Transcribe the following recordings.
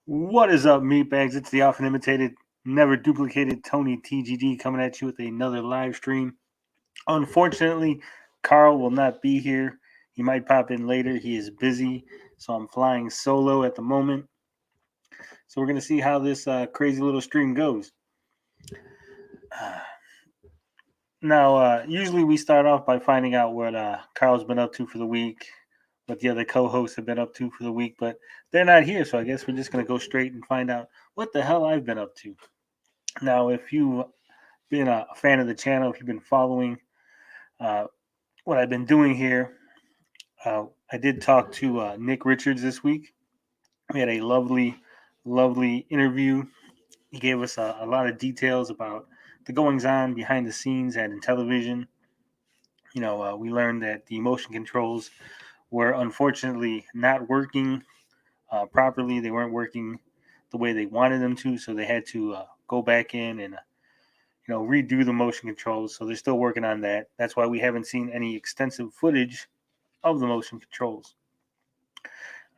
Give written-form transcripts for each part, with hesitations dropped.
What is up, meatbags? It's the often imitated, never duplicated Tony TGD coming at you with another live stream. Unfortunately, Carl will not be here. He might pop in later. He is busy, so I'm flying solo at the moment. So we're going to see how this crazy little stream goes. Now, usually we start off by finding out what Carl's been up to for the week, what the other co-hosts have been up to for the week, but they're not here, so I guess we're just going to go straight and find out what the hell I've been up to. Now, if you've been a fan of the channel, if you've been following what I've been doing here, I did talk to Nick Richards this week. We had a lovely interview. He gave us a lot of details about the goings-on behind the scenes at Intellivision. We learned that the motion controls were unfortunately not working properly. They weren't working the way they wanted them to, so they had to go back in and redo the motion controls. So they're still working on that. That's why we haven't seen any extensive footage of the motion controls.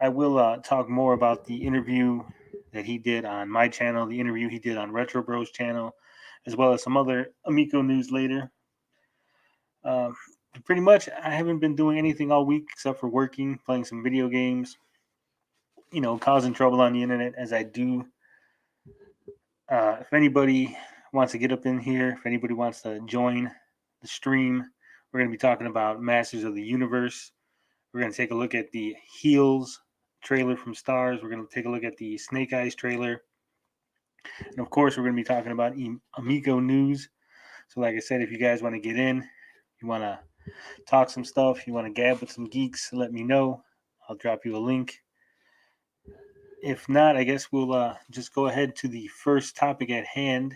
I will talk more about the interview that he did on my channel, the interview he did on Retro Bros channel, as well as some other Amico news later. Pretty much, I haven't been doing anything all week except for working, playing some video games, causing trouble on the internet as I do. If anybody wants to get up in here, if anybody wants to join the stream, we're going to be talking about Masters of the Universe. We're going to take a look at the Heels trailer from Stars. We're going to take a look at the Snake Eyes trailer. And of course, we're going to be talking about Amico news. So like I said, if you guys want to get in, you want to talk some stuff, you want to gab with some geeks, let me know. I'll drop you a link. If not, I guess we'll just go ahead to the first topic at hand.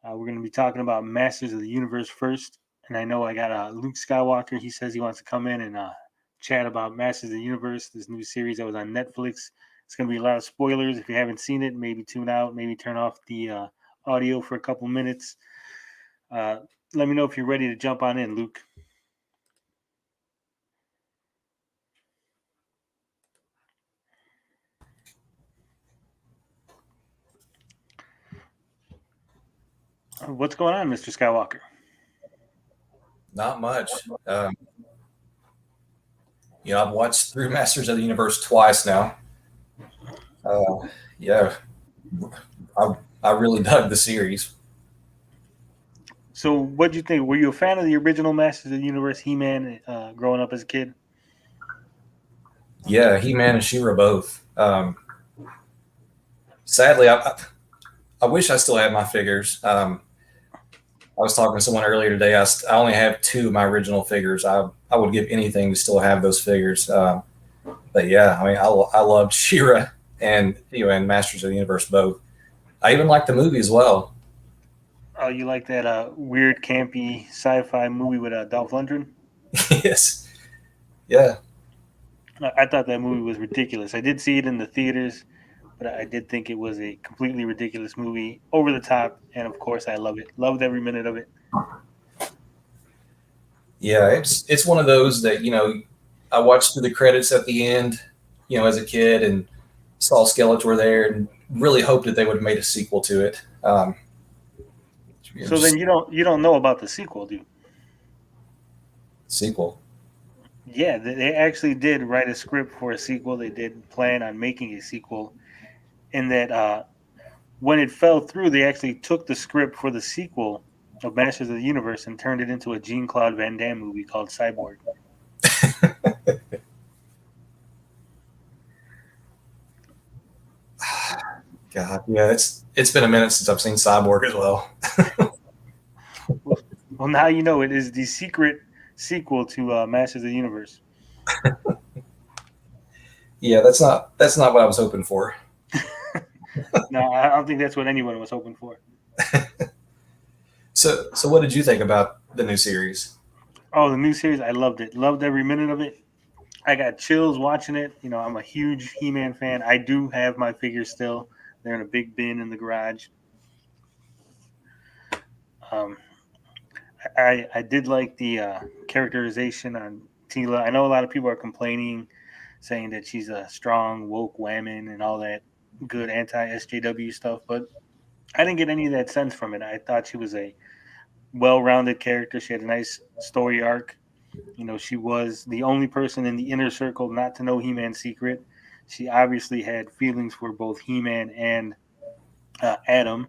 We're going to be talking about Masters of the Universe first. And I know I got Luke Skywalker. He says he wants to come in and chat about Masters of the Universe, this new series that was on Netflix. It's going to be a lot of spoilers. If you haven't seen it, maybe tune out, maybe turn off the audio for a couple minutes. Let me know if you're ready to jump on in, Luke. What's going on, Mr. Skywalker? Not much. I've watched through Masters of the Universe twice now. Yeah, I really dug the series. So what do you think? Were you a fan of the original Masters of the Universe, He-Man, growing up as a kid? Yeah, He-Man and She-Ra both. Sadly, I wish I still had my figures. I was talking to someone earlier today. I only have two of my original figures. I would give anything to still have those figures. But yeah, I mean, I loved She-Ra and Masters of the Universe both. I even liked the movie as well. Oh, you like that weird, campy sci-fi movie with Dolph Lundgren? Yes. Yeah. I thought that movie was ridiculous. I did see it in the theaters, but I did think it was a completely ridiculous movie, over the top, and of course, I love it. Loved every minute of it. Yeah, it's one of those that I watched through the credits at the end, as a kid, and saw Skeletor there, and really hoped that they would have made a sequel to it. So then you don't know about the sequel, do you? Sequel? Yeah, they actually did write a script for a sequel. They did plan on making a sequel, and that when it fell through, they actually took the script for the sequel of Masters of the Universe and turned it into a Jean-Claude Van Damme movie called Cyborg. God, yeah, it's been a minute since I've seen Cyborg as well. Well, now you know it is the secret sequel to Masters of the Universe. Yeah, that's not what I was hoping for. No, I don't think that's what anyone was hoping for. So what did you think about the new series? Oh, the new series, I loved it. Loved every minute of it. I got chills watching it. I'm a huge He-Man fan. I do have my figures still. They're in a big bin in the garage. I did like the characterization on Teela. I know a lot of people are complaining, saying that she's a strong, woke woman and all that. good anti-SJW stuff, but I didn't get any of that sense from it. I thought she was a well-rounded character. She had a nice story arc. She was the only person in the inner circle not to know He-Man's secret. She obviously had feelings for both He-Man and Adam.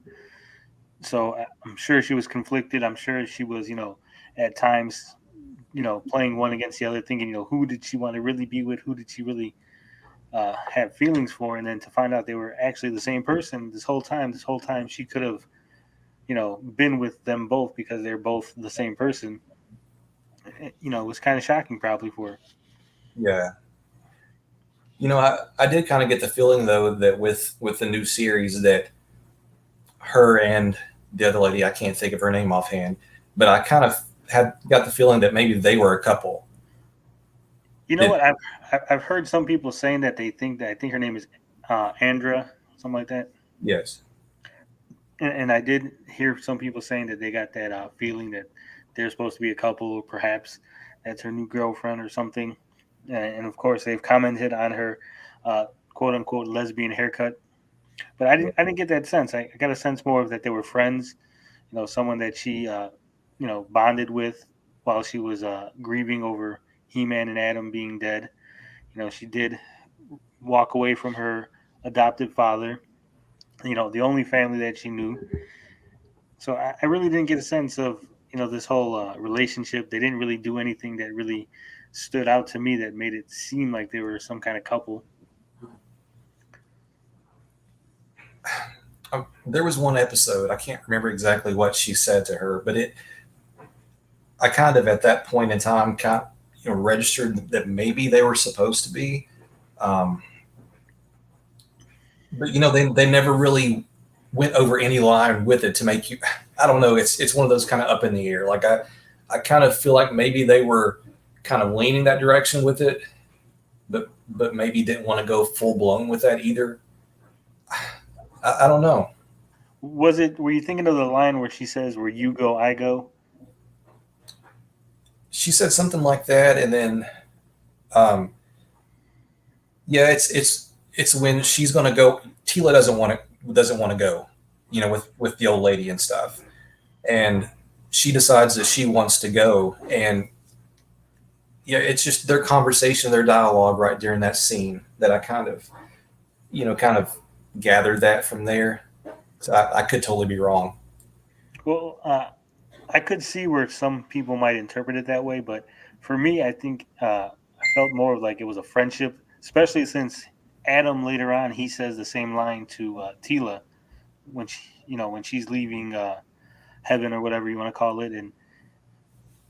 So I'm sure she was conflicted. I'm sure she was, at times, playing one against the other, thinking, who did she want to really be with? Who did she really have feelings for? And then to find out they were actually the same person this whole time. This whole time she could have, been with them both because they're both the same person. It was kind of shocking probably for her. Yeah. I did kind of get the feeling though that with the new series that her and the other lady, I can't think of her name offhand, but I kind of got the feeling that maybe they were a couple. What? I've heard some people saying that they think that I think her name is Andra, something like that. Yes. And I did hear some people saying that they got that feeling that they're supposed to be a couple, or perhaps that's her new girlfriend or something. And of course, they've commented on her quote unquote lesbian haircut. But I didn't get that sense. I got a sense more of that they were friends. Someone that she bonded with while she was grieving over He-Man and Adam being dead. She did walk away from her adopted father. The only family that she knew. So I really didn't get a sense of this whole relationship. They didn't really do anything that really stood out to me that made it seem like they were some kind of couple. There was one episode, I can't remember exactly what she said to her, but I kind of at that point in time registered that maybe they were supposed to be, but they never really went over any line with it to make you. I don't know. It's one of those kind of up in the air. Like I kind of feel like maybe they were kind of leaning that direction with it, but maybe didn't want to go full blown with that either. I don't know. Were you thinking of the line where she says, "Where you go, I go"? She said something like that, and then, yeah, it's when she's going to go. Tila doesn't want to go, with the old lady and stuff, and she decides that she wants to go, and yeah, it's just their conversation, their dialogue right during that scene that I kind of gathered that from there. So I could totally be wrong. Well, I could see where some people might interpret it that way, but for me, I think I felt more of like it was a friendship, especially since Adam later on he says the same line to Tila when when she's leaving heaven or whatever you want to call it, and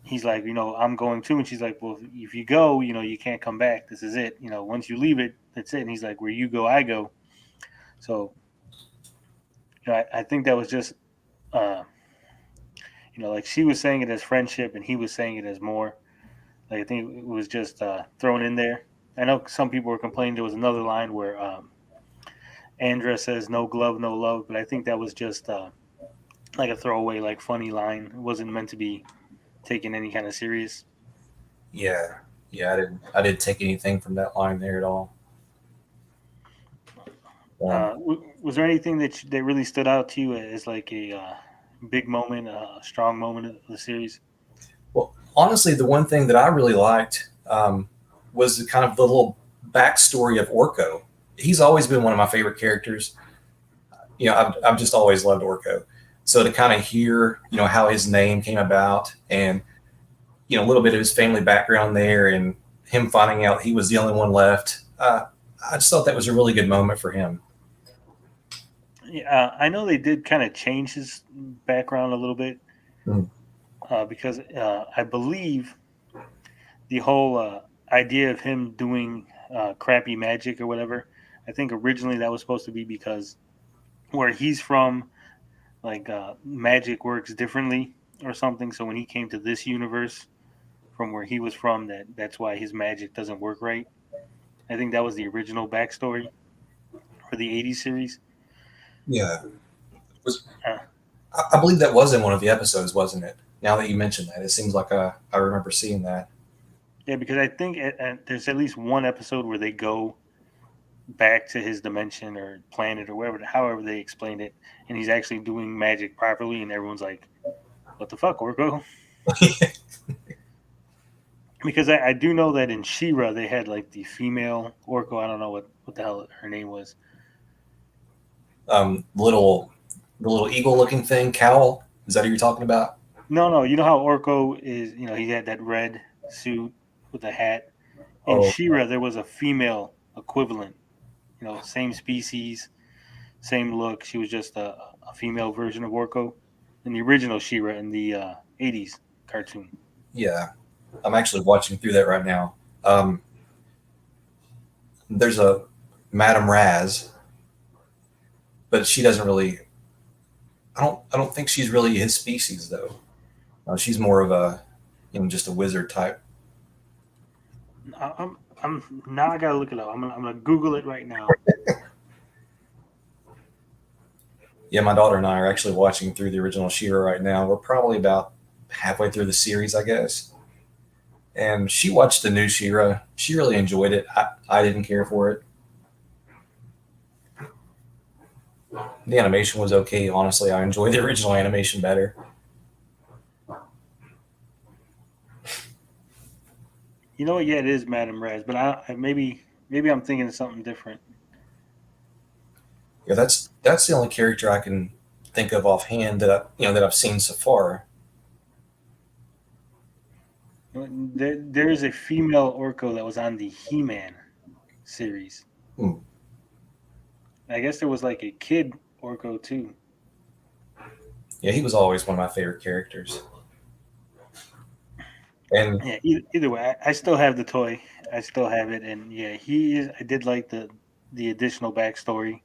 he's like, I'm going too, and she's like, well, if you go, you can't come back. This is it. Once you leave it, that's it. And he's like, where you go, I go. So, I think that was just. Like she was saying it as friendship and he was saying it as more. Like I think it was just thrown in there. I know some people were complaining there was another line where Andra says no glove, no love, but I think that was just like a throwaway, like funny line. It wasn't meant to be taken any kind of serious. Yeah, I didn't take anything from that line there at all. Was there anything that really stood out to you as like a big moment, a strong moment of the series? Well, honestly, the one thing that I really liked was kind of the little backstory of Orko. He's always been one of my favorite characters. I've just always loved Orko. So to kind of hear, how his name came about and, a little bit of his family background there and him finding out he was the only one left, I just thought that was a really good moment for him. Yeah, I know they did kind of change his background a little bit because I believe the whole idea of him doing crappy magic or whatever, I think originally that was supposed to be because where he's from, like magic works differently or something. So when he came to this universe from where he was from, that's why his magic doesn't work right. I think that was the original backstory for the 80s series. Yeah. I believe that was in one of the episodes, wasn't it? Now that you mention that, it seems like I remember seeing that. Yeah, because I think there's at least one episode where they go back to his dimension or planet or wherever, however they explained it, and he's actually doing magic properly, and everyone's like, "What the fuck, Orko?" Because I do know that in She-Ra they had like the female Orko. I don't know what the hell her name was. Little the little eagle looking thing, cowl. Is that who you're talking about? No, you know how Orko is. You know he had that red suit with a hat. In Oh, She-Ra there was a female equivalent. You know, same species, same look. She was just a female version of Orko in the original She-Ra in the '80s cartoon. yeah. I'm actually watching through that right now. Um, there's a Madame Raz, but she doesn't really. I don't think she's really his species though. She's more of a, just a wizard type. I'm now I gotta look it up. I'm gonna Google it right now. Yeah, my daughter and I are actually watching through the original She-Ra right now. We're probably about halfway through the series, I guess. And she watched the new She-Ra. She really enjoyed it. I didn't care for it. The animation was okay, honestly. I enjoyed the original animation better. You know what? Yeah, it is Madame Raz, but maybe I'm thinking of something different. Yeah, that's the only character I can think of offhand that I've seen so far. There is a female Orko that was on the He-Man series. Hmm. I guess there was like a kid Orko too. Yeah, he was always one of my favorite characters. And Yeah. Either way, I still have the toy. I still have it, and yeah, he is. I did like the additional backstory.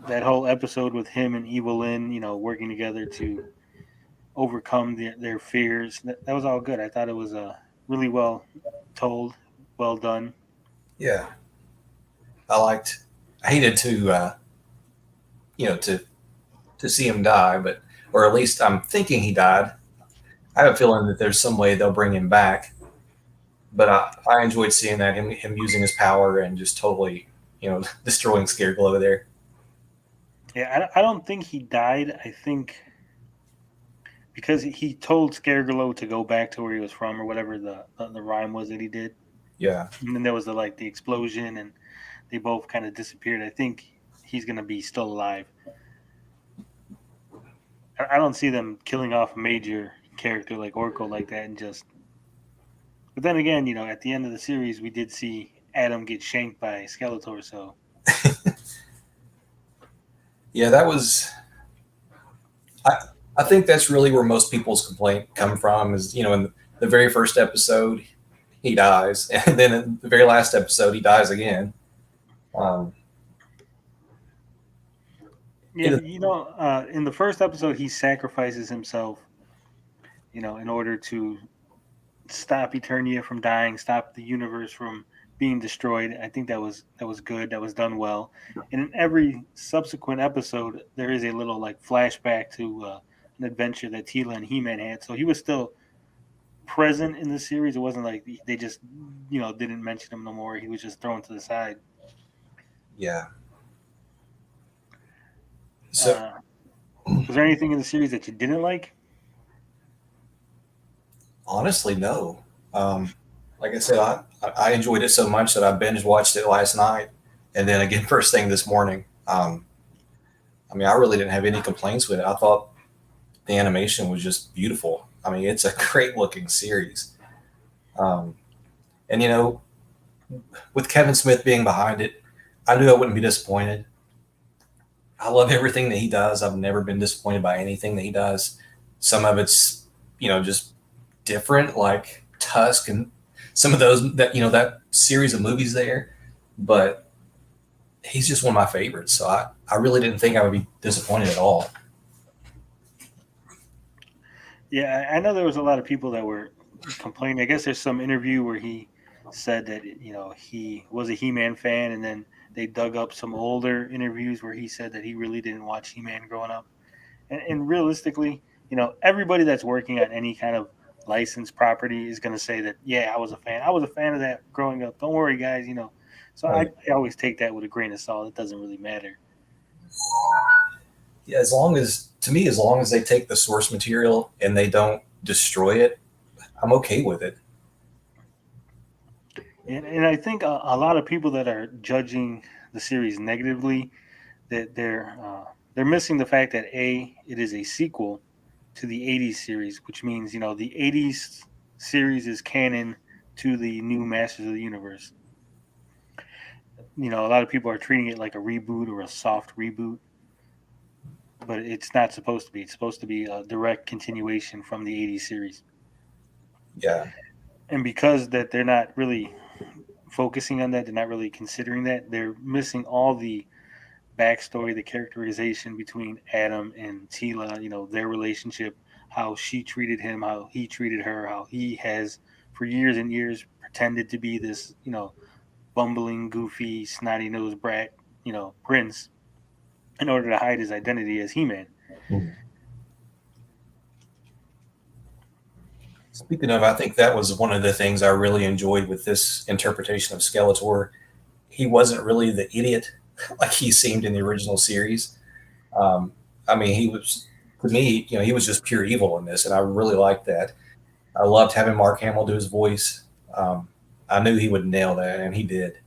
That whole episode with him and Evelyn, working together to overcome their fears. That was all good. I thought it was really well told, well done. yeah, I hated to see him die, but or at least I'm thinking he died. I have a feeling that there's some way they'll bring him back. But I enjoyed seeing that him using his power and just totally, destroying Scareglow there. Yeah, I don't think he died. I think because he told Scareglow to go back to where he was from or whatever the rhyme was that he did. Yeah, And then there was the explosion and they both kind of disappeared. I think he's gonna be still alive. I don't see them killing off a major character like Orko like that and just. But then again, at the end of the series, we did see Adam get shanked by Skeletor. So yeah, that was. I I think that's really where most people's complaint come from is in the very first episode he dies, and then in the very last episode he dies again. Um, yeah, in the first episode, he sacrifices himself, in order to stop Eternia from dying, stop the universe from being destroyed. I think that was good. That was done well. And in every subsequent episode, there is a little like flashback to an adventure that Tila and He-Man had. So he was still present in the series. It wasn't like they just didn't mention him no more. He was just thrown to the side. yeah. So Uh, was there anything in the series that you didn't like? honestly, no. Like I said, I enjoyed it so much that I binge watched it last night, and then again first thing this morning. I mean, I really didn't have any complaints with it. I thought the animation was just beautiful. I mean, it's a great looking series. Um, and with Kevin Smith being behind it, I knew I wouldn't be disappointed. I love everything that he does. I've never been disappointed by anything that he does. Some of it's, just different, like Tusk and some of those that series of movies there. But he's just one of my favorites. So I really didn't think I would be disappointed at all. Yeah, I know there was a lot of people that were complaining. I guess there's some interview where he said that he was a He-Man fan, and then they dug up some older interviews where he said that he really didn't watch He-Man growing up. And realistically, everybody that's working on any kind of licensed property is going to say that, yeah, I was a fan. I was a fan of that growing up. Don't worry, guys. So Oh, I always take that with a grain of salt. It doesn't really matter. yeah, as long as to me, as long as they take the source material and they don't destroy it, I'm okay with it. And I think a lot of people that are judging the series negatively, that they're missing the fact that it is a sequel to the '80s series, which means the '80s series is canon to the new Masters of the Universe. A lot of people are treating it like a reboot or a soft reboot, but it's not supposed to be. It's supposed to be a direct continuation from the '80s series. Yeah, And because that they're not really focusing on that, they're not really considering that, they're missing all the backstory, the characterization between Adam and Tila, their relationship, how she treated him, how he treated her, how he has for years and years pretended to be this, bumbling, goofy, snotty nosed brat, prince in order to hide his identity as He-Man. speaking of, I think that was one of the things I really enjoyed with this interpretation of Skeletor. He wasn't really the idiot like he seemed in the original series. Um, I mean, he was, to me, he was just pure evil in this, and I really liked that. I loved having Mark Hamill do his voice. I knew he would nail that, and he did.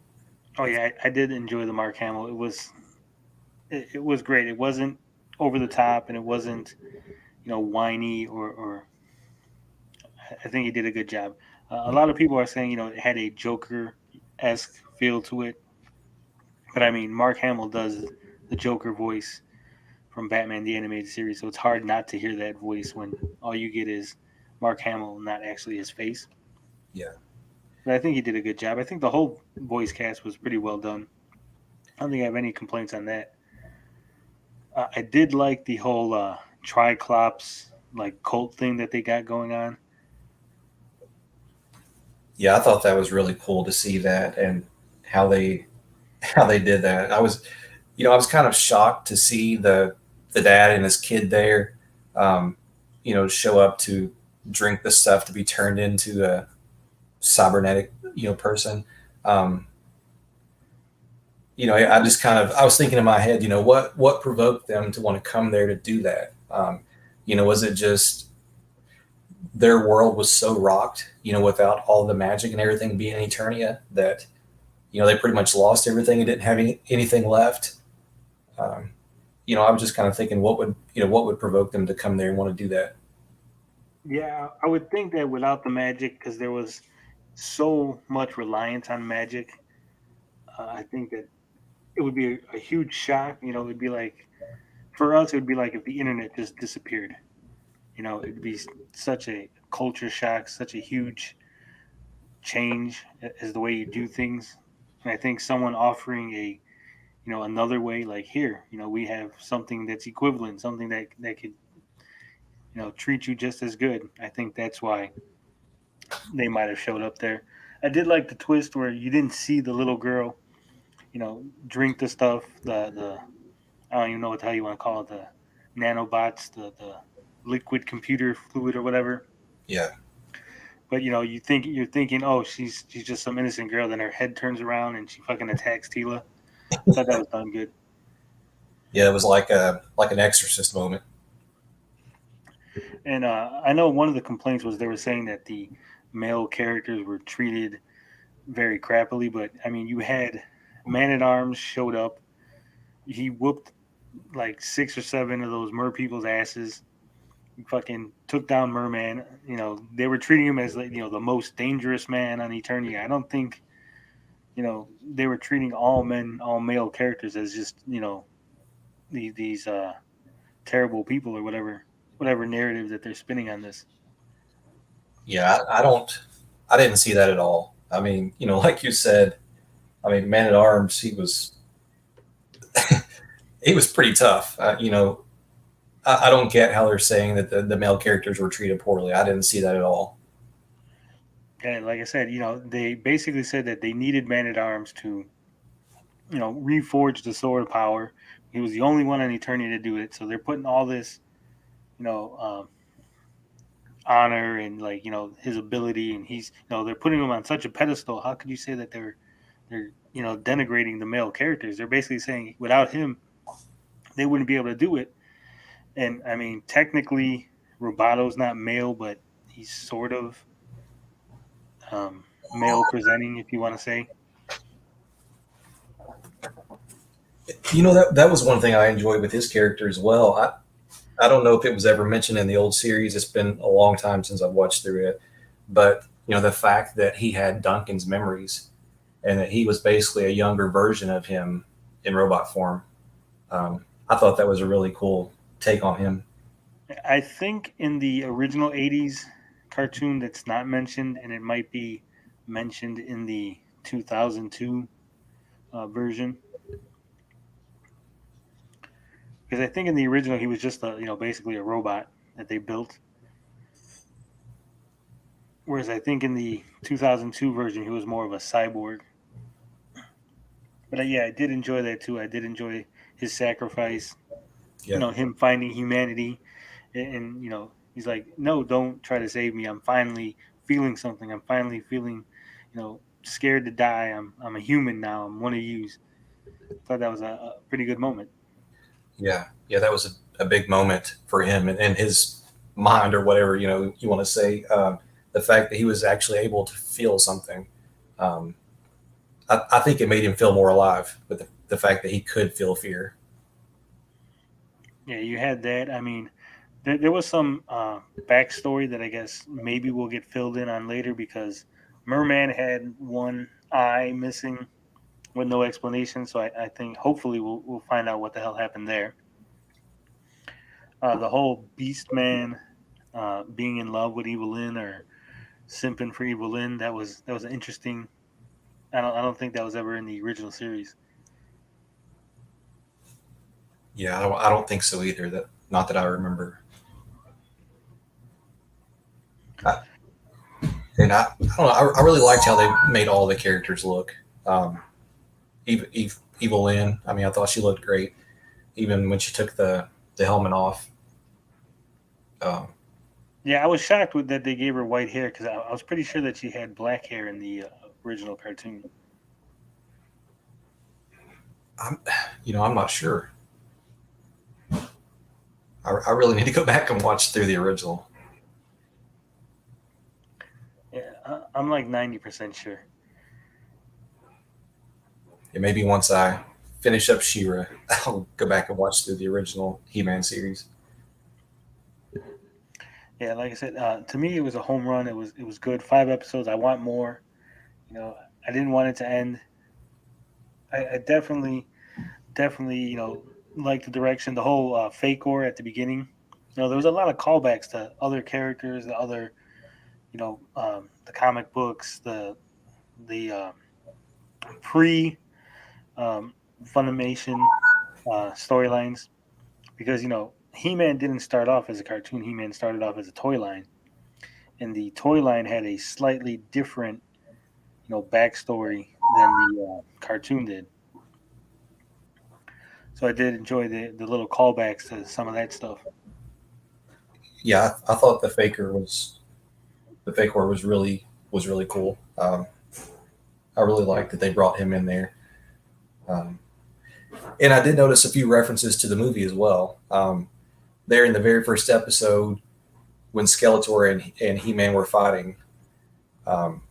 Oh yeah, I did enjoy the Mark Hamill. It was great. It wasn't over the top, and it wasn't whiny or I think he did a good job. A lot of people are saying it had a Joker esque feel to it, but I mean Mark Hamill does the Joker voice from Batman the Animated Series, so it's hard not to hear that voice when all you get is Mark Hamill, not actually his face. Yeah. But I think he did a good job. I think the whole voice cast was pretty well done. I don't think I have any complaints on that. I did like the whole Triclops like cult thing that they got going on. Yeah, I thought that was really cool to see that and how they how they did that. I was kind of shocked to see the dad and his kid there, um, show up to drink the stuff to be turned into a cybernetic, person. Um, I just I was thinking in my head, what provoked them to want to come there to do that? Was it just their world was so rocked, without all the magic and everything being in Eternia that, they pretty much lost everything and didn't have anything left. Um, I was just kind of thinking what would provoke them to come there and want to do that. Yeah, I would think that without the magic, because there was so much reliance on magic, I think that it would be a huge shock. It would be like for us, it would be like if the internet just disappeared. It'd be such a culture shock, such a huge change as the way you do things. And I think someone offering a another way, like here, we have something that's equivalent, something that could treat you just as good. I think that's why they might have showed up there. I did like the twist where you didn't see the little girl, drink the stuff, the I don't even know what the hell you want to call it, the nanobots, the liquid computer fluid or whatever. Yeah, But you're thinking, oh, she's just some innocent girl. Then her head turns around and she fucking attacks Tila. Thought that was done good. yeah, it was like an exorcist moment. And I know one of the complaints was they were saying that the male characters were treated very crappily. But I mean, you had Man at Arms showed up. He whooped like 6 or 7 of those mer people's asses. He fucking took down Merman. They were treating him as like, the most dangerous man on Eternia. I don't think they were treating all men, all male characters as just these terrible people or whatever narrative that they're spinning on this. Yeah, I didn't see that at all. I mean, like you said, I mean, Man at Arms, he was pretty tough. I don't get how they're saying that the male characters were treated poorly. I didn't see that at all. And like I said, they basically said that they needed Man at Arms to reforge the sword of power. He was the only one on Eternia to do it. So they're putting all this you know honor and his ability, and he's they're putting him on such a pedestal. How could you say that they're denigrating the male characters. They're basically saying without him, they wouldn't be able to do it. And I mean, technically, Robato's not male, but he's sort of male presenting, if you want to say. That was one thing I enjoyed with his character as well. I don't know if it was ever mentioned in the old series. It's been a long time since I've watched through it, but the fact that he had Duncan's memories and that he was basically a younger version of him in robot form. I thought that was a really cool take on him. I think in the original 80s cartoon that's not mentioned, and it might be mentioned in the 2002 version. Because I think in the original he was just basically a robot that they built. Whereas I think in the 2002 version he was more of a cyborg. But yeah, I did enjoy that too. I did enjoy his sacrifice. Yeah. Him finding humanity, and he's like, no, don't try to save me. I'm finally feeling something. I'm finally feeling, scared to die. I'm a human now. I'm one of yous. I thought that was a pretty good moment. Yeah. That was a big moment for him and his mind, or whatever you want to say. The fact that he was actually able to feel something. I think it made him feel more alive with the fact that he could feel fear. Yeah, you had that. I mean, there was some backstory that I guess maybe we'll get filled in on later, because Merman had one eye missing with no explanation. So I think hopefully we'll find out what the hell happened there. The whole Beastman being in love with Evelyn, or simping for Evelyn, that was an interesting. I don't think that was ever in the original series. Yeah, I don't think so either. That not that I remember. I, I don't know. I really liked how they made all the characters look. Evil Lynn. I mean, I thought she looked great, even when she took the helmet off. Um, Yeah, I was shocked with that they gave her white hair, because I was pretty sure that she had black hair in the original cartoon. I'm, I'm not sure. I really need to go back and watch through the original. Yeah, I'm like 90% sure. And maybe once I finish up She-Ra, I'll go back and watch through the original He-Man series. Yeah, like I said, to me it was a home run. It was good. 5 episodes. I want more. I didn't want it to end. I definitely like the direction. The whole fake or at the beginning. There was a lot of callbacks to other characters, the other the comic books, the pre Funimation storylines, because He-Man didn't start off as a cartoon. He-Man started off as a toy line, and the toy line had a slightly different backstory than the cartoon did. So I did enjoy the little callbacks to some of that stuff. Yeah, I thought the Faker was really cool. I really liked that they brought him in there. Um, and I did notice a few references to the movie as well. There in the very first episode, when Skeletor and He-Man were fighting, um,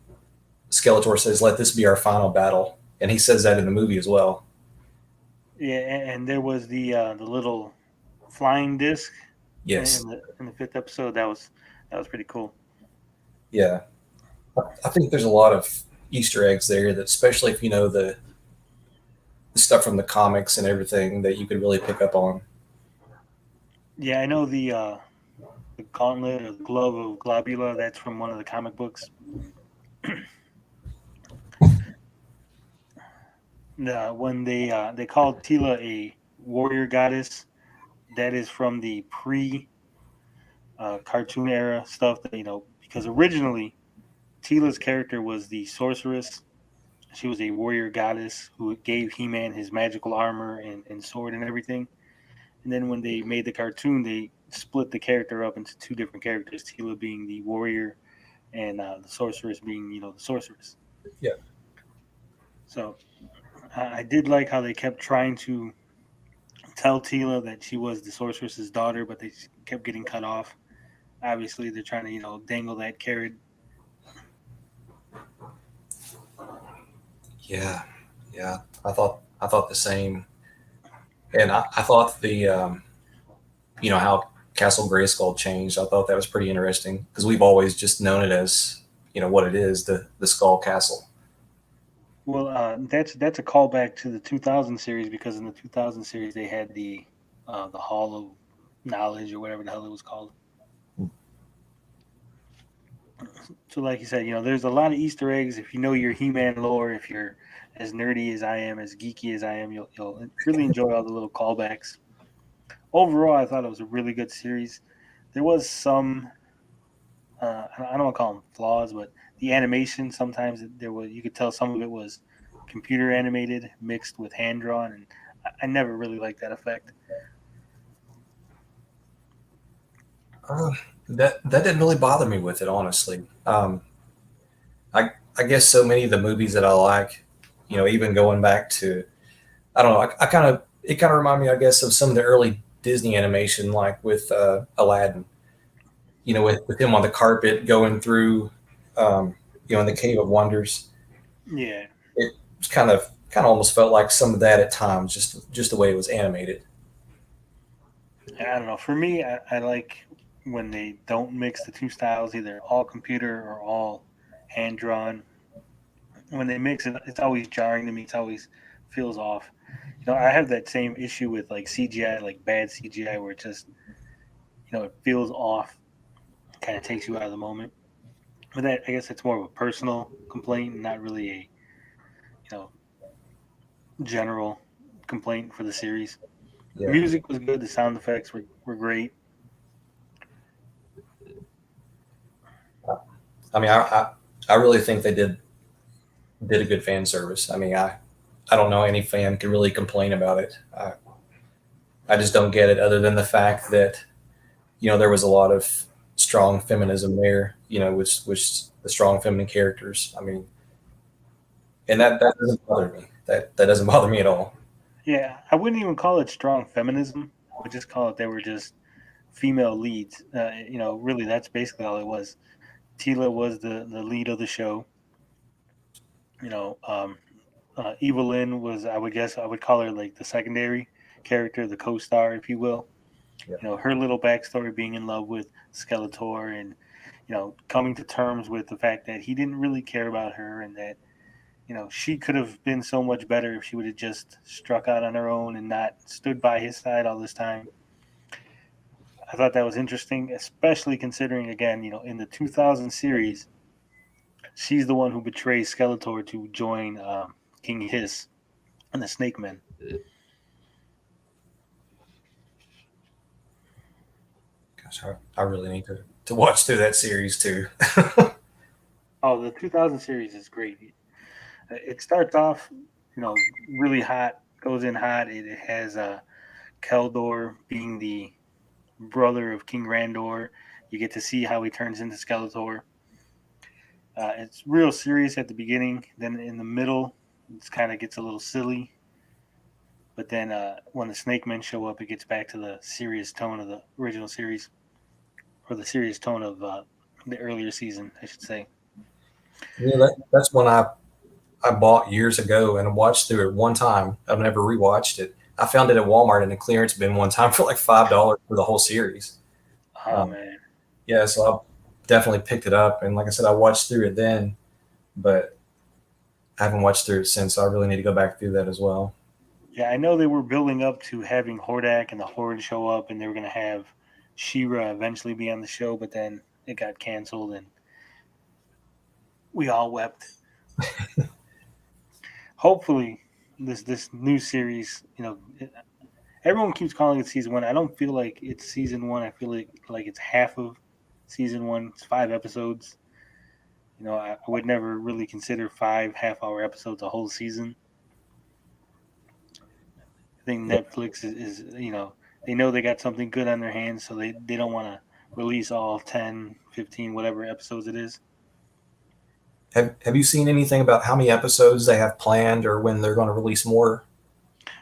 Skeletor says, "Let this be our final battle," and he says that in the movie as well. Yeah, and there was the little flying disc Yes, in the fifth episode. That was pretty cool. yeah. I think there's a lot of Easter eggs there that, especially if you know the stuff from the comics and everything, that you could really pick up on. Yeah, I know the gauntlet or the glove of globula. That's from one of the comic books. When they called Tila a warrior goddess, that is from the pre cartoon era stuff. That because originally Tila's character was the sorceress. She was a warrior goddess who gave He-Man his magical armor and sword and everything. And then when they made the cartoon, they split the character up into two different characters: Tila being the warrior, and the sorceress being the sorceress. Yeah. So I did like how they kept trying to tell Tila that she was the sorceress's daughter, but they kept getting cut off. Obviously, they're trying to dangle that carrot. Yeah, yeah. I thought the same, and I thought the how Castle Grayskull changed. I thought that was pretty interesting because we've always just known it as what it is, the Skull Castle. Well, that's a callback to the 2000 series because in the 2000 series they had the Hall of Knowledge or whatever the hell it was called. So, like you said, there's a lot of Easter eggs. If you know your He-Man lore, if you're as nerdy as I am, as geeky as I am, you'll really enjoy all the little callbacks. Overall, I thought it was a really good series. There was some, I don't want to call them flaws, but the animation sometimes you could tell some of it was computer animated mixed with hand drawn, and I never really liked that effect. Uh, that didn't really bother me with it, honestly. I guess so many of the movies that I like, even going back to, I don't know, I kind of it kind of reminded me, I guess, of some of the early Disney animation, like with Aladdin. With him on the carpet going through, in the Cave of Wonders. Yeah, It was kind of almost felt like some of that at times, just the way it was animated. I don't know. For me, I like when they don't mix the two styles, either all computer or all hand drawn. When they mix it, it's always jarring to me. It's always feels off. I have that same issue with like CGI, like bad CGI, where it just it feels off, kind of takes you out of the moment. But that I guess it's more of a personal complaint, not really a you know general complaint for the series. The Yeah, music was good. The sound effects were great. I mean, I really think they did a good fan service. I mean, I don't know any fan could really complain about it. I just don't get it, other than the fact that there was a lot of strong feminism there. Which the strong feminine characters. I mean, and that doesn't bother me. That doesn't bother me at all. Yeah, I wouldn't even call it strong feminism. I would just call it they were just female leads. Really, that's basically all it was. Tila was the lead of the show. You know, um, Evelyn was, I would guess, I would call her like the secondary character, the co-star, if you will. Yeah. Her little backstory being in love with Skeletor and coming to terms with the fact that he didn't really care about her and that she could have been so much better if she would have just struck out on her own and not stood by his side all this time. I thought that was interesting, especially considering, again, in the 2000 series, she's the one who betrays Skeletor to join King Hiss and the Snake Men. Gosh, I really need to watch through that series too. Oh, the 2000 series is great. It starts off, really hot, goes in hot. It has Keldor being the brother of King Randor. You get to see how he turns into Skeletor. It's real serious at the beginning. Then in the middle, it kind of gets a little silly. But then when the Snake Men show up, it gets back to the serious tone of the original series, or the serious tone of the earlier season, I should say. That's one I bought years ago and watched through it one time. I've never rewatched it. I found it at Walmart in a clearance bin one time for like $5 for the whole series. Oh Um, man, yeah, so I definitely picked it up, and like I said, I watched through it then, but I haven't watched through it since. So I really need to go back through that as well. yeah, I know they were building up to having Hordak and the Horde show up, and they were going to have She-Ra eventually be on the show, but then it got canceled, and we all wept. Hopefully, this new series, everyone keeps calling it season one. I don't feel like it's season one. I feel like it's half of season one. It's 5 episodes. I would never really consider 5 half-hour episodes a whole season. I think Yeah, Netflix they know they got something good on their hands, so they don't want to release all 10, 15, whatever episodes it is. Have you seen anything about how many episodes they have planned or when they're going to release more?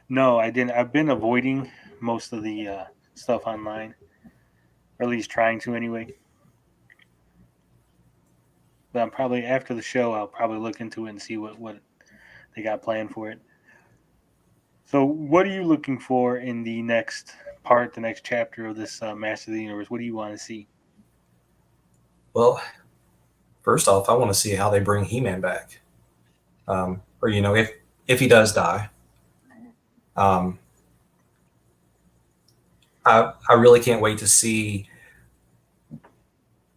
No, I didn't. I've been avoiding most of the stuff online, or at least trying to anyway. But I'm probably after the show. I'll probably look into it and see what they got planned for it. So, what are you looking for in the next part, the next chapter of this Master of the Universe? What do you want to see? Well, first off, I want to see how they bring He-Man back, or if he does die. Um, I really can't wait to see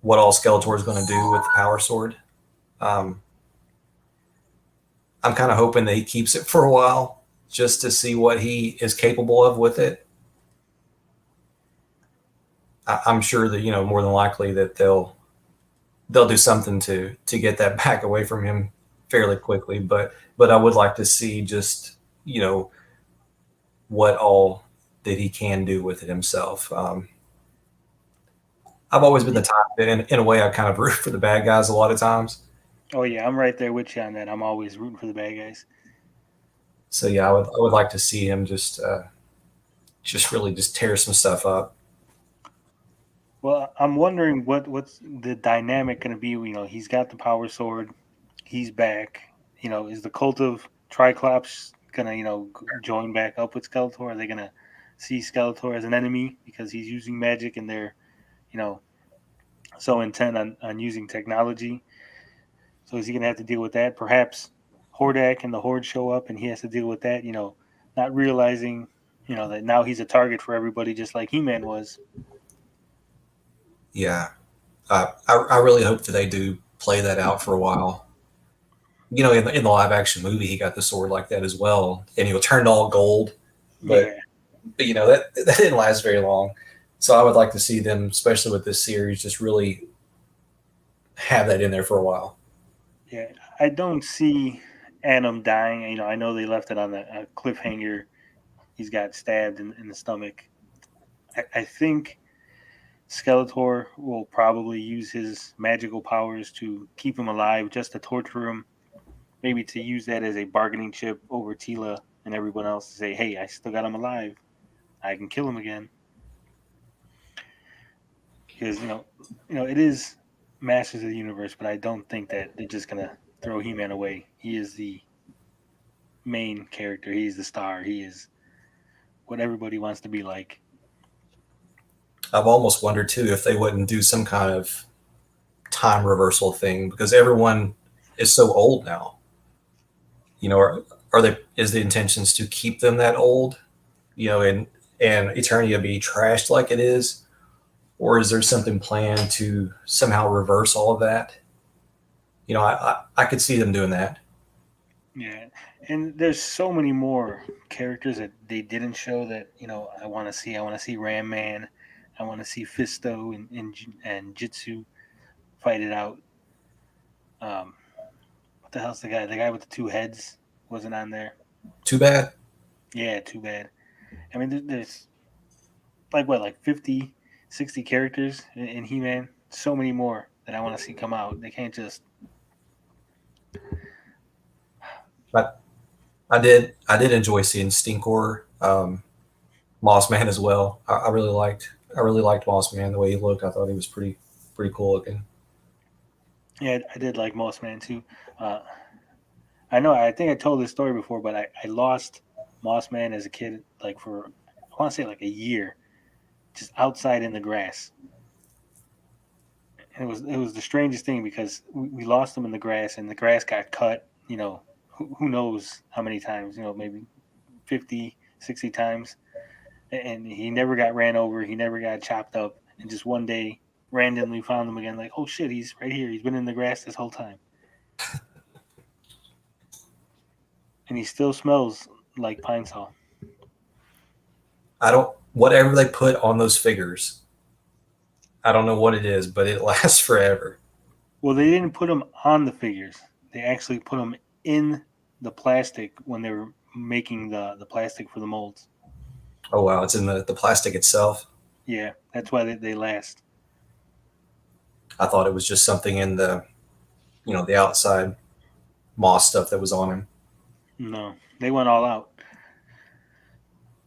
what all Skeletor is going to do with the Power Sword. Um, I'm kind of hoping that he keeps it for a while just to see what he is capable of with it. I'm sure that more than likely that they'll do something to get that back away from him fairly quickly. But I would like to see just what all that he can do with it himself. I've always been the type that, in a way, I kind of root for the bad guys a lot of times. Oh yeah, I'm right there with you on that. I'm always rooting for the bad guys. So yeah, I would like to see him just really just tear some stuff up. Well, I'm wondering what's the dynamic going to be. He's got the power sword. He's back. Is the cult of Triclops going to join back up with Skeletor? Are they going to see Skeletor as an enemy because he's using magic and they're you know so intent on using technology? So is he going to have to deal with that? Perhaps Hordak and the Horde show up and he has to deal with that. Not realizing that now he's a target for everybody, just like He-Man was. Yeah, I really hope that they do play that out for a while. In the live action movie, he got the sword like that as well, and turned all gold. But Yeah. That didn't last very long. So I would like to see them, especially with this series, just really have that in there for a while. Yeah, I don't see Adam dying. I know they left it on a cliffhanger. He's got stabbed in the stomach. I think Skeletor will probably use his magical powers to keep him alive, just to torture him. Maybe to use that as a bargaining chip over Tila and everyone else to say, "Hey, I still got him alive. I can kill him again." Because it is Masters of the Universe, but I don't think that they're just gonna throw He-Man away. He is the main character. He's the star. He is what everybody wants to be like. I've almost wondered too if they wouldn't do some kind of time reversal thing because everyone is so old now. Are they? Is the intentions to keep them that old? And Eternia be trashed like it is, or is there something planned to somehow reverse all of that? I could see them doing that. Yeah, and there's so many more characters that they didn't show that I want to see. I want to see Ram Man. I want to see Fisto and Jitsu fight it out. What the hell's the guy? The guy with the two heads wasn't on there. Too bad. Yeah, too bad. I mean, there's like 50, 60 characters in He-Man. So many more that I want to see come out. They can't just. But I did enjoy seeing Stinkor, Moss Man as well. I really liked Moss Man the way he looked. I thought he was pretty cool looking. Yeah, I did like Moss Man too. I know. I think I told this story before, but I lost Moss Man as a kid, like for I want to say like a year, just outside in the grass. And it was the strangest thing because we lost him in the grass, and the grass got cut. Who knows how many times? Maybe 50, 60 times, and he never got ran over. He never got chopped up, and just one day randomly found him again. Like, oh shit, he's right here. He's been in the grass this whole time. And he still smells like pine saw. Whatever they put on those figures, I don't know what it is, but it lasts forever. Well, they didn't put them on the figures. They actually put them in the plastic when they were making the plastic for the molds. Oh wow, it's in the plastic itself. Yeah, that's why they last. I thought it was just something in the the outside moss stuff that was on him. No, they went all out.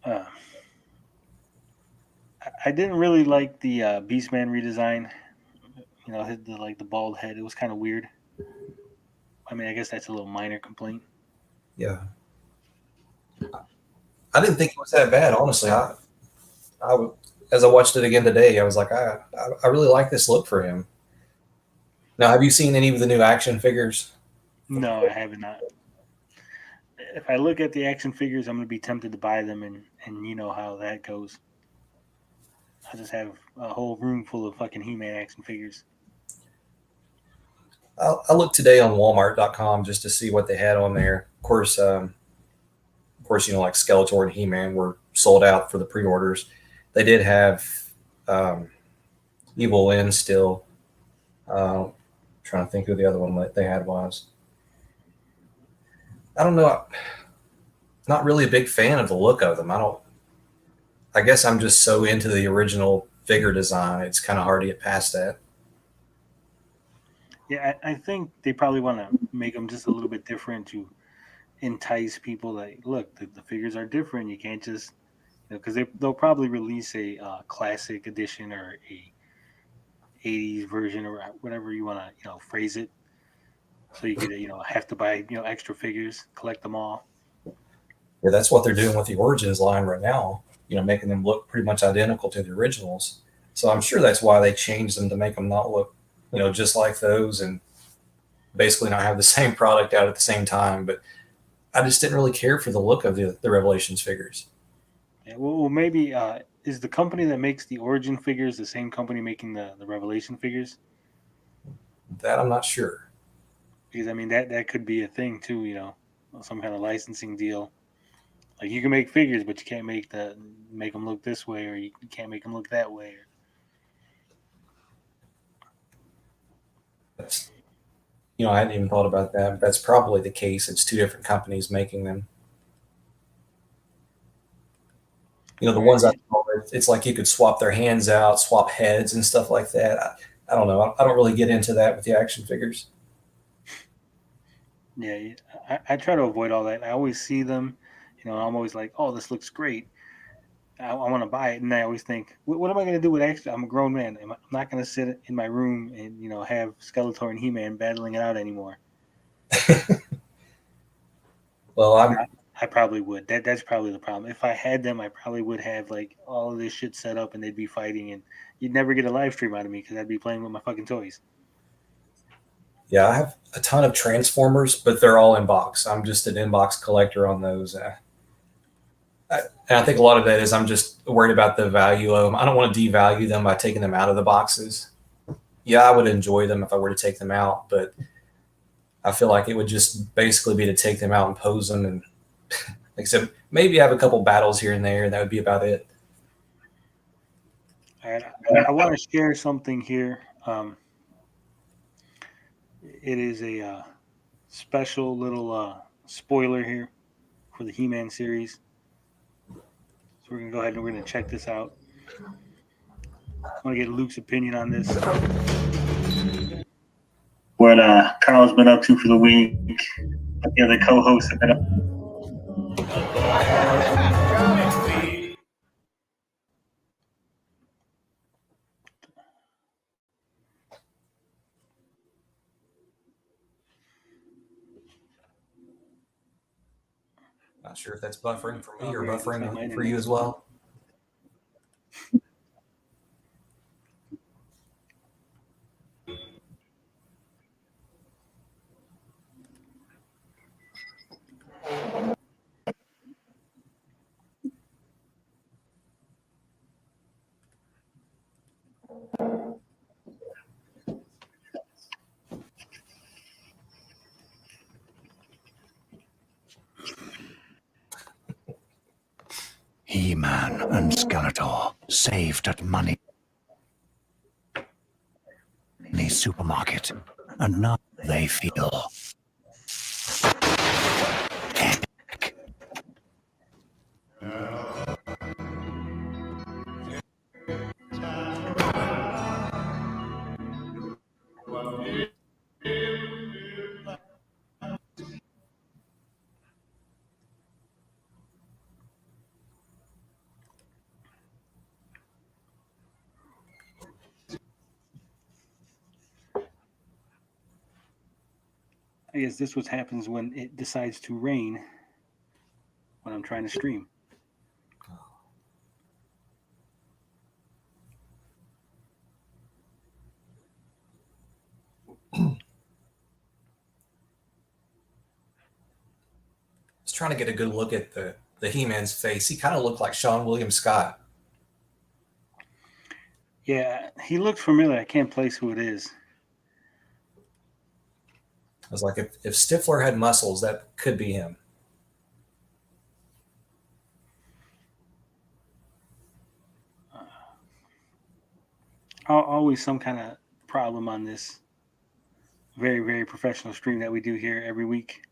Uh, I didn't really like the Beastman redesign. The bald head. It was kind of weird. I mean, I guess that's a little minor complaint. Yeah, I didn't think it was that bad, honestly. As I watched it again today, I was like, I really like this look for him. Now, have you seen any of the new action figures? No, I have not. If I look at the action figures, I'm going to be tempted to buy them, and you know how that goes. I just have a whole room full of fucking He-Man action figures. I looked today on Walmart.com just to see what they had on there. Of course, like Skeletor and He-Man were sold out for the pre-orders. They did have Evil Lyn still. Trying to think who the other one that they had was. I don't know. Not really a big fan of the look of them. I guess I'm just so into the original figure design. It's kind of hard to get past that. Yeah, I think they probably want to make them just a little bit different to entice people. Like, look, the figures are different. You can't just, because they'll probably release a classic edition or a 80s version or whatever you want to phrase it. So you could have to buy extra figures, collect them all. Yeah, that's what they're doing with the Origins line right now. Making them look pretty much identical to the originals. So I'm sure that's why they changed them to make them not look, just like those, and basically not have the same product out at the same time. But I just didn't really care for the look of the Revelations figures. Yeah, well, maybe is the company that makes the Origin figures the same company making the Revelation figures? That I'm not sure. Because I mean that could be a thing too, some kind of licensing deal. Like you can make figures, but you can't make them look this way, or you can't make them look that way. I hadn't even thought about that. But that's probably the case. It's two different companies making them. The ones I saw, it's like you could swap their hands out, swap heads and stuff like that. I don't know. I don't really get into that with the action figures. Yeah, I try to avoid all that. I always see them, I'm always like, oh, this looks great. I want to buy it, and I always think, what am I going to do with extra? I'm a grown man. I'm not going to sit in my room and have Skeletor and He-Man battling it out anymore. Well, I probably would. That's probably the problem. If I had them, I probably would have like all of this shit set up, and they'd be fighting, and you'd never get a live stream out of me because I'd be playing with my fucking toys. Yeah, I have a ton of Transformers, but they're all in box. I'm just an inbox collector on those. And I think a lot of that is I'm just worried about the value of them. I don't want to devalue them by taking them out of the boxes. Yeah, I would enjoy them if I were to take them out, but I feel like it would just basically be to take them out and pose them, and except maybe have a couple battles here and there, and that would be about it. I want to share something here. It is a special little spoiler here for the He-Man series. So we're going to go ahead and we're going to check this out. I want to get Luke's opinion on this. What Carl's been up to for the week. The other co-hosts have been up. Not sure if that's buffering for me or buffering for you as well. He-Man and Skeletor saved at money in a supermarket, and now they feel heck. I guess this what happens when it decides to rain when I'm trying to stream. I was trying to get a good look at the He-Man's face. He kind of looked like Sean William Scott. Yeah, he looks familiar. I can't place who it is. I was like, if Stifler had muscles, that could be him. Always some kind of problem on this very, very professional stream that we do here every week.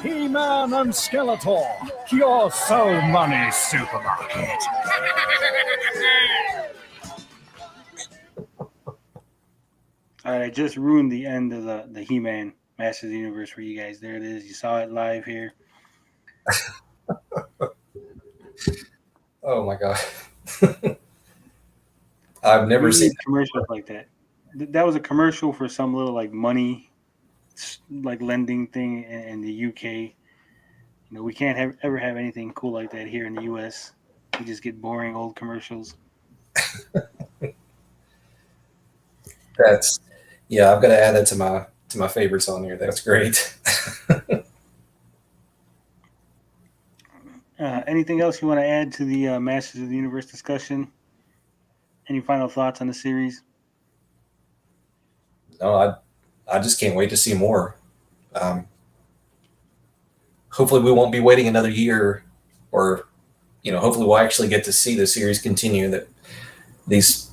He-Man and Skeletor, your soul money supermarket. All right, I just ruined the end of the He-Man Masters of the Universe for you guys. There it is. You saw it live here. Oh my god. I've never We seen need commercials like that. That was a commercial for some little like money, like lending thing in the UK. You know, we can't ever have anything cool like that here in the US. We just get boring old commercials. that's yeah, I've got to add that to my favorites on here. That's great. Anything else you want to add to the Masters of the Universe discussion? Any final thoughts on the series? No, I just can't wait to see more. Hopefully we won't be waiting another year, or hopefully we'll actually get to see the series continue, that these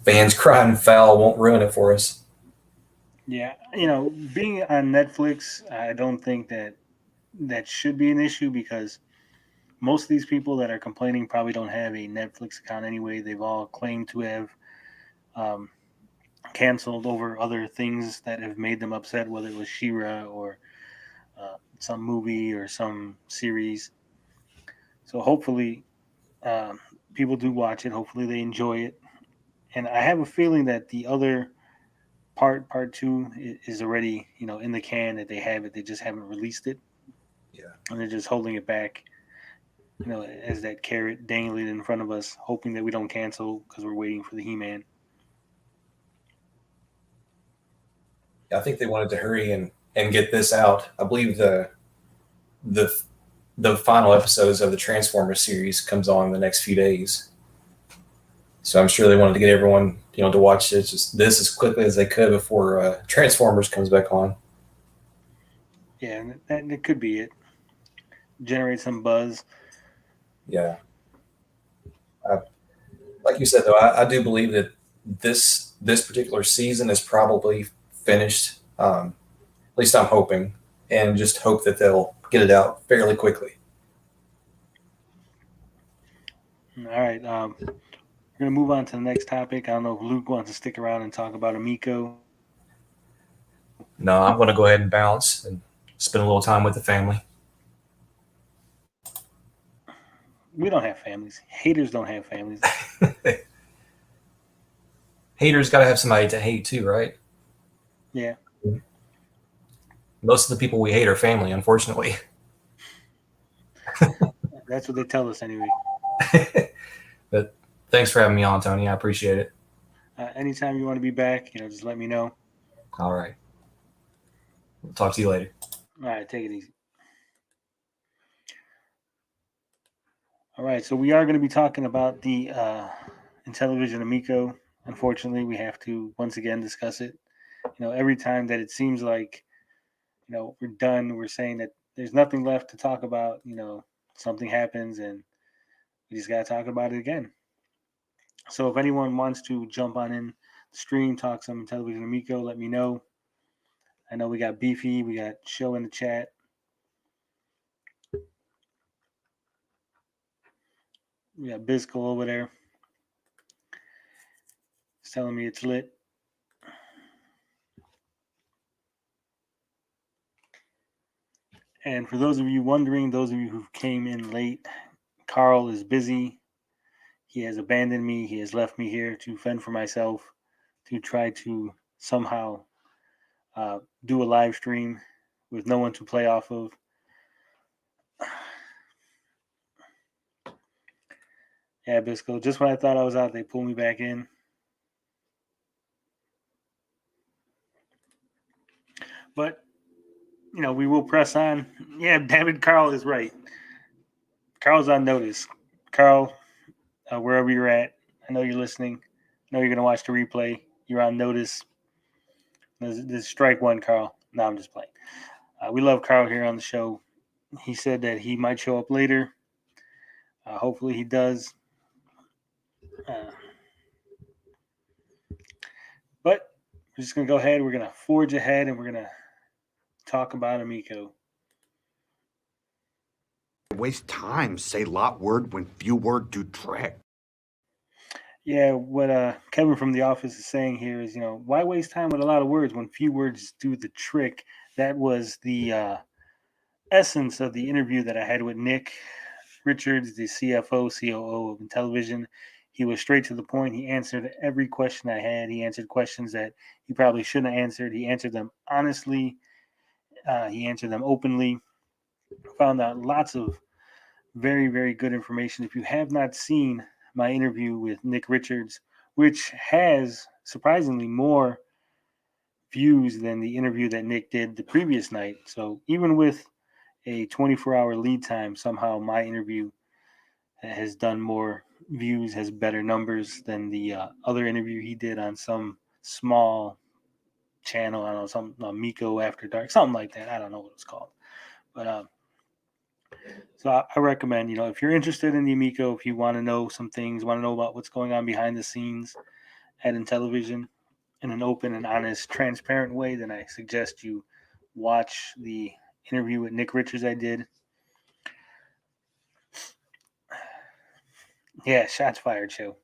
fans crying foul won't ruin it for us. Yeah, being on Netflix, I don't think that should be an issue, because most of these people that are complaining probably don't have a Netflix account anyway. They've all claimed to have canceled over other things that have made them upset, whether it was She-Ra or some movie or some series. So hopefully people do watch it. Hopefully they enjoy it. And I have a feeling that the other part two, is already in the can, that they have it. They just haven't released it. Yeah. And they're just holding it back, as that carrot dangling in front of us, hoping that we don't cancel because we're waiting for the He-Man. I think they wanted to hurry and get this out. I believe the final episodes of the Transformers series comes on in the next few days. So I'm sure they wanted to get everyone, to watch this as quickly as they could before Transformers comes back on. Yeah, and that could be it. Generate some buzz. Yeah. Like you said, though, I do believe that this particular season is probably finished. At least I'm hoping, and just hope that they'll get it out fairly quickly. All right. We're going to move on to the next topic. I don't know if Luke wants to stick around and talk about Amico. No, I'm going to go ahead and bounce and spend a little time with the family. We don't have families. Haters don't have families. Haters got to have somebody to hate too, right? Yeah. Most of the people we hate are family, unfortunately. That's what they tell us anyway. But thanks for having me on, Tony. I appreciate it. Anytime you want to be back, just let me know. All right. We'll talk to you later. All right, take it easy. All right, so we are going to be talking about the Intellivision Amico. Unfortunately, we have to once again discuss it. Every time that it seems like, we're done, we're saying that there's nothing left to talk about, something happens and we just got to talk about it again. So if anyone wants to jump on in the stream, talk some Intellivision Amico, let me know. I know we got Beefy, we got Show in the chat. We got Bisco over there. He's telling me it's lit. And for those of you wondering, those of you who came in late, Carl is busy. He has abandoned me. He has left me here to fend for myself, to try to somehow do a live stream with no one to play off of. Yeah, Bisco, just when I thought I was out, they pulled me back in. But, we will press on. Yeah, David, Carl is right. Carl's on notice. Carl, wherever you're at, I know you're listening. I know you're going to watch the replay. You're on notice. This is strike one, Carl. No, I'm just playing. We love Carl here on the show. He said that he might show up later. Hopefully he does. But we're just going to go ahead. We're going to forge ahead and we're going to talk about Amico. Waste time, say lot word when few word do trick. Yeah, what Kevin from The Office is saying here is, why waste time with a lot of words when few words do the trick? That was the essence of the interview that I had with Nick Richards, the CFO, COO of Intellivision. He was straight to the point. He answered every question I had. He answered questions that he probably shouldn't have answered. He answered them honestly. He answered them openly. Found out lots of very, very good information. If you have not seen my interview with Nick Richards, which has surprisingly more views than the interview that Nick did the previous night. So even with a 24-hour lead time, somehow my interview has done more views, has better numbers than the other interview he did on some small channel. I don't know, some Amico After Dark, something like that. I don't know what it's called. But so I recommend, if you're interested in the Amico, if you want to know some things, want to know about what's going on behind the scenes at Intellivision in an open and honest, transparent way, then I suggest you watch the interview with Nick Richards I did. Yeah, shots fired show.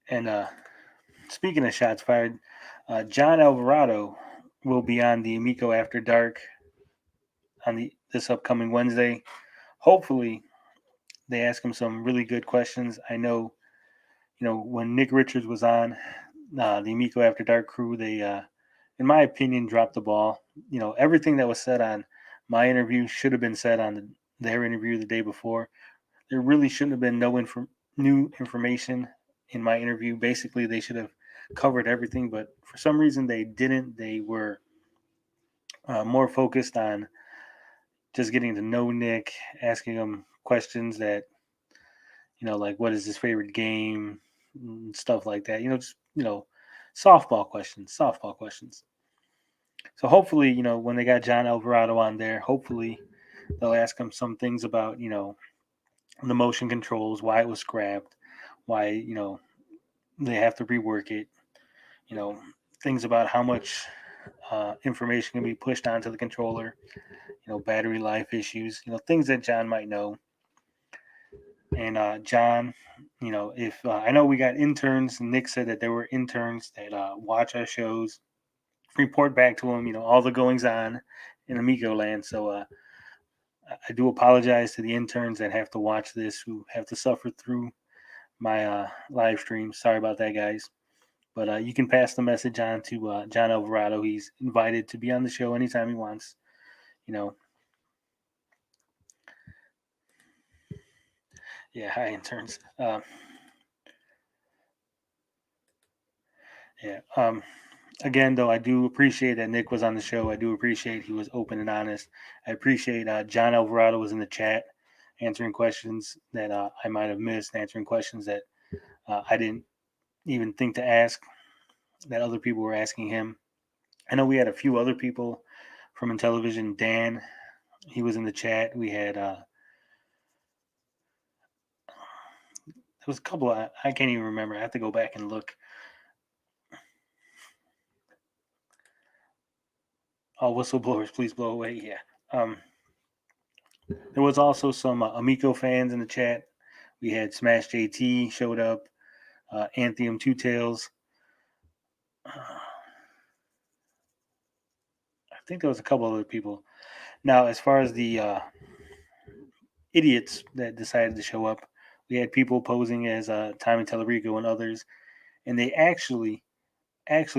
And speaking of shots fired, John Alvarado will be on the Amico After Dark on this upcoming Wednesday. Hopefully, they ask him some really good questions. I know, when Nick Richards was on the Amico After Dark crew, they, in my opinion, dropped the ball. Everything that was said on my interview should have been said on their interview the day before. There really shouldn't have been no new information in my interview. Basically, they should have covered everything, but for some reason they didn't. They were more focused on just getting to know Nick, asking him questions that, like what is his favorite game, and stuff like that. Just softball questions. So hopefully, when they got John Alvarado on there, hopefully they'll ask him some things about, the motion controls, why it was scrapped, why, they have to rework it, things about how much information can be pushed onto the controller, battery life issues, things that John might know. And John, if I know we got interns, Nick said that there were interns that watch our shows, report back to him, all the goings on in Amico land. So I do apologize to the interns that have to watch this, who have to suffer through my live stream. Sorry about that, guys. But you can pass the message on to John Alvarado. He's invited to be on the show anytime he wants. Yeah, hi interns. Yeah. Again, though, I do appreciate that Nick was on the show. I do appreciate he was open and honest. I appreciate John Alvarado was in the chat, answering questions that I might have missed, answering questions that I didn't even think to ask that other people were asking him. I know we had a few other people from Intellivision. Dan, he was in the chat. We had there was a couple. I can't even remember. I have to go back and look. Oh, whistleblowers, please blow away. Yeah. There was also some Amico fans in the chat. We had Smash JT showed up, Anthium Two Tails. I think there was a couple other people. Now, as far as the idiots that decided to show up, we had people posing as Tommy Tellerico and others, and they actually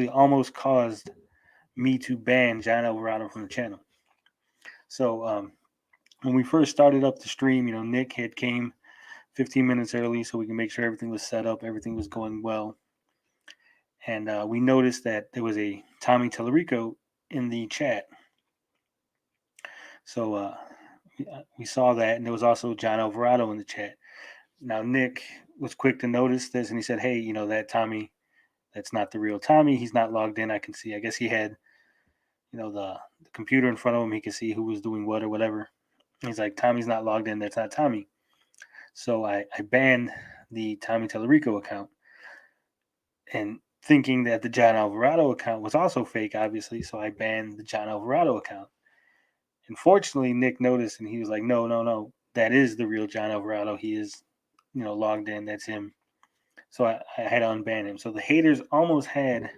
almost caused me to ban John Alvarado from the channel. So when we first started up the stream, Nick had came 15 minutes early so we can make sure everything was set up, everything was going well. And we noticed that there was a Tommy Tellerico in the chat. So we saw that, and there was also John Alvarado in the chat. Now, Nick was quick to notice this, and he said, hey, that Tommy, that's not the real Tommy. He's not logged in. I can see. I guess he had, the computer in front of him. He could see who was doing what or whatever. He's like, Tommy's not logged in. That's not Tommy. So I banned the Tommy Tellerico account, and thinking that the John Alvarado account was also fake, obviously. So I banned the John Alvarado account. Unfortunately, Nick noticed, and he was like, no, that is the real John Alvarado. He is, logged in. That's him. So I had to unban him. So the haters almost had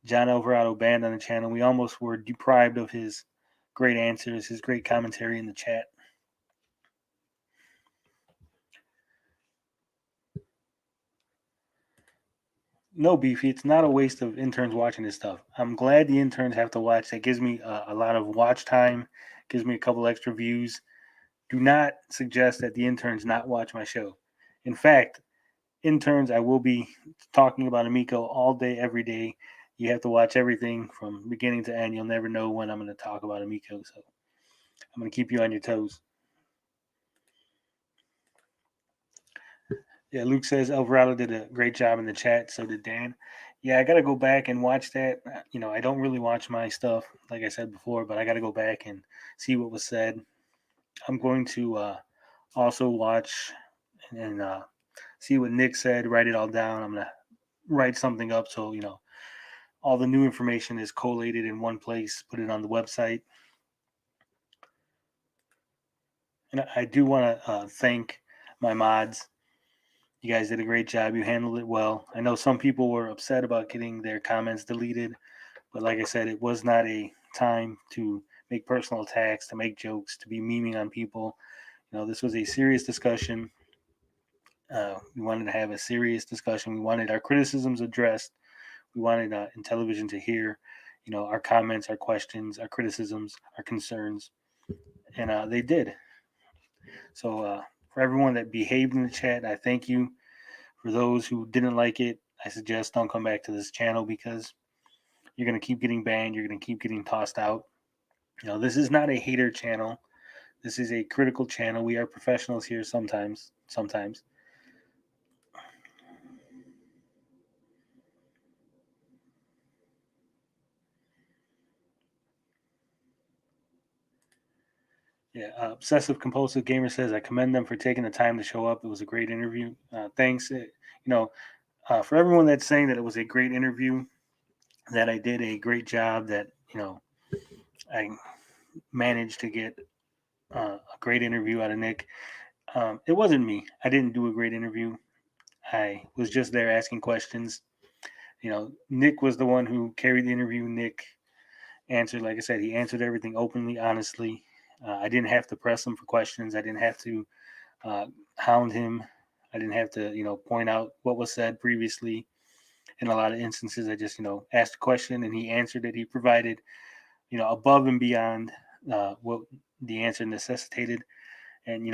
John Alvarado banned on the channel. We almost were deprived of his great answers, his great commentary in the chat. No, Beefy, it's not a waste of interns watching this stuff. I'm glad the interns have to watch. That gives me a lot of watch time, gives me a couple extra views. Do not suggest that the interns not watch my show. In fact, interns, I will be talking about Amico all day, every day. You have to watch everything from beginning to end. You'll never know when I'm going to talk about Amico. So I'm going to keep you on your toes. Yeah, Luke says Alvarado did a great job in the chat. So did Dan. Yeah, I got to go back and watch that. I don't really watch my stuff, like I said before, but I got to go back and see what was said. I'm going to also watch and see what Nick said, write it all down. I'm going to write something up so, all the new information is collated in one place, put it on the website. And I do want to thank my mods. You guys did a great job. You handled it well. I know some people were upset about getting their comments deleted, but like I said, it was not a time to make personal attacks, to make jokes, to be memeing on people. This was a serious discussion. We wanted to have a serious discussion. We wanted our criticisms addressed. We wanted Intellivision to hear, our comments, our questions, our criticisms, our concerns, and they did. So for everyone that behaved in the chat, I thank you. For those who didn't like it, I suggest don't come back to this channel because you're going to keep getting banned. You're going to keep getting tossed out. This is not a hater channel. This is a critical channel. We are professionals here sometimes. Yeah, obsessive compulsive gamer says I commend them for taking the time to show up. It was a great interview. Thanks. For everyone that's saying that it was a great interview, that I did a great job, that I managed to get a great interview out of Nick. It wasn't me. I didn't do a great interview. I was just there asking questions. Nick was the one who carried the interview. Nick answered, like I said, he answered everything openly, honestly. I didn't have to press him for questions. I didn't have to hound him. I didn't have to, point out what was said previously. In a lot of instances, I just, asked a question and he answered it. He provided, above and beyond what the answer necessitated. And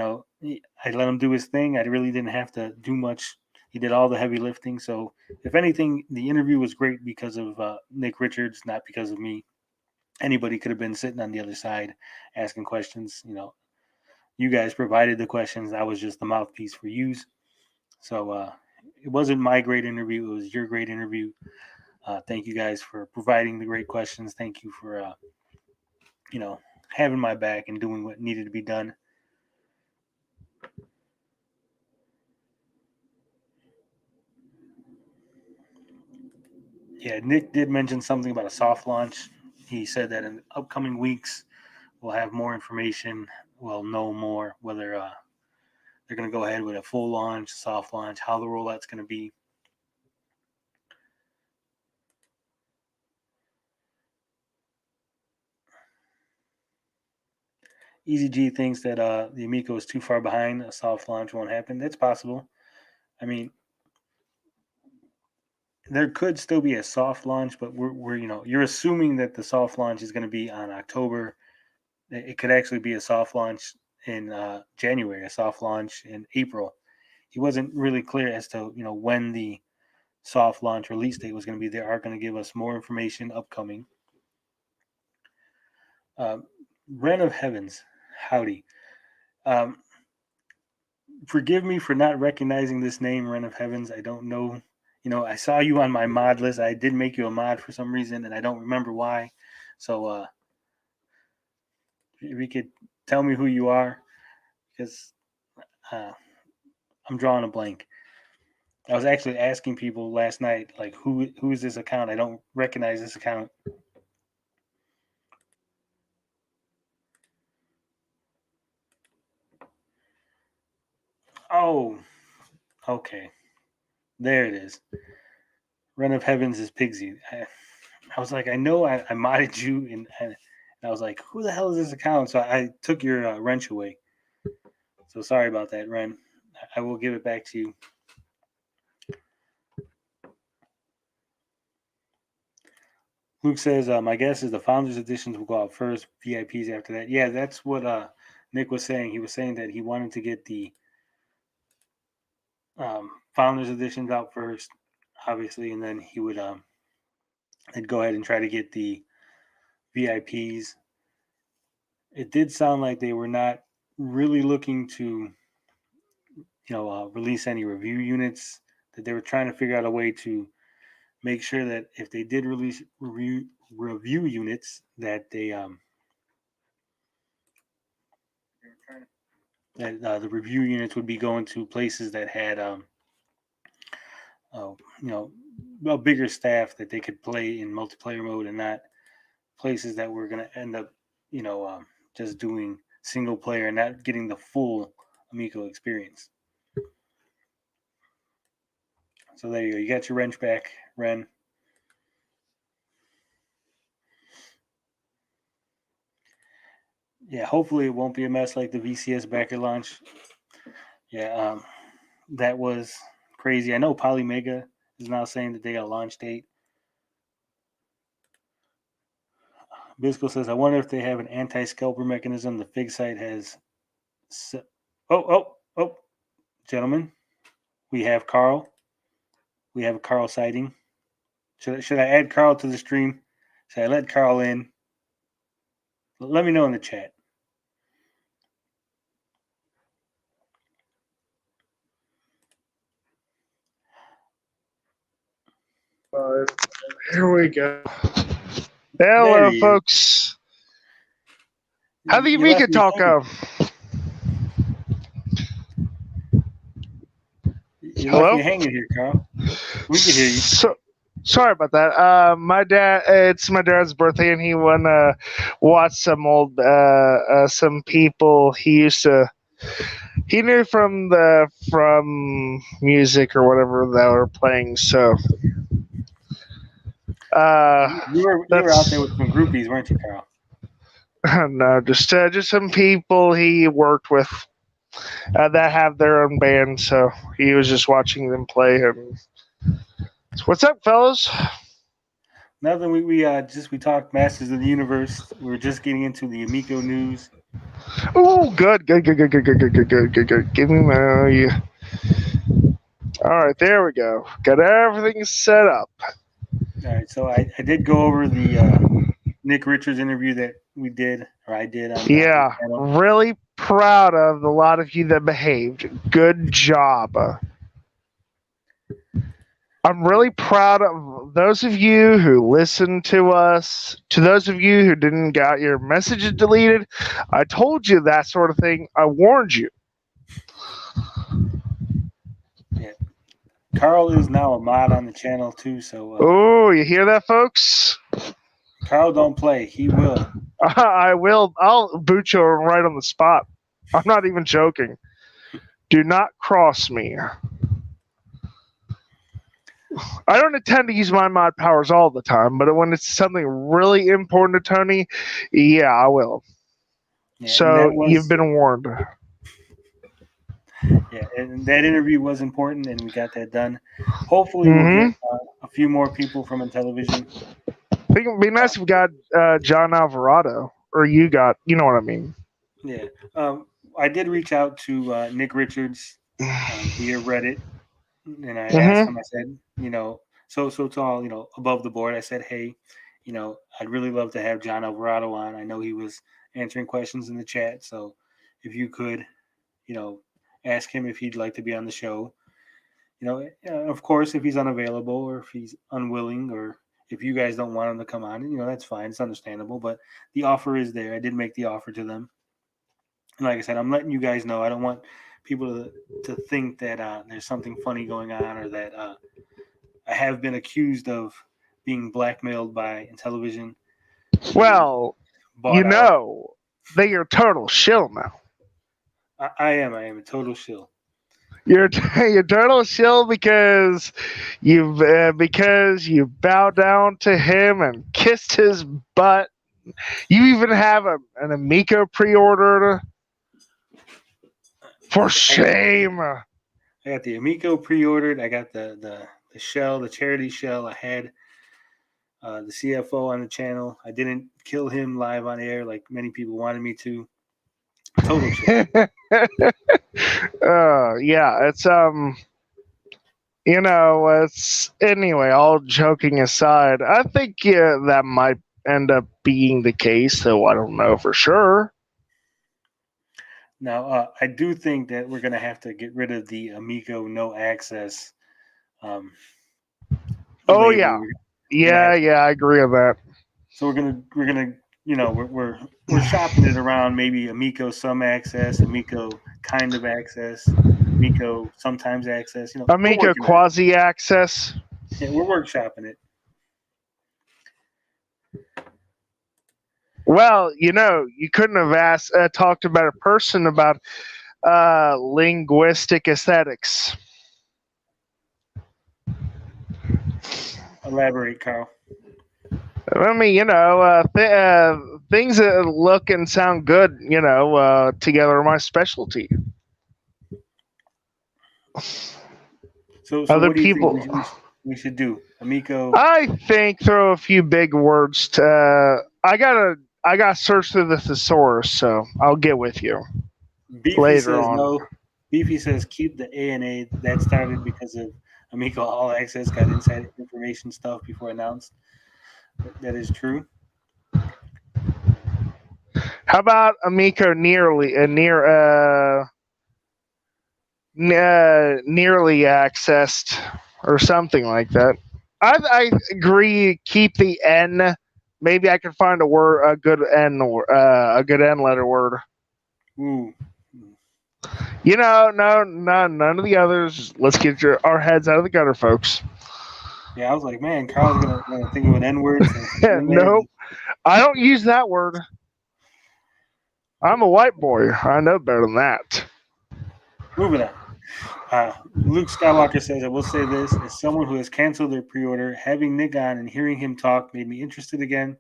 I let him do his thing. I really didn't have to do much. He did all the heavy lifting. So, if anything, the interview was great because of Nick Richards, not because of me. Anybody could have been sitting on the other side asking questions. You guys provided the questions. I was just the mouthpiece for you. So it wasn't my great interview. It was your great interview. Thank you guys for providing the great questions. Thank you for, having my back and doing what needed to be done. Yeah, Nick did mention something about a soft launch. He said that in upcoming weeks, we'll have more information. We'll know more whether they're going to go ahead with a full launch, soft launch, how the rollout's going to be. EZG thinks that the Amico is too far behind. A soft launch won't happen. That's possible. I mean, there could still be a soft launch, but we're you're assuming that the soft launch is going to be on October. It could actually be a soft launch in January, a soft launch in April. He wasn't really clear as to when the soft launch release date was going to be. They are going to give us more information upcoming. Ren of Heavens, howdy. Forgive me for not recognizing this name, Ren of Heavens. I don't know. I saw you on my mod list. I did make you a mod for some reason, and I don't remember why. So if you could tell me who you are, because I'm drawing a blank. I was actually asking people last night, like, who is this account? I don't recognize this account. Oh, okay. There it is. Run of Heavens is Pigsy. I was like, I know I modded you, and I was like, who the hell is this account? So I took your wrench away. So sorry about that, Ren. I will give it back to you. Luke says, my guess is the Founders Editions will go out first, VIPs after that. Yeah, that's what Nick was saying. He was saying that he wanted to get the Founders Editions out first, obviously, and then he would I'd go ahead and try to get the VIPs. It did sound like they were not really looking to, release any review units, that they were trying to figure out a way to make sure that if they did release review units, that they the review units would be going to places that had a bigger staff that they could play in multiplayer mode, and not places that were going to end up just doing single player and not getting the full Amico experience. So there you go. You got your wrench back, Ren. Yeah, hopefully it won't be a mess like the VCS backer launch. Yeah, that was crazy. I know Polymega is now saying that they got a launch date. Bisco says, I wonder if they have an anti-scalper mechanism. The Fig site has... Oh, gentlemen. We have Carl. We have a Carl sighting. Should I add Carl to the stream? Should I let Carl in? Let me know in the chat. Here we go. Hello, folks. How do you make it talk of? You left me hanging here, Carl. We can hear you. Sorry about that. It's my dad's birthday, and he want to watch some old, some people he knew from music or whatever that were playing. So, you were out there with some groupies, weren't you, Carl? No, just some people he worked with that have their own band. So he was just watching them play. And what's up, fellas? Nothing. We talked Masters of the Universe. We were just getting into the Amico news. Oh, good. Give me my. All right, there we go. Got everything set up. All right, so I did go over the Nick Richards interview that I did on Yeah, the channel. really proud of a lot of you that behaved. Good job. I'm really proud of those of you who listened to us. To those of you who didn't got your messages deleted, I told you that sort of thing. I warned you. Yeah, Carl is now a mod on the channel too. So Oh, you hear that, folks? Carl don't play. He will. I will. I'll boot you right on the spot. I'm not even joking. Do not cross me. I don't intend to use my mod powers all the time, but when it's something really important to Tony, yeah, I will. Yeah, So you've been warned. Yeah, and that interview was important, and we got that done. Hopefully, we'll get a few more people from Intellivision. I think it'd be nice if we got John Alvarado, or you know what I mean. Yeah, I did reach out to Nick Richards via Reddit, and I asked him. I said, so it's all above the board. I said, hey, I'd really love to have John Alvarado on. I know he was answering questions in the chat, so if you could, ask him if he'd like to be on the show. Of course, if he's unavailable or if he's unwilling or if you guys don't want him to come on, that's fine. It's understandable. But the offer is there. I did make the offer to them. And like I said, I'm letting you guys know. I don't want people to think that there's something funny going on or that I have been accused of being blackmailed by Intellivision. Well, that you're a total shill now. I am a total shill. You're a total shill because you bow down to him and kissed his butt. You even have an Amico pre-ordered. For shame! I got the Amico pre-ordered. I got the shell, the charity shell. I had the CFO on the channel. I didn't kill him live on air like many people wanted me to. Total shit. Yeah, it's it's anyway. All joking aside, I think that might end up being the case, though I don't know for sure. Now, I do think that we're gonna have to get rid of the Amico no access. Oh label. yeah, I agree with that. So we're gonna we're shopping it around. Maybe Amico some access, Amico kind of access, Amico sometimes access. Amico quasi access. Yeah, we're workshopping it. Well, you couldn't have talked about a person about linguistic aesthetics. Elaborate, Carl. I mean, things that look and sound good, together are my specialty. So other what do you people think we should do? Amico. I think throw a few big words. I gotta search through the thesaurus, so I'll get with you. Beefy later says on. no. Beefy says keep the A&A. That started because of Amico All Access got inside information stuff before announced. That is true. How about Amico nearly accessed or something like that? I agree. Keep the N. Maybe I can find a good N letter word. Ooh. No, none of the others. Let's get our heads out of the gutter, folks. Yeah, I was like, man, Carl's gonna think of an N word. Nope, I don't use that word. I'm a white boy. I know better than that. Moving on. Luke Skywalker says, I will say this, as someone who has canceled their pre-order, having Nick on and hearing him talk made me interested again.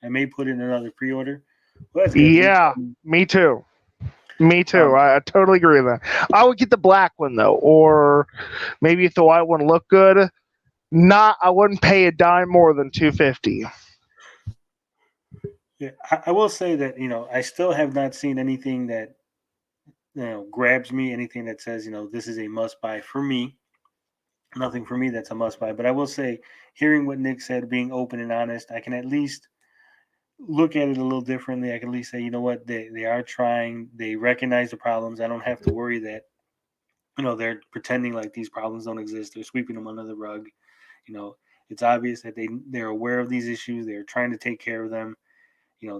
I may put in another pre-order. Well, that's good. Yeah, me too. I totally agree with that. I would get the black one, though, or maybe if the white one looked good, I wouldn't pay a dime more than $250. Yeah, I will say that I still have not seen anything that grabs me, anything that says this is a must buy for me. Nothing for me that's a must buy. But I will say, hearing what Nick said, being open and honest, I can at least look at it a little differently. I can at least say, you know what, they are trying. They recognize the problems. I don't have to worry that they're pretending like these problems don't exist. They're sweeping them under the rug. It's obvious that they're aware of these issues. They're trying to take care of them.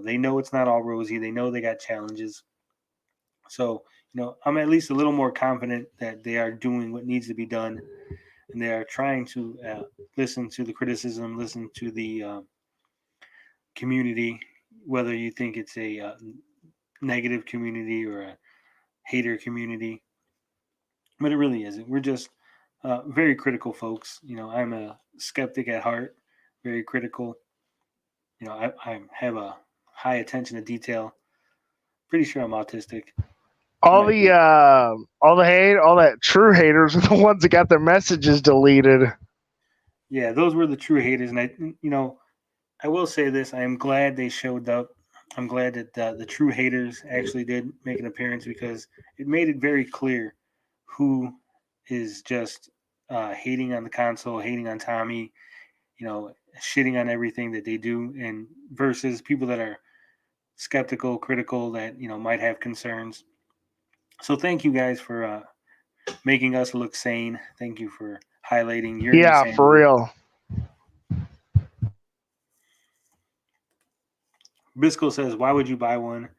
They know it's not all rosy. They know they got challenges. So, I'm at least a little more confident that they are doing what needs to be done, and they are trying to listen to the criticism, listen to the community, whether you think it's a negative community or a hater community. But it really isn't. We're just very critical folks. I'm a skeptic at heart, very critical. I have a high attention to detail. Pretty sure I'm autistic. All that true haters are the ones that got their messages deleted. Yeah, those were the true haters, and I will say this: I am glad they showed up. I'm glad that the true haters actually did make an appearance, because it made it very clear who is just hating on the console, hating on Tommy, shitting on everything that they do, and versus people that are skeptical, critical, that might have concerns. So thank you guys for making us look sane. Thank you for highlighting your insanity. For real. Bisco says, "Why would you buy one?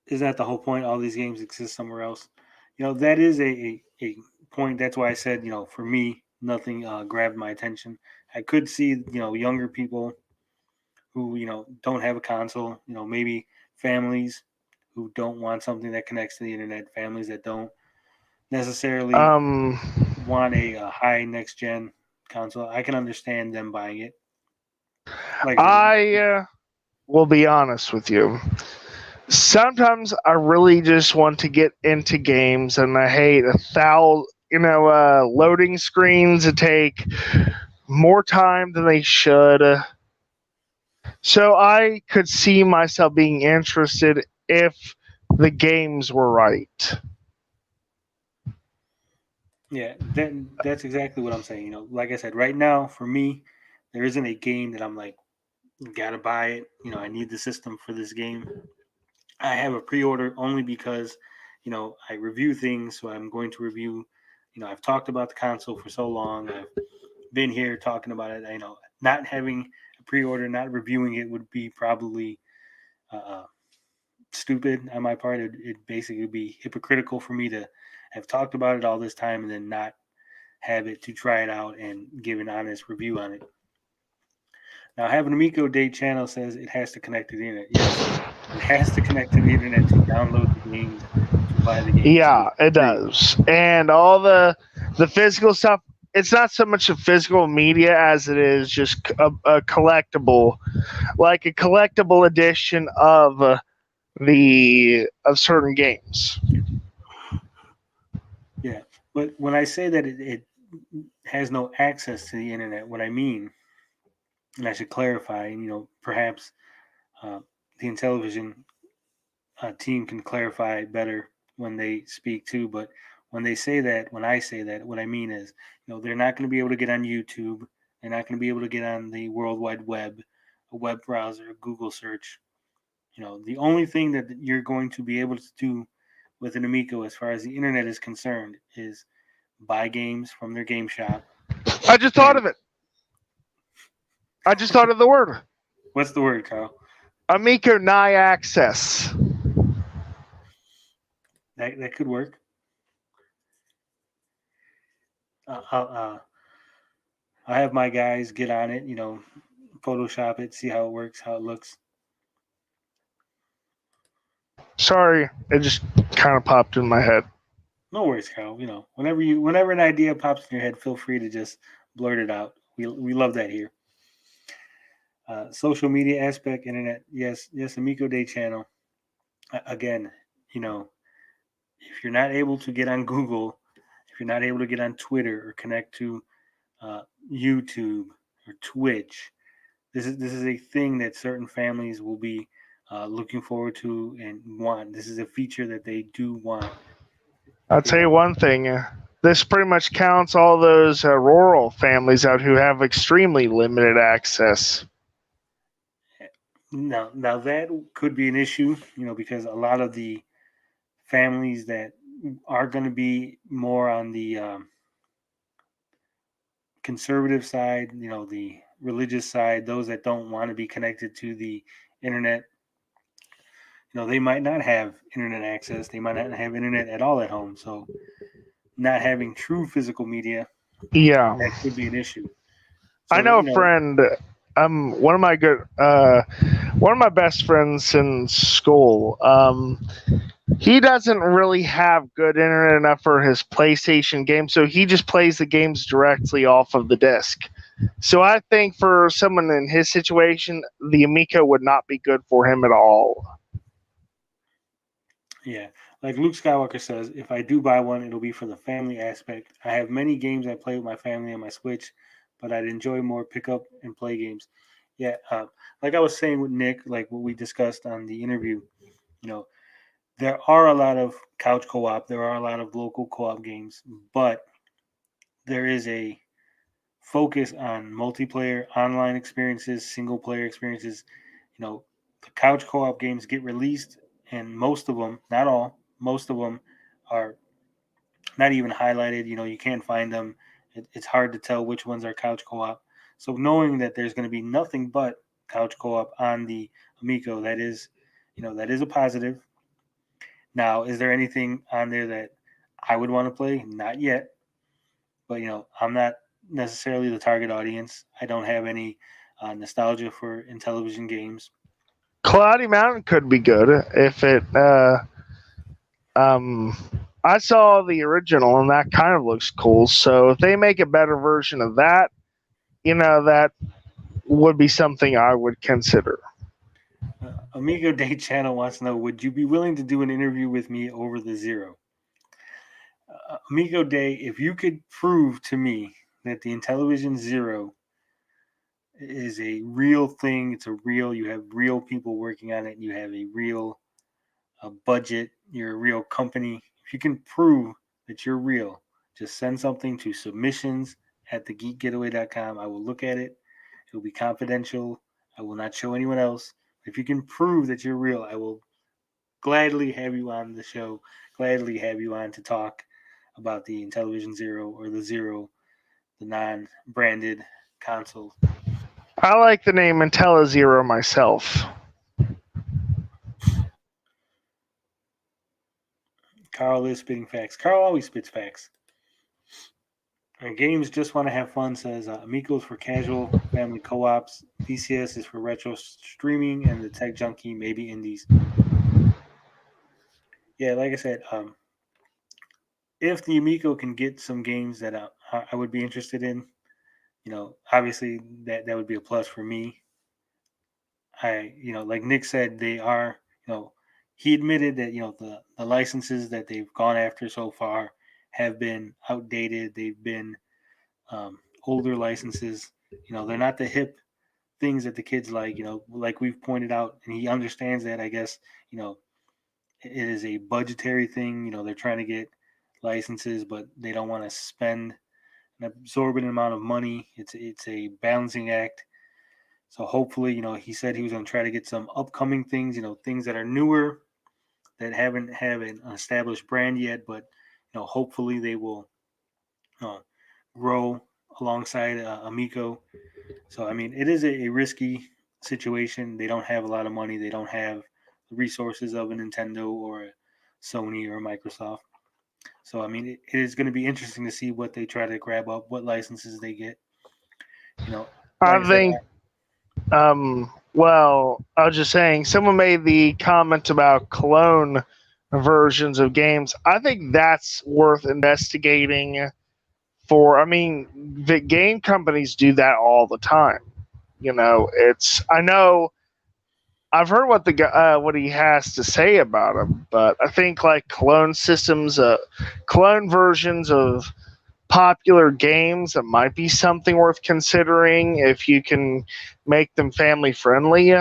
Isn't that the whole point? All these games exist somewhere else." That is a point. That's why I said, for me, nothing grabbed my attention. I could see, younger people who, don't have a console, maybe families who don't want something that connects to the internet, families that don't necessarily want a high next gen console. I can understand them buying it. I will be honest with you. Sometimes I really just want to get into games, and I hate loading screens that take more time than they should. So I could see myself being interested if the games were right. Yeah, that's exactly what I'm saying. Like I said, right now for me, there isn't a game that I'm like, gotta buy it. I need the system for this game. I have a pre-order only because, I review things, so I'm going to review. I've talked about the console for so long. I've been here talking about it. Not having a pre-order, not reviewing it would be probably stupid on my part. It'd basically be hypocritical for me to have talked about it all this time and then not have it to try it out and give an honest review on it. Now, having Amico Day channel says it has to connect to the internet. Yes, it has to connect to the internet to download the games, to buy the games. Yeah, it does. And all the physical stuff, it's not so much a physical media as it is just a collectible, like a collectible edition of certain games. Yeah, but when I say that it has no access to the internet, what I mean, and I should clarify, perhaps the Intellivision team can clarify better when they speak too, but when I say that, what I mean is, they're not going to be able to get on YouTube. They're not going to be able to get on the World Wide Web, a web browser, a Google search. The only thing that you're going to be able to do with an Amico as far as the internet is concerned is buy games from their game shop. I just thought of it. I just thought of the word. What's the word, Carl? Amico Nigh Access. That could work. I'll have my guys get on it, Photoshop it, see how it works, how it looks. Sorry, it just kind of popped in my head. No worries, Carl. Whenever an idea pops in your head, feel free to just blurt it out. We love that here. Social media aspect, internet, yes, Amico Day channel. Again, if you're not able to get on Google, if you're not able to get on Twitter or connect to YouTube or Twitch. This is a thing that certain families will be looking forward to and want. This is a feature that they do want. I'll tell you one thing. This pretty much counts all those rural families out who have extremely limited access. Now that could be an issue, because a lot of the families that are going to be more on the conservative side, the religious side, those that don't want to be connected to the internet, they might not have internet access. They might not have internet at all at home. So not having true physical media, Yeah, that could be an issue. So, I know a friend. One of my best friends in school. He doesn't really have good internet enough for his PlayStation games, so he just plays the games directly off of the disc. So I think for someone in his situation, the Amico would not be good for him at all. Yeah, like Luke Skywalker says, if I do buy one, it'll be for the family aspect. I have many games I play with my family on my Switch, but I'd enjoy more pick up and play games. Yeah, like I was saying with Nick, like what we discussed on the interview, there are a lot of couch co-op, there are a lot of local co-op games, but there is a focus on multiplayer, online experiences, single player experiences. The couch co-op games get released, and most of them, not all, most of them are not even highlighted. You can't find them. It's hard to tell which ones are couch co-op. So knowing that there's going to be nothing but couch co-op on the Amico, that is a positive. Now, is there anything on there that I would want to play? Not yet. But, I'm not necessarily the target audience. I don't have any nostalgia for Intellivision games. Cloudy Mountain could be good if it. I saw the original and that kind of looks cool. So if they make a better version of that, that would be something I would consider. Amigo Day Channel wants to know, would you be willing to do an interview with me over the Zero? Amigo Day, if you could prove to me that the Intellivision Zero is a real thing, you have real people working on it, you have a real budget, you're a real company. If you can prove that you're real, just send something to submissions@thegeekgetaway.com. I will look at it. It will be confidential. I will not show anyone else. If you can prove that you're real, I will gladly have you on the show, gladly have you on to talk about the Intellivision Zero or the Zero, the non-branded console. I like the name IntelliZero myself. Carl is spitting facts. Carl always spits facts. And Games Just Want to Have Fun says Amico's for casual family co-ops. PCS is for retro streaming, and the Tech Junkie maybe indies. Yeah, like I said, if the Amico can get some games that I would be interested in, obviously that would be a plus for me. Like Nick said, they are, he admitted that, the licenses that they've gone after so far have been outdated. They've been older licenses. They're not the hip things that the kids like, like we've pointed out, and he understands that, I guess, it is a budgetary thing. They're trying to get licenses, but they don't want to spend an absorbent amount of money. It's a balancing act. So hopefully, he said he was going to try to get some upcoming things, things that are newer, that haven't have an established brand yet, but hopefully they will grow alongside Amico. So I mean, it is a risky situation. They don't have a lot of money. They don't have the resources of a Nintendo or a Sony or a Microsoft. So I mean, it is going to be interesting to see what they try to grab up, what licenses they get. I think. Well, I was just saying, someone made the comment about clone versions of games. I think that's worth investigating for. I mean, the game companies do that all the time. I know. I've heard what he has to say about them, but I think like clone systems, clone versions of popular games, it might be something worth considering if you can make them family friendly.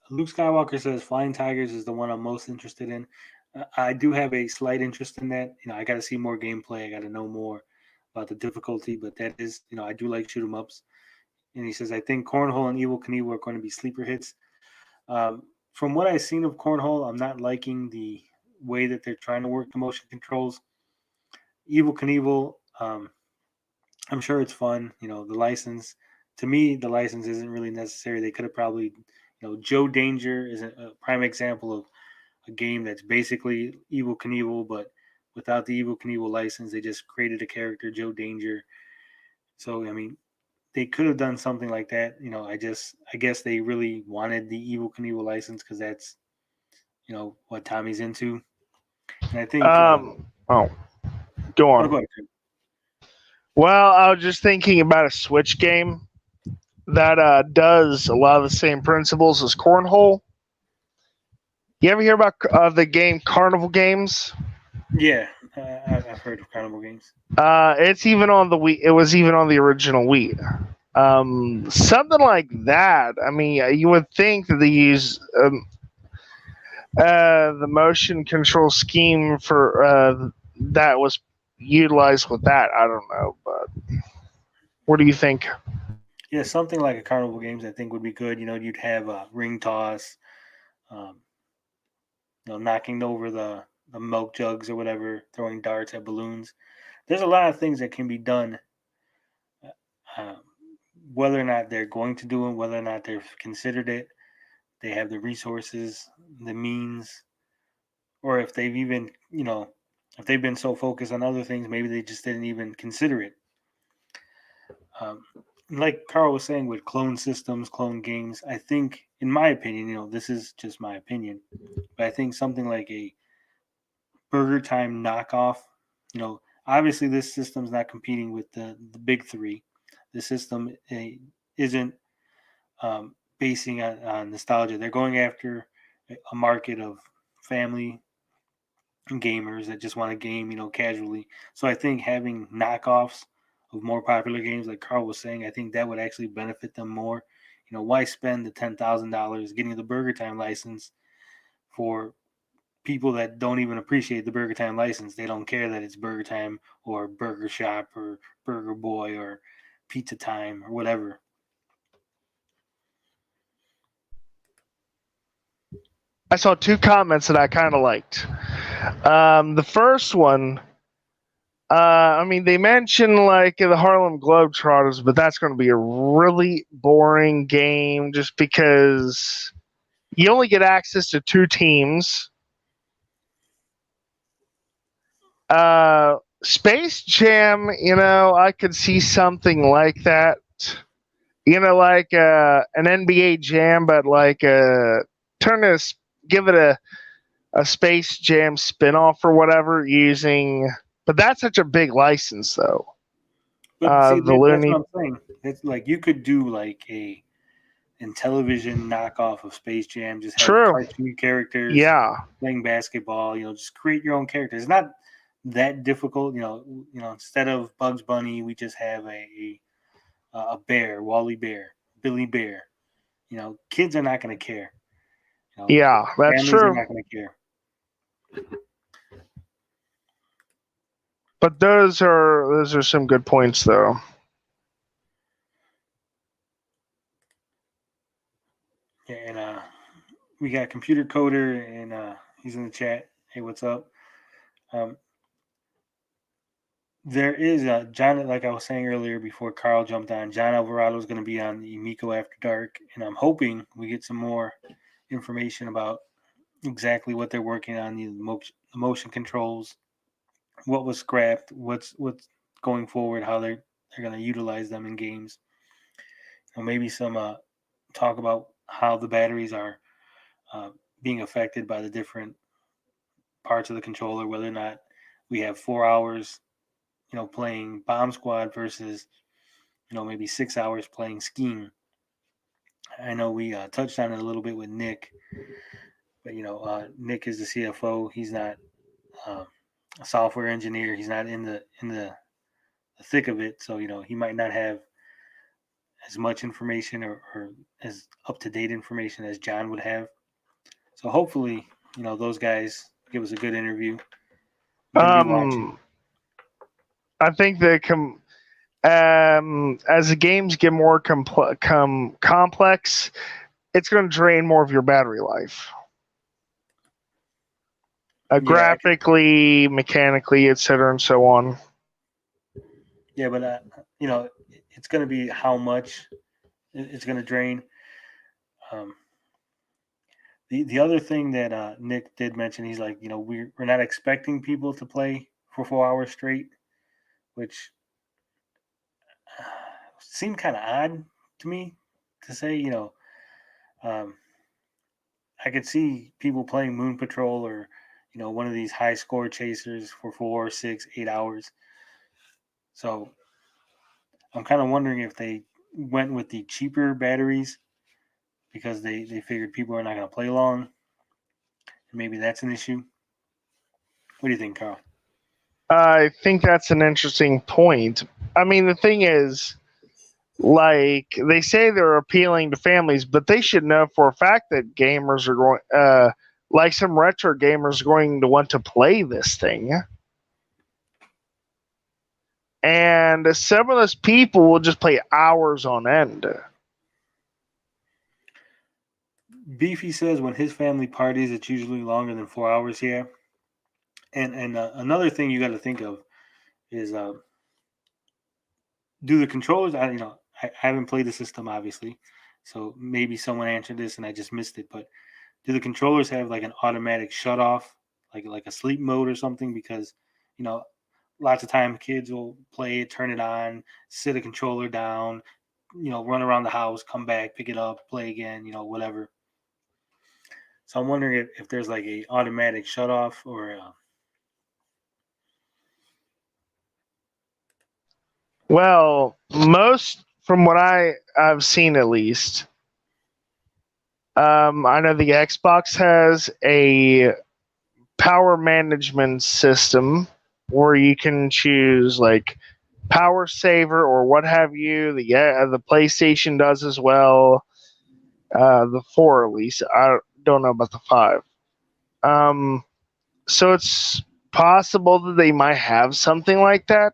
Luke Skywalker says Flying Tigers is the one I'm most interested in. I do have a slight interest in that. I got to see more gameplay. I got to know more about the difficulty, but that is, I do like shoot 'em ups. And he says, I think Cornhole and Evil Knievel are going to be sleeper hits. From what I've seen of Cornhole, I'm not liking the way that they're trying to work the motion controls. Evil Knievel, I'm sure it's fun. The license, to me, the license isn't really necessary. They could have probably, Joe Danger is a prime example of a game that's basically Evil Knievel, but without the Evil Knievel license, they just created a character, Joe Danger. So, they could have done something like that. I guess they really wanted the Evil Knievel license because that's, what Tommy's into. And I think. Oh, go on. Go ahead. Well, I was just thinking about a Switch game that does a lot of the same principles as Cornhole. You ever hear about the game Carnival Games? Yeah, I've heard of Carnival Games. It's even on the Wii. It was even on the original Wii. Something like that. I mean, you would think that they use the motion control scheme for that was utilized with that. I don't know, but what do you think? Yeah, something like a Carnival Games I think would be good. You'd have a ring toss, knocking over the milk jugs or whatever, throwing darts at balloons. There's a lot of things that can be done. Whether or not they're going to do it, whether or not they've considered it, they have the resources, the means, or if they've even, if they've been so focused on other things, maybe they just didn't even consider it. Like Carl was saying with clone systems, clone games, I think, in my opinion, this is just my opinion, but I think something like a Burger Time knockoff, obviously this system's not competing with the big three. The system isn't basing on nostalgia. They're going after a market of family gamers that just want to game, casually. So I think having knockoffs of more popular games, like Carl was saying, I think that would actually benefit them more. Why spend the $10,000 getting the Burger Time license for people that don't even appreciate the Burger Time license? They don't care that it's Burger Time or Burger Shop or Burger Boy or Pizza Time or whatever. I saw two comments that I kind of liked. The first one, they mentioned like the Harlem Globetrotters, but that's going to be a really boring game just because you only get access to two teams. Space Jam, I could see something like that. Like an NBA Jam, but like give it a Space Jam spinoff or whatever but that's such a big license though. But see, that's what I'm saying. It's like you could do like a Intellivision knockoff of Space Jam, just have cartoon characters playing basketball, just create your own characters. It's not that difficult, instead of Bugs Bunny, we just have a bear, Wally Bear, Billy Bear. Kids are not going to care. Yeah, that's true. Are not going to care. But those are some good points, though. Yeah, and we got Computer Coder, and he's in the chat. Hey, what's up? There is John, like I was saying earlier before Carl jumped on, John Alvarado is going to be on the Amico After Dark, and I'm hoping we get some more information about exactly what they're working on, the motion controls, what was scrapped, what's going forward, how they're going to utilize them in games. Maybe some talk about how the batteries are being affected by the different parts of the controller, whether or not we have 4 hours, playing Bomb Squad versus, maybe 6 hours playing Skiing. I know we touched on it a little bit with Nick, but Nick is the CFO. He's not a software engineer. He's not in the thick of it, so he might not have as much information or as up to date information as John would have. So hopefully, those guys give us a good interview. I'm gonna be watching. I think that as the games get more complex, it's going to drain more of your battery life. Graphically, mechanically, etc., and so on. Yeah, but it's going to be how much it's going to drain. The other thing that Nick did mention, he's like, we're not expecting people to play for 4 hours straight, which seemed kind of odd to me to say. I could see people playing Moon Patrol or one of these high score chasers for 4, 6, 8 hours. So I'm kind of wondering if they went with the cheaper batteries because they figured people are not going to play long. And maybe that's an issue. What do you think, Carl? I think that's an interesting point. I mean, the thing is, like, they say they're appealing to families, but they should know for a fact that gamers are going, like some retro gamers, are going to want to play this thing. And some of those people will just play hours on end. Beefy says when his family parties, it's usually longer than 4 hours here. And another thing you got to think of is do the controllers? I haven't played the system obviously, so maybe someone answered this and I just missed it. But do the controllers have like an automatic shut off, like a sleep mode or something? Because lots of time kids will play it, turn it on, sit a controller down, run around the house, come back, pick it up, play again, whatever. So I'm wondering if there's like a automatic shut off or Well, most from what I've seen at least, I know the Xbox has a power management system where you can choose like power saver or what have you. The PlayStation does as well. The 4 at least. I don't know about the 5. So it's possible that they might have something like that.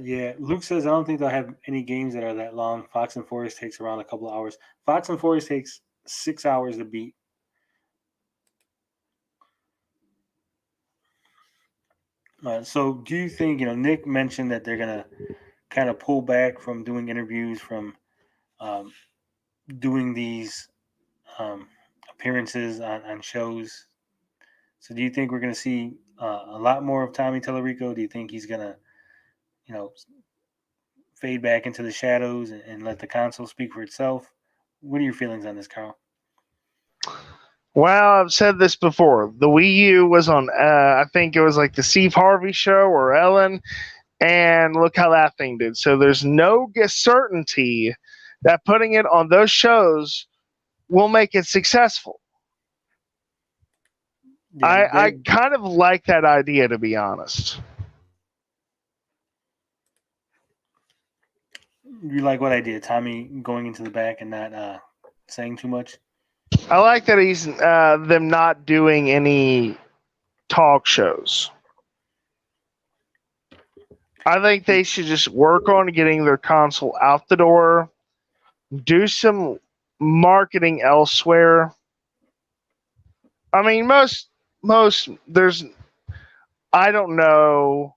yeah, Luke says I don't think they'll have any games that are that long. Fox and Forest takes around a couple of hours. Fox and Forest takes 6 hours to beat. So do you think, Nick mentioned that they're going to kind of pull back from doing interviews, from doing these appearances on shows. So do you think we're going to see a lot more of Tommy Tallarico? Do you think he's going to, fade back into the shadows and let the console speak for itself? What are your feelings on this, Carl? Well, I've said this before. The Wii U was on, I think it was like the Steve Harvey show or Ellen, and look how that thing did. So there's no certainty that putting it on those shows will make it successful. Yeah, I kind of like that idea, to be honest. You like what idea? Tommy going into the back and not saying too much? I like that he's them not doing any talk shows. I think they should just work on getting their console out the door, do some marketing elsewhere. I mean, most there's, I don't know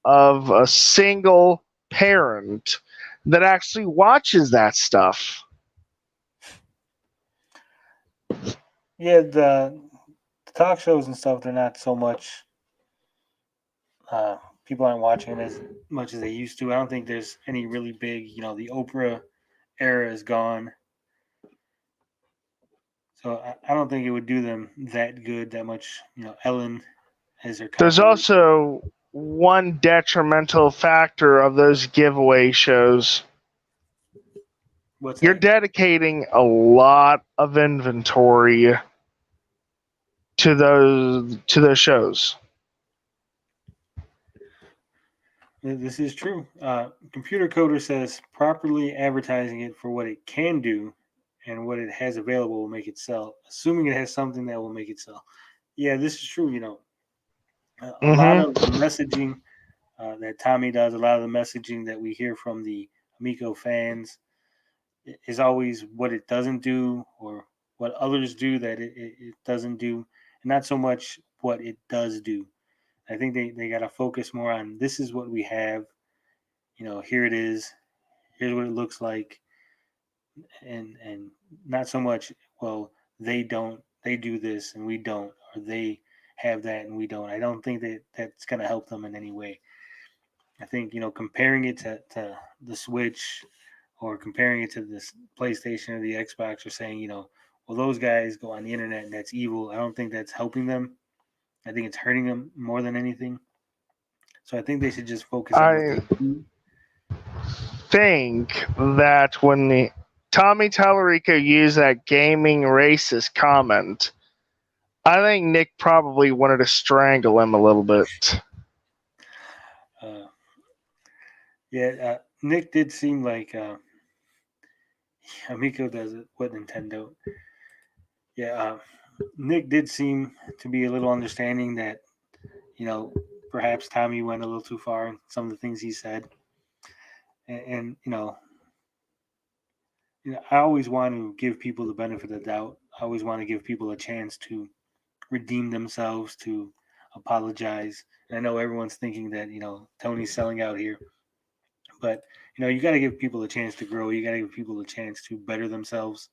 of a single parent that actually watches that stuff. Yeah, the talk shows and stuff, they're not so much. People aren't watching it as much as they used to. I don't think there's any really big, the Oprah era is gone. So I don't think it would do them that good, that much. Ellen as her. There's also one detrimental factor of those giveaway shows. What's You're that? dedicating a lot of inventory to those shows. This is true. Computer Coder says properly advertising it for what it can do and what it has available will make it sell, assuming it has something that will make it sell. Yeah, this is true. A lot of the messaging that Tommy does, a lot of the messaging that we hear from the Amico fans is always what it doesn't do or what others do that it doesn't do, and not so much what it does do. I think they got to focus more on this is what we have. Here it is. Here's what it looks like, and not so much. Well, they do this and we don't, or they have that and we don't. I don't think that that's going to help them in any way. I think comparing it to the Switch or comparing it to this PlayStation or the Xbox or saying well those guys go on the internet and that's evil. I don't think that's helping them. I think it's hurting them more than anything. So I think they should just focus on what they do. Think that when Tommy Tallarico used that gaming racist comment, I think Nick probably wanted to strangle him a little bit. Nick did seem like Amico does it with Nintendo. Nick did seem to be a little understanding that perhaps Tommy went a little too far in some of the things he said, and I always want to give people the benefit of the doubt. I always want to give people a chance to redeem themselves, to apologize. And I know everyone's thinking that Tony's selling out here, but you got to give people a chance to grow. You got to give people a chance to better themselves.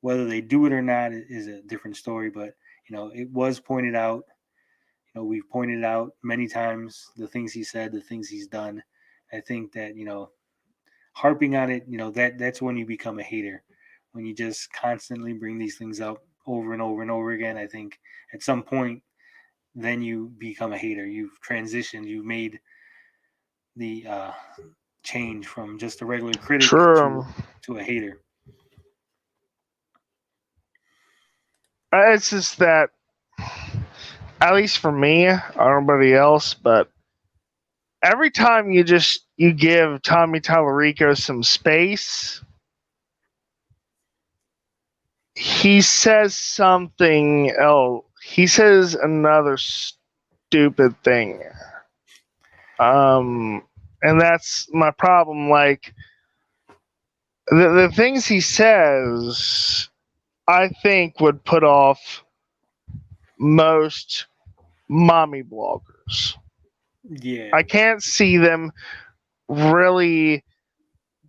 Whether they do it or not is a different story. But it was pointed out. We've pointed out many times the things he said, the things he's done. I think that harping on it, that's when you become a hater. When you just constantly bring these things up over and over and over again, I think at some point, then you become a hater. You've transitioned. You've made the change from just a regular critic to a hater. It's just that, at least for me, I don't know anybody else, but every time you give Tommy Tallarico some space, he says something else. He says another stupid thing. And that's my problem. Like, the things he says, I think would put off most mommy bloggers. Yeah. I can't see them really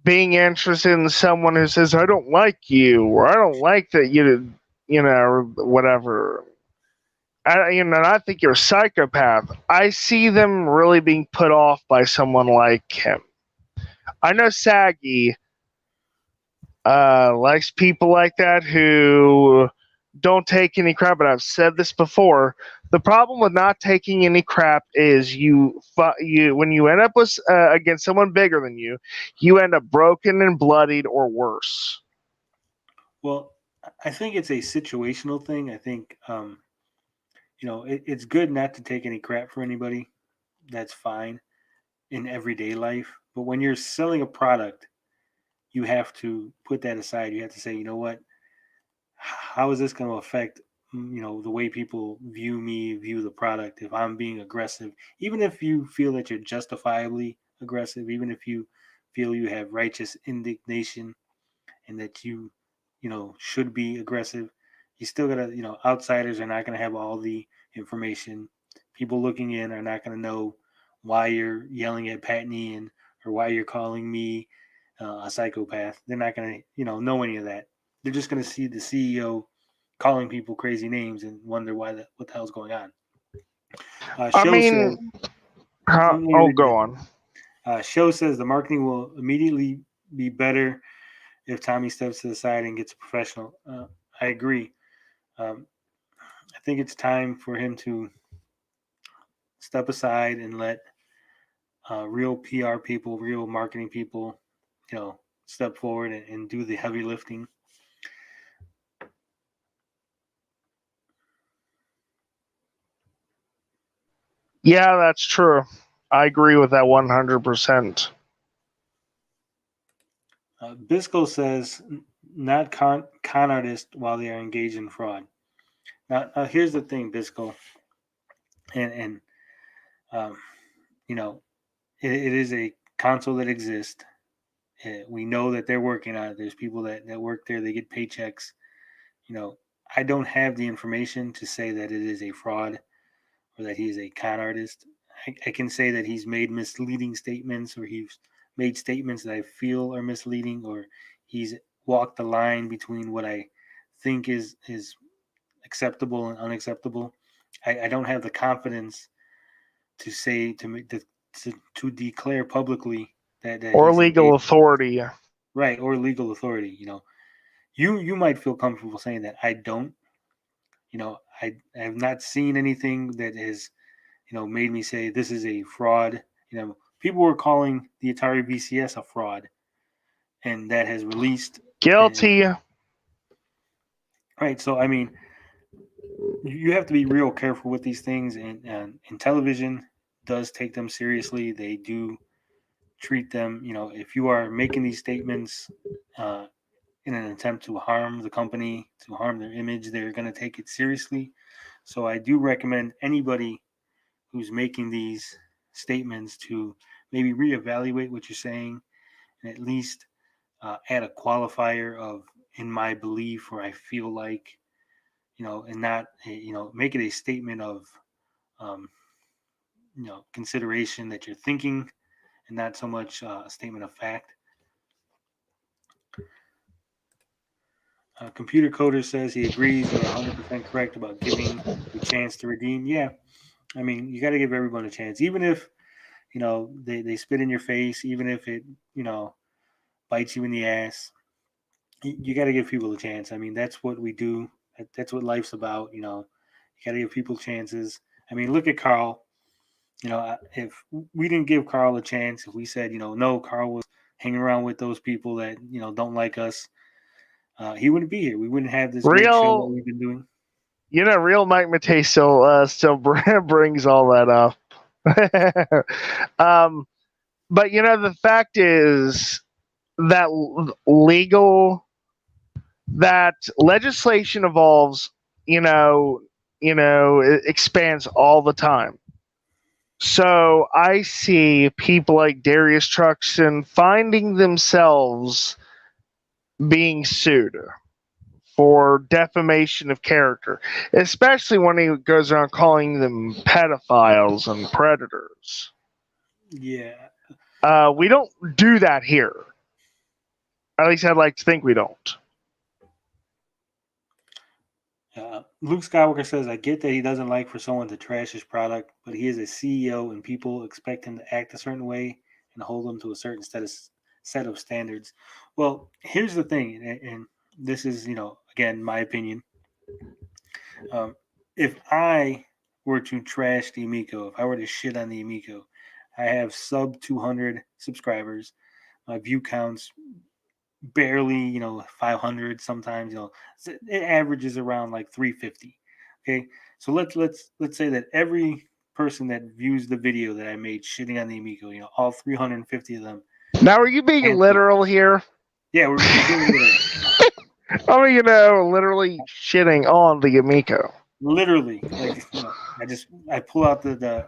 being interested in someone who says, I don't like you, or I don't like that or whatever. I think you're a psychopath. I see them really being put off by someone like him. I know Saggy likes people like that who don't take any crap, but I've said this before. The problem with not taking any crap is when you end up against someone bigger than you, you end up broken and bloodied or worse. Well, I think it's a situational thing. I think it's good not to take any crap for anybody. That's fine in everyday life. But when you're selling a product, you have to put that aside. You have to say, you know what? How is this going to affect the way people view the product if I'm being aggressive? Even if you feel that you're justifiably aggressive, even if you feel you have righteous indignation and that you should be aggressive, you still gotta, outsiders are not going to have all the information. People looking in are not going to know why you're yelling at Patney or why you're calling me a psychopath. They're not going to know any of that. They're just going to see the CEO calling people crazy names and wonder what the hell's going on. Go on. Show says the marketing will immediately be better if Tommy steps to the side and gets a professional. I agree. I think it's time for him to step aside and let real PR people, real marketing people, step forward and do the heavy lifting. Yeah, that's true. I agree with that 100%. Bisco says, not con artists while they are engaged in fraud. Now here's the thing, Bisco, and um, you know, it is a console that exists. We know that they're working on it. There's people that work there. They get paychecks. I don't have the information to say that it is a fraud or that he is a con artist. I can say that he's made misleading statements, or he's made statements that I feel are misleading, or he's walked the line between what I think is acceptable and unacceptable. I don't have the confidence to say to declare publicly that Or he's legal engaged, authority. right, or legal authority. You might feel comfortable saying that. I don't. I have not seen anything that has made me say this is a fraud. People were calling the Atari VCS a fraud, and that has released. Guilty. Right. So I mean, you have to be real careful with these things, and Intellivision does take them seriously. They do treat them. If you are making these statements in an attempt to harm the company, to harm their image, they're going to take it seriously. So I do recommend anybody who's making these statements to maybe reevaluate what you're saying, and at least add a qualifier of "in my belief" or "I feel like," and not make it a statement of um, consideration that you're thinking, and not so much a statement of fact. Computer Coder says he agrees. You're 100% correct about giving a chance to redeem. Yeah, I mean, you got to give everyone a chance, even if they spit in your face, even if it bites you in the ass. You got to give people a chance. I mean, that's what we do. That's what life's about. You got to give people chances. I mean, look at Carl. If we didn't give Carl a chance, if we said, no, Carl was hanging around with those people that don't like us, he wouldn't be here. We wouldn't have this great show that Real, we've been doing. real Mike Matei still brings all that up. But the fact is that that legislation evolves. It expands all the time. So I see people like Darius Truxton finding themselves being sued for defamation of character, especially when he goes around calling them pedophiles and predators. Yeah. We don't do that here. At least I'd like to think we don't. Luke Skywalker says, I get that he doesn't like for someone to trash his product, but he is a CEO and people expect him to act a certain way and hold them to a certain set of standards. Well, here's the thing, and this is, again, my opinion. If I were to trash the Amico, if I were to shit on the Amico, I have sub 200 subscribers. My view counts barely 500 sometimes. It averages around like 350. Okay, so let's say that every person that views the video that I made shitting on the Amico, all 350 of them. Now, are you being literal here? Yeah, we're being literal. I mean, literally shitting on the Amico. Literally, like I pull out the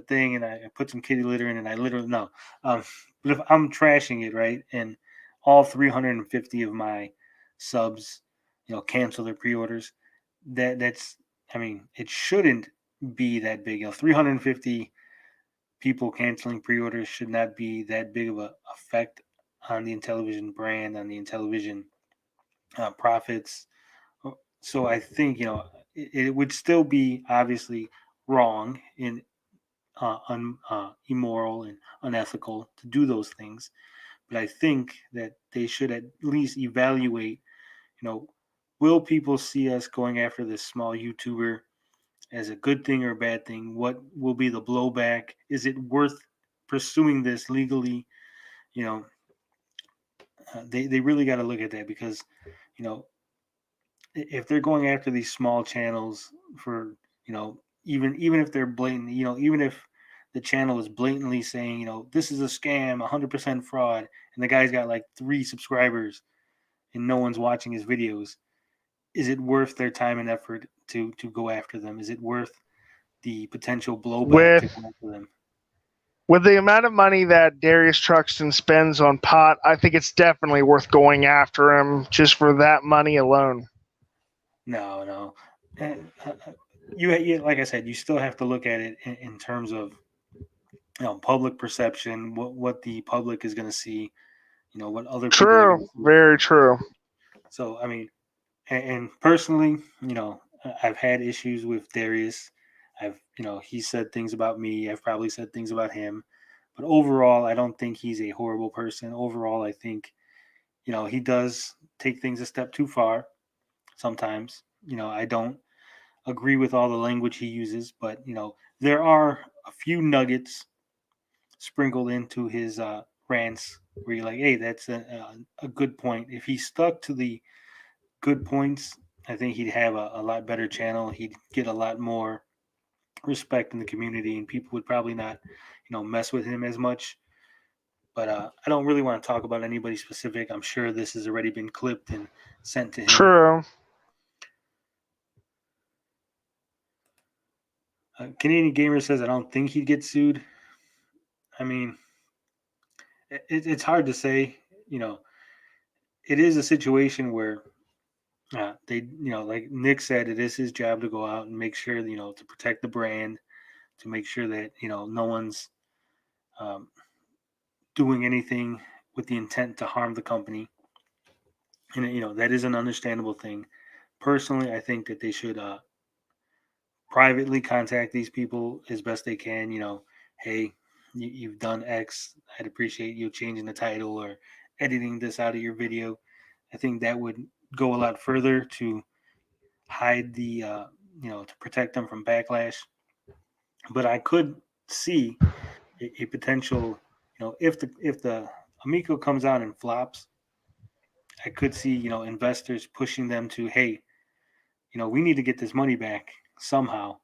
thing and I put some kitty litter in, and I literally no. But if I'm trashing it, right, and all 350 of my subs, cancel their pre-orders, that's I mean, it shouldn't be that big. 350 people canceling pre-orders should not be that big of a effect on the Intellivision brand, on the Intellivision profits. So I think it would still be obviously wrong and immoral and unethical to do those things, but I think that they should at least evaluate. Will people see us going after this small YouTuber as a good thing or a bad thing? What will be the blowback? Is it worth pursuing this legally? They really got to look at that, because if they're going after these small channels for even if they're blatant, even if the channel is blatantly saying, this is a scam, 100% fraud, and the guy's got like 3 subscribers and no one's watching his videos, is it worth their time and effort to go after them? Is it worth the potential blowback to go after them? With the amount of money that Darius Truxton spends on pot, I think it's definitely worth going after him just for that money alone. No. You like I said, you still have to look at it in terms of public perception, what the public is going to see, what other people are going to see. Very true. So I mean, and personally, I've had issues with Darius. He said things about me. I've probably said things about him. But overall, I don't think he's a horrible person. Overall, I think, he does take things a step too far sometimes. I don't agree with all the language he uses, but, there are a few nuggets sprinkled into his rants where you're like, hey, that's a good point. If he stuck to the good points, I think he'd have a lot better channel. He'd get a lot more respect in the community, and people would probably not, mess with him as much. But I don't really want to talk about anybody specific. I'm sure this has already been clipped and sent to him. True. Canadian Gamer says, I don't think he'd get sued. I mean, it's hard to say. It is a situation where they, like Nick said, it is his job to go out and make sure, to protect the brand, to make sure that, no one's doing anything with the intent to harm the company. And, that is an understandable thing. Personally, I think that they should privately contact these people as best they can. Hey, you've done X. I'd appreciate you changing the title or editing this out of your video. I think that would go a lot further to hide the, to protect them from backlash. But I could see a potential, if the Amico comes out and flops, I could see, investors pushing them to, hey, we need to get this money back somehow.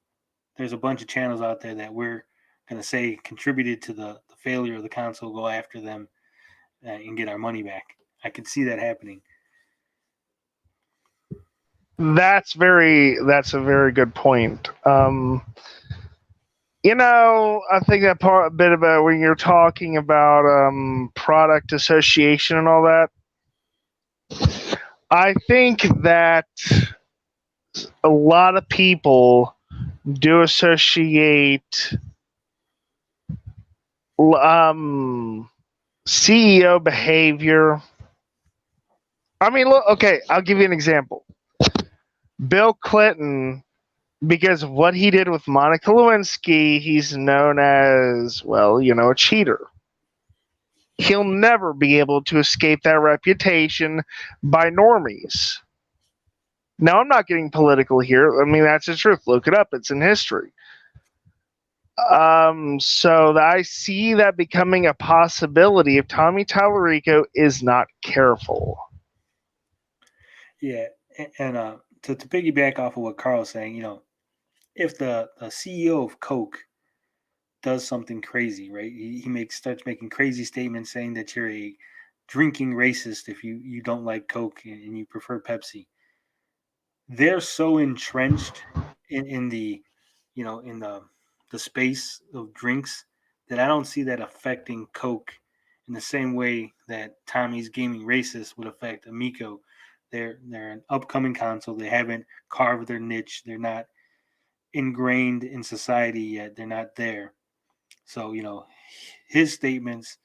There's a bunch of channels out there that we're going to say contributed to the failure of the console, go after them and get our money back. I could see that happening. That's a very good point. I think that bit about when you're talking about product association and all that, I think that a lot of people do associate CEO behavior. I mean, look, okay, I'll give you an example. Bill Clinton, because of what he did with Monica Lewinsky, he's known as, a cheater. He'll never be able to escape that reputation by normies. Now, I'm not getting political here. I mean, that's the truth. Look it up. It's in history. So I see that becoming a possibility if Tommy Tallarico is not careful. Yeah, and to piggyback off of what Carl's saying, if the CEO of Coke does something crazy, right? He starts making crazy statements saying that you're a drinking racist if you don't like Coke and you prefer Pepsi. They're so entrenched in the in the space of drinks that I don't see that affecting Coke in the same way that Tommy's gaming racist would affect Amico. They're an upcoming console. They haven't carved their niche. They're not ingrained in society yet. They're not there. So, his statements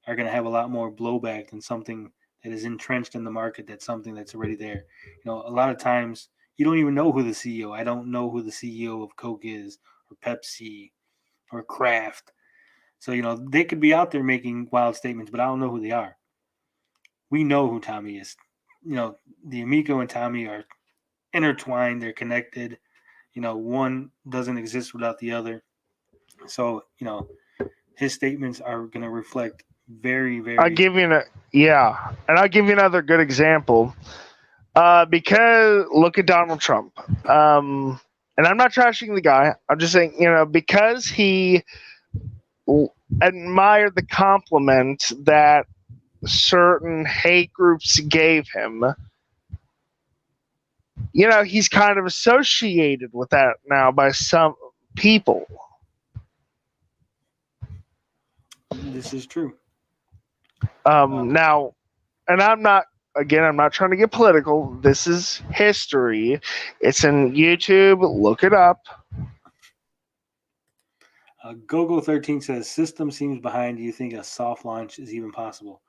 are going to have a lot more blowback than something that is entrenched in the market. That's something that's already there. A lot of times you don't even know who the CEO. I don't know who the CEO of Coke is, or Pepsi, or Kraft. So, they could be out there making wild statements, but I don't know who they are. We know who Tommy is. The Amico and Tommy are intertwined. They're connected. One doesn't exist without the other. So, his statements are going to reflect very, very. I'll give you I'll give you another good example. Because look at Donald Trump. and I'm not trashing the guy. I'm just saying, because he admired the compliment that certain hate groups gave him, he's kind of associated with that now by some people. This is true. Now, and I'm not trying to get political. This is history. It's in YouTube. Look it up. Gogo13 says, system seems behind. Do you think a soft launch is even possible?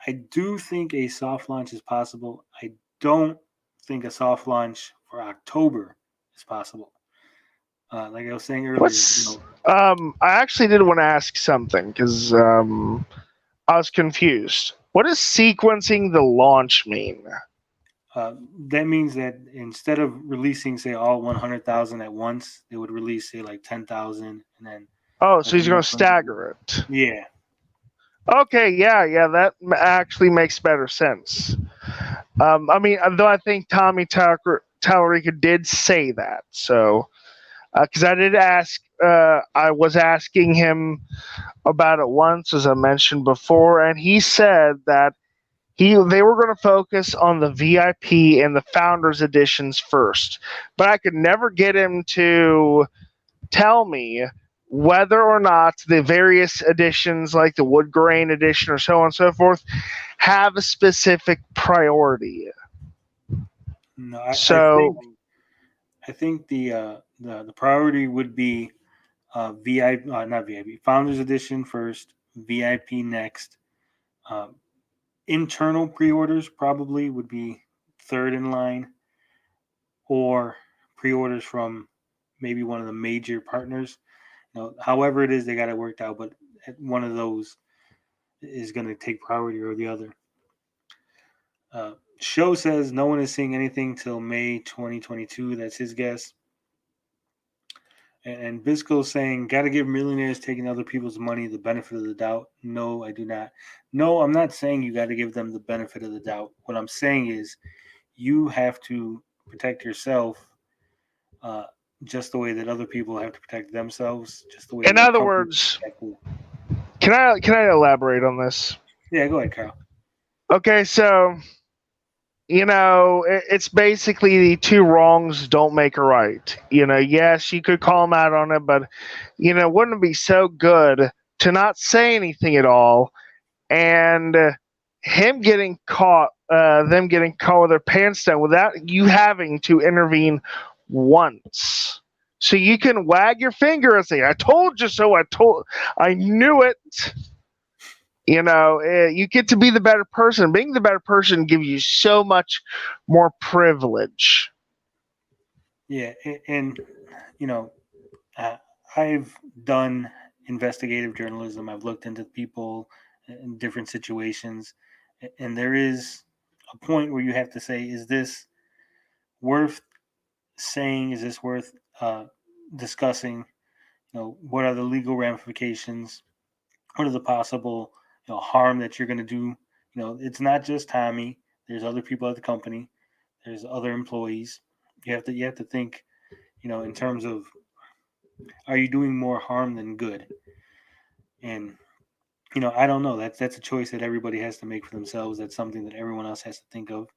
I do think a soft launch is possible. I don't think a soft launch for October is possible. Like I was saying earlier. I actually did want to ask something because I was confused. What does sequencing the launch mean? That means that instead of releasing, say, all 100,000 at once, they would release, say, like 10,000 and then. Oh, so he's going to stagger it. Yeah. Okay, yeah, that actually makes better sense. I mean, though I think Tommy Tallarica did say that, so because I did ask, I was asking him about it once, as I mentioned before, and he said that they were going to focus on the VIP and the Founders Editions first, but I could never get him to tell me whether or not the various editions, like the wood grain edition or so on and so forth, have a specific priority. No, I think the priority would be VIP, not VIP, Founders Edition first, VIP next. Internal pre-orders probably would be third in line, or pre-orders from maybe one of the major partners. However it is, they got it worked out, but one of those is going to take priority or the other. Show says no one is seeing anything till May 2022. That's his guess. And Bisco's saying, got to give millionaires taking other people's money the benefit of the doubt. No, I do not. No, I'm not saying you got to give them the benefit of the doubt. What I'm saying is you have to protect yourself just the way that other people have to protect themselves. Just the way. In other words, can I elaborate on this? Yeah, go ahead, Carl. Okay, so it's basically two wrongs don't make a right. Yes, you could call him out on it, but wouldn't it be so good to not say anything at all, and him getting caught, them getting caught with their pants down without you having to intervene once. So you can wag your finger and say, I told you so, I knew it. You get to be the better person. Being the better person gives you so much more privilege. Yeah, and I've done investigative journalism. I've looked into people in different situations, and there is a point where you have to say, is this worth saying? Is this worth discussing? What are the legal ramifications? What are the possible harm that you're going to do? It's not just Tommy. There's other people at the company. There's other employees. You have to think, in terms of, are you doing more harm than good? And I don't know. That's a choice that everybody has to make for themselves. That's something that everyone else has to think of.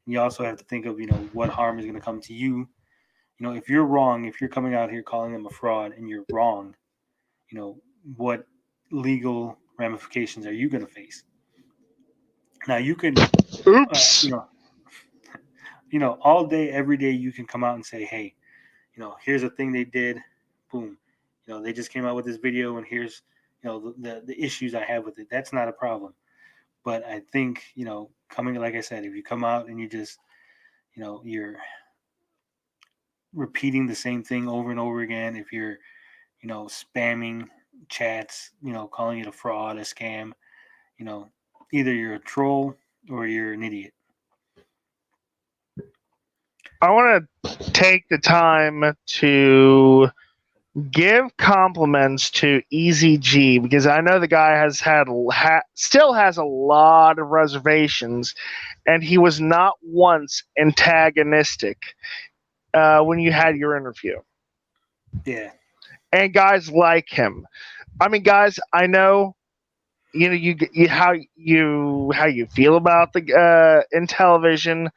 And you also have to think of, what harm is going to come to you. If you're wrong, if you're coming out here calling them a fraud and you're wrong, what legal ramifications are you going to face? Now you can, Oops. All day, every day, you can come out and say, hey, here's a thing they did. Boom. They just came out with this video, and here's, the issues I have with it. That's not a problem. But I think, coming, like I said, if you come out and you just, you're repeating the same thing over and over again, if you're, spamming chats, calling it a fraud, a scam, either you're a troll or you're an idiot. I want to take the time to give compliments to EZG, because I know the guy has still has a lot of reservations, and he was not once antagonistic when you had your interview. Yeah. and guys like him. I mean, guys, I know you how you feel about the Intellivision,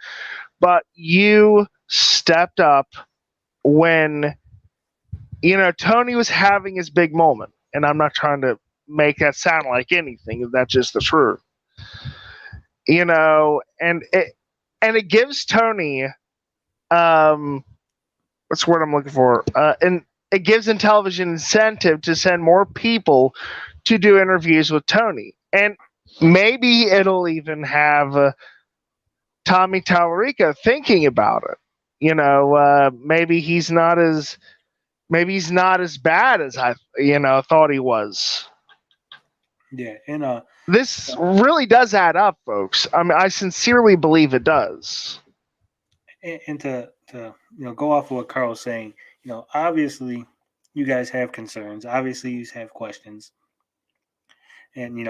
but you stepped up when Tony was having his big moment, and I'm not trying to make that sound like anything. That's just the truth, and it gives Tony what's the word I'm looking for? And it gives Intellivision incentive to send more people to do interviews with Tony, and maybe it'll even have Tommy Tallarica thinking about it. Maybe he's not as bad as I thought he was. Yeah. And This really does add up, folks. I mean, I sincerely believe it does. and to go off of what Carl's saying, obviously you guys have concerns. Obviously you have questions. And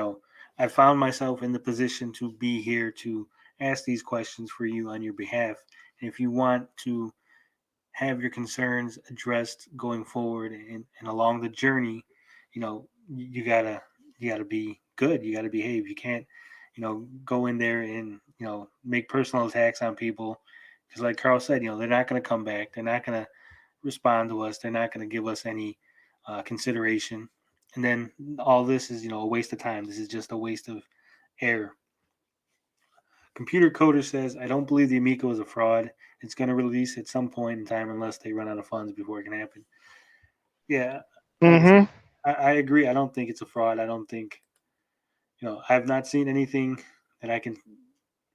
I found myself in the position to be here to ask these questions for you on your behalf. And if you want to have your concerns addressed going forward and along the journey, you gotta be good. You gotta behave. You can't, go in there and make personal attacks on people. Because like Carl said, they're not gonna come back. They're not gonna respond to us. They're not gonna give us any consideration. And then all this is, a waste of time. This is just a waste of air. Computer Coder says, I don't believe the Amico is a fraud. It's going to release at some point in time unless they run out of funds before it can happen. Yeah, like I said, I agree. I don't think it's a fraud. I don't think, I've not seen anything that I can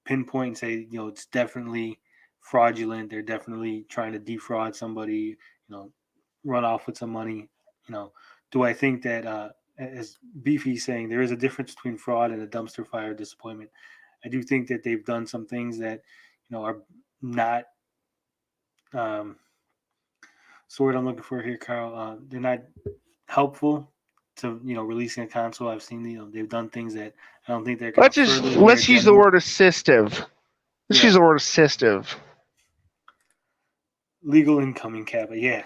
pinpoint and say, it's definitely fraudulent. They're definitely trying to defraud somebody, run off with some money. Do I think that, as Beefy's saying, there is a difference between fraud and a dumpster fire disappointment? I do think that they've done some things that, are not. Word I'm looking for here, Carl. They're not helpful to releasing a console. I've seen they've done things that I don't think they're going to. Let's use the word assistive. Use the word assistive. Legal incoming cap, yeah.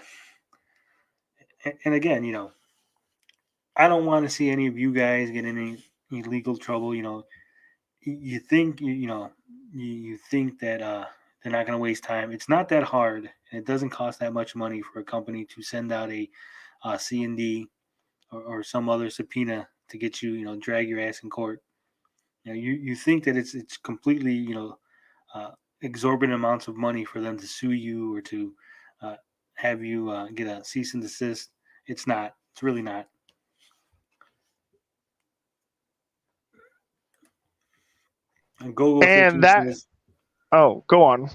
And again, I don't want to see any of you guys get in any legal trouble. You think you think that they're not going to waste time. It's not that hard, and it doesn't cost that much money for a company to send out a C&D or some other subpoena to get you, drag your ass in court. You think that it's completely, exorbitant amounts of money for them to sue you or to have you get a cease and desist. It's not. It's really not. And Gogo 13 says. Oh, go on.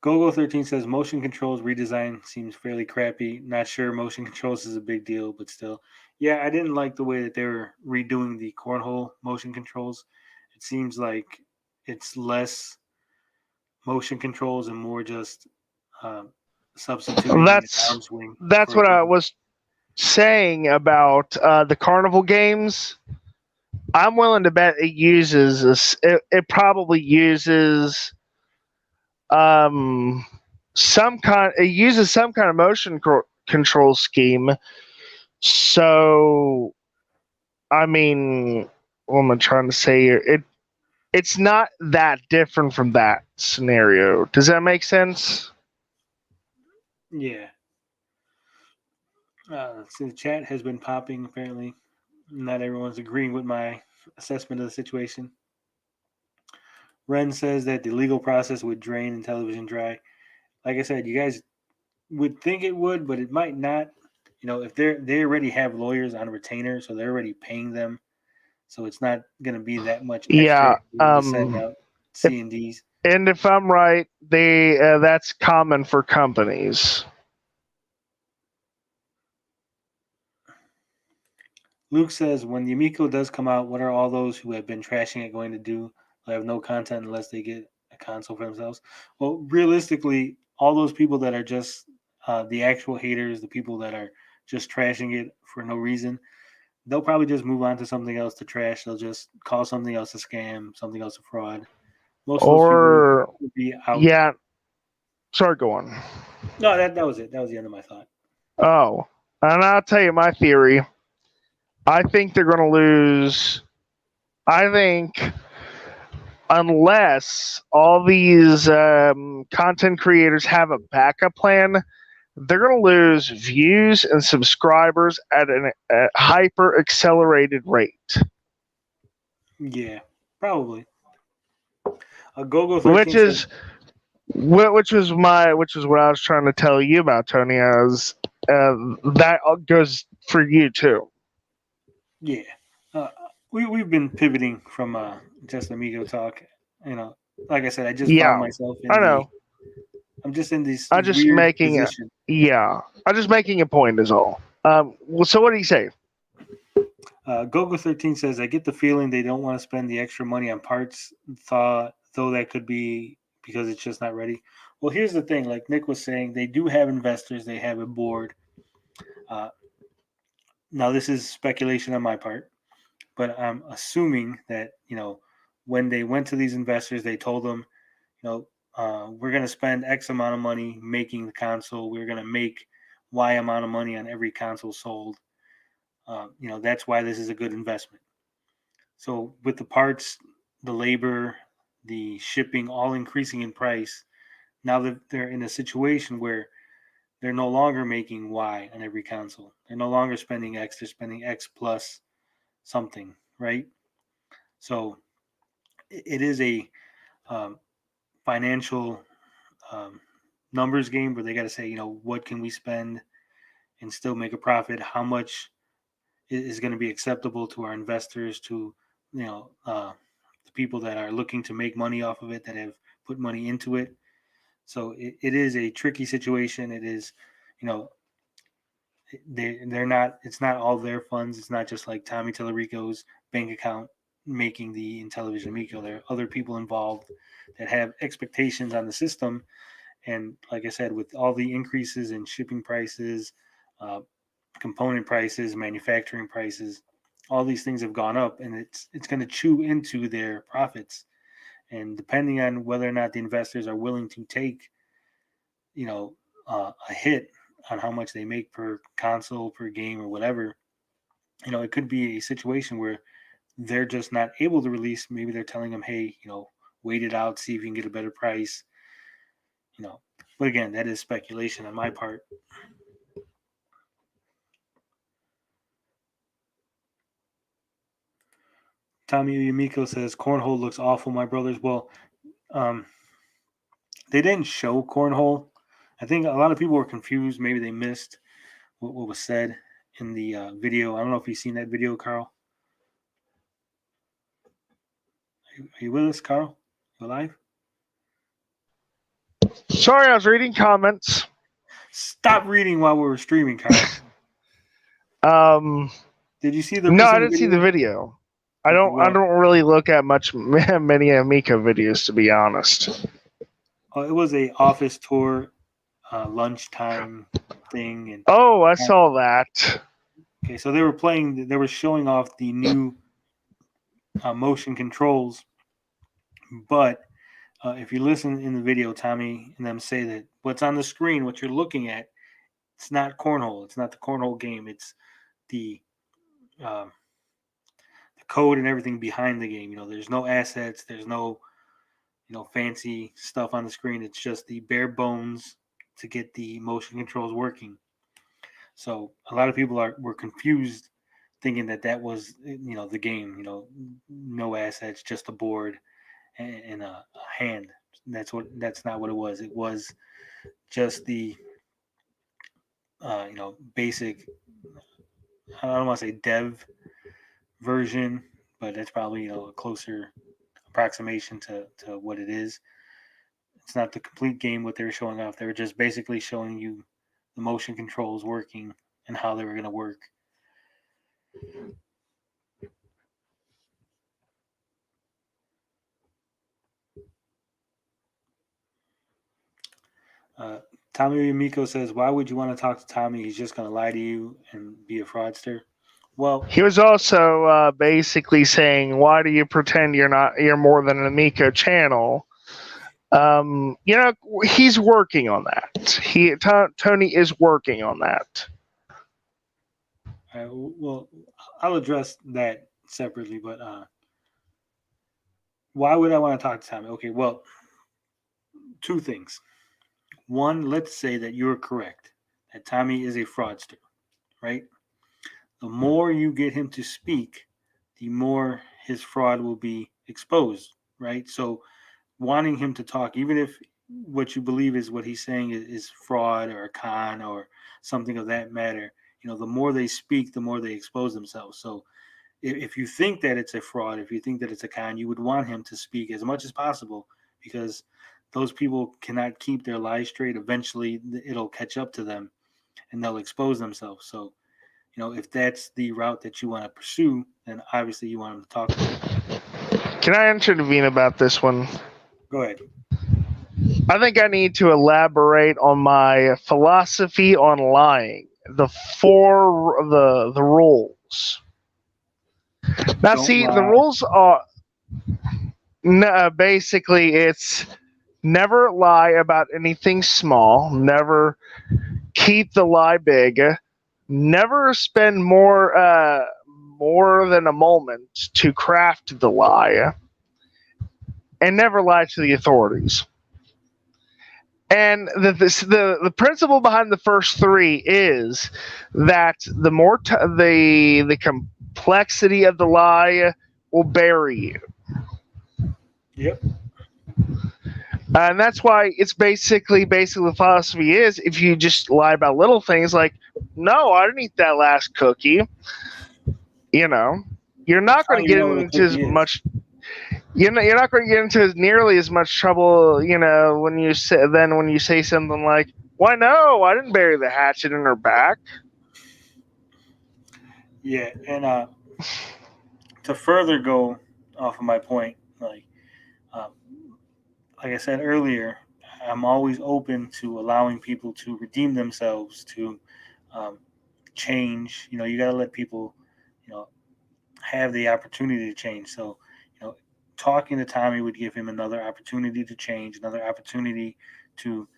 Gogo 13 says motion controls redesign seems fairly crappy. Not sure motion controls is a big deal, but still. Yeah, I didn't like the way that they were redoing the cornhole motion controls. It seems like it's less motion controls and more just substituting an arm swing. That's what I was saying about the carnival games. I'm willing to bet it uses it probably uses some kind of motion control scheme. So I mean, what am I trying to say here? It's not that different from that scenario. Does that make sense? Yeah. So the chat has been popping. Apparently, not everyone's agreeing with my assessment of the situation. Ren says that the legal process would drain Intellivision dry. Like I said, you guys would think it would, but it might not. If they already have lawyers on retainer, so they're already paying them, so it's not going to be that much extra to send out C&Ds. And if I'm right, that's common for companies. Luke says, when the Amico does come out, what are all those who have been trashing it going to do? They have no content unless they get a console for themselves. Well, realistically, all those people that are just the actual haters, the people that are just trashing it for no reason, they'll probably just move on to something else to trash. They'll just call something else a scam, something else a fraud. Most of those people will be out. Yeah. Sorry, go on. No, that was it. That was the end of my thought. Oh, and I'll tell you my theory. I think they're going to lose. I think unless all these content creators have a backup plan, they're going to lose views and subscribers at a hyper accelerated rate. Yeah, probably. Gogo 13 Which says, was what I was trying to tell you about, Tony. As that goes for you too. yeah. We've been pivoting from just Amigo talk. You know, like I said, I just found Yeah, myself in I know. I'm just in this I'm just weird making it. position. Yeah, I'm just making a point. Is all. So what do you say? Gogo 13 says, I get the feeling they don't want to spend the extra money on parts, though that could be because it's just not ready. Well, here's the thing. Like Nick was saying, they do have investors. They have a board. Now, this is speculation on my part, but I'm assuming that, when they went to these investors, they told them, we're going to spend X amount of money making the console. We're going to make Y amount of money on every console sold. That's why this is a good investment. So with the parts, the labor, the shipping, all increasing in price, now that they're in a situation where they're no longer making Y on every console. They're no longer spending X. They're spending X plus something, right? So it is a financial numbers game where they got to say, what can we spend and still make a profit? How much is going to be acceptable to our investors, to the people that are looking to make money off of it, that have put money into it. So it is a tricky situation. It is, they're not. It's not all their funds. It's not just like Tommy Tallarico's bank account making the Intellivision Amico. There are other people involved that have expectations on the system. And like I said, with all the increases in shipping prices, component prices, manufacturing prices, all these things have gone up, and it's going to chew into their profits. And depending on whether or not the investors are willing to take, a hit on how much they make per console, per game, or whatever, it could be a situation where they're just not able to release. Maybe they're telling them, hey, wait it out, see if you can get a better price. But again, that is speculation on my part. Tommy Yumiko says, cornhole looks awful, my brothers. Well, they didn't show cornhole. I think a lot of people were confused. Maybe they missed what was said in the video. I don't know if you've seen that video, Carl. Are you with us, Carl? You alive? Sorry, I was reading comments. Stop reading while we were streaming, Carl. Did you see the? No, I didn't see the video. I don't really look at many Amico videos, to be honest. It was a office tour, lunchtime thing, and I saw that. Okay, so they were showing off the new motion controls, but if you listen in the video, Tommy and them say that what's on the screen, what you're looking at, it's not cornhole. It's not the cornhole game. It's the code and everything behind the game. There's no assets. There's no fancy stuff on the screen. It's just the bare bones to get the motion controls working. So a lot of people were confused, thinking that was the game. No assets, just a board and a hand. That's not what it was. It was just the basic. I don't want to say dev version, but that's probably a closer approximation to what it is. It's not the complete game what they were showing off. They were just basically showing you the motion controls working and how they were going to work. Tommy Yumiko says, why would you want to talk to Tommy? He's just going to lie to you and be a fraudster. Well, he was also basically saying, why do you pretend you're more than an Amico channel? He's working on that. Tony is working on that. Well, I'll address that separately, but why would I want to talk to Tommy? Okay, well, two things. One, let's say that you're correct, that Tommy is a fraudster, right? The more you get him to speak, the more his fraud will be exposed, right? So wanting him to talk, even if what you believe is what he's saying is fraud or a con or something of that matter, the more they speak, the more they expose themselves. So if you think that it's a fraud, if you think that it's a con, you would want him to speak as much as possible, because those people cannot keep their lies straight. Eventually it'll catch up to them and they'll expose themselves. So, if that's the route that you want to pursue, then obviously you want him to talk to them. Can I intervene about this one? Go ahead. I think I need to elaborate on my philosophy on lying. The rules. Now, the rules are basically it's never lie about anything small, never keep the lie big, never spend more than a moment to craft the lie, and never lie to the authorities. And the principle behind the first three is that the more the complexity of the lie will bury you. Yep. And that's why it's basically the philosophy is, if you just lie about little things like, no, I didn't eat that last cookie, you're not going to get into as much. You're not going to get into nearly as much trouble, when you say something like, "Why no, I didn't bury the hatchet in her back." Yeah, and to further go off of my point, like I said earlier, I'm always open to allowing people to redeem themselves, to change. You got to let people, have the opportunity to change. So, talking to Tommy would give him another opportunity to change, another opportunity to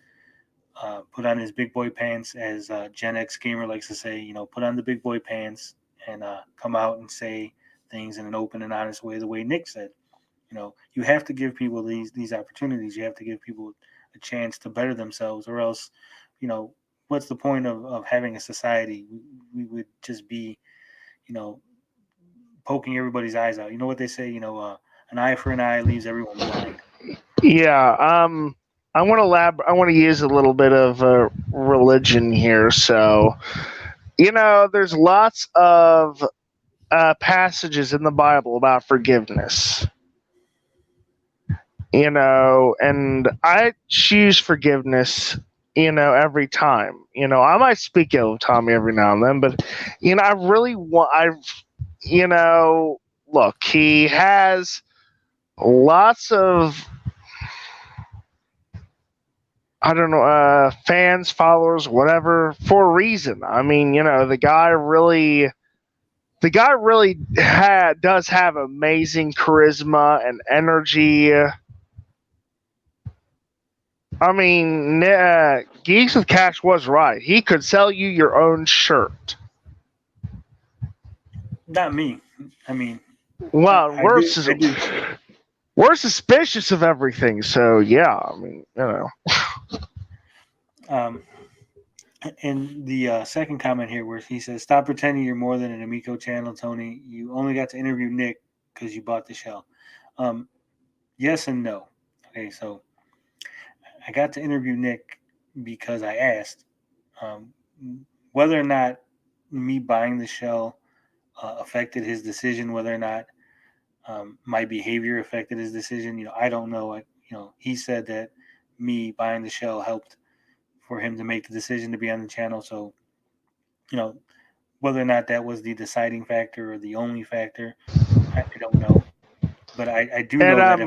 put on his big boy pants, as Gen X Gamer likes to say, put on the big boy pants and come out and say things in an open and honest way, the way Nick said. You have to give people these opportunities. You have to give people a chance to better themselves, or else, what's the point of having a society? We would just be, poking everybody's eyes out. You know what they say, an eye for an eye leaves everyone blind. Yeah. I want to use a little bit of religion here. So, there's lots of passages in the Bible about forgiveness. And I choose forgiveness, every time. I might speak ill of Tommy every now and then, but, I really look, he has lots of, I don't know, fans, followers, whatever, for a reason. I mean, the guy really does have amazing charisma and energy. I mean, Geeks with Cash was right. He could sell you your own shirt. Not me. I mean, well, we're suspicious of everything. So yeah, I mean, And the second comment here, where he says, "Stop pretending you're more than an Amico channel, Tony. You only got to interview Nick because you bought the shell." Yes and no. Okay, so I got to interview Nick because I asked whether or not me buying the shell affected his decision, whether or not my behavior affected his decision. I don't know. He said that me buying the shell helped for him to make the decision to be on the channel. So, whether or not that was the deciding factor or the only factor, I don't know. But I do know that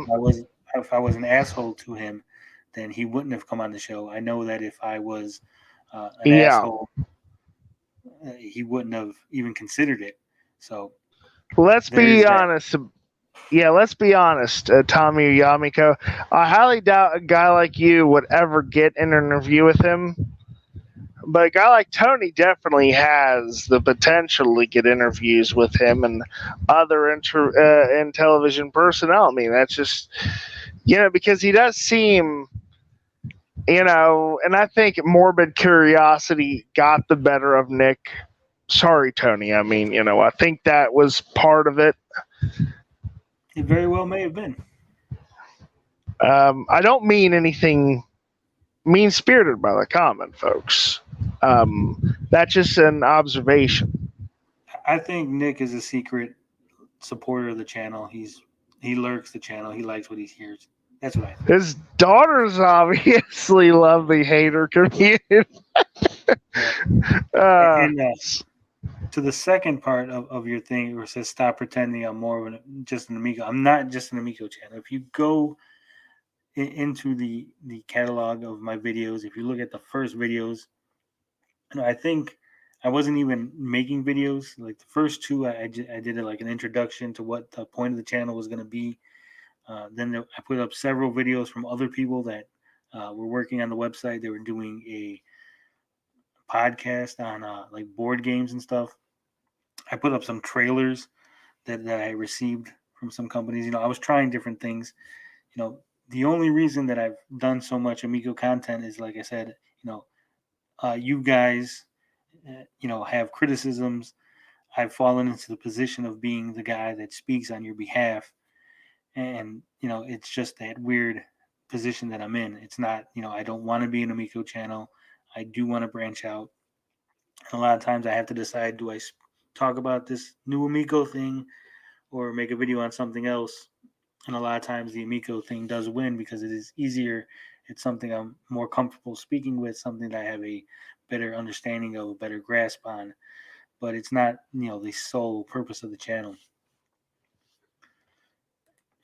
if I was an asshole to him, then he wouldn't have come on the show. I know that if I was an asshole, he wouldn't have even considered it. So let's be honest. yeah, let's be honest, Tommy Yamiko. I highly doubt a guy like you would ever get an interview with him. But a guy like Tony definitely has the potential to get interviews with him and other in television personnel. I mean, that's just, because he does seem, and I think morbid curiosity got the better of Nick. Sorry, Tony. I mean, I think that was part of it. It very well may have been. I don't mean anything mean-spirited by the comment, folks. That's just an observation. I think Nick is a secret supporter of the channel. He lurks the channel. He likes what he hears. That's what I think. His daughters obviously love the hater community. And to the second part of your thing, where it says stop pretending I'm more of just an Amico. I'm not just an Amico channel. If you go into the catalog of my videos, if you look at the first videos, I think I wasn't even making videos. Like the first two, I did it like an introduction to what the point of the channel was going to be. Then I put up several videos from other people that were working on the website. They were doing a podcast on like board games and stuff. I put up some trailers that I received from some companies. I was trying different things. The only reason that I've done so much Amico content is, like I said, you guys, have criticisms. I've fallen into the position of being the guy that speaks on your behalf. And, it's just that weird position that I'm in. It's not, I don't want to be an Amico channel. I do want to branch out. And a lot of times I have to decide, do I talk about this new Amico thing or make a video on something else? And a lot of times the Amico thing does win because it is easier. It's something I'm more comfortable speaking with, something that I have a better understanding of, a better grasp on. But it's not, the sole purpose of the channel.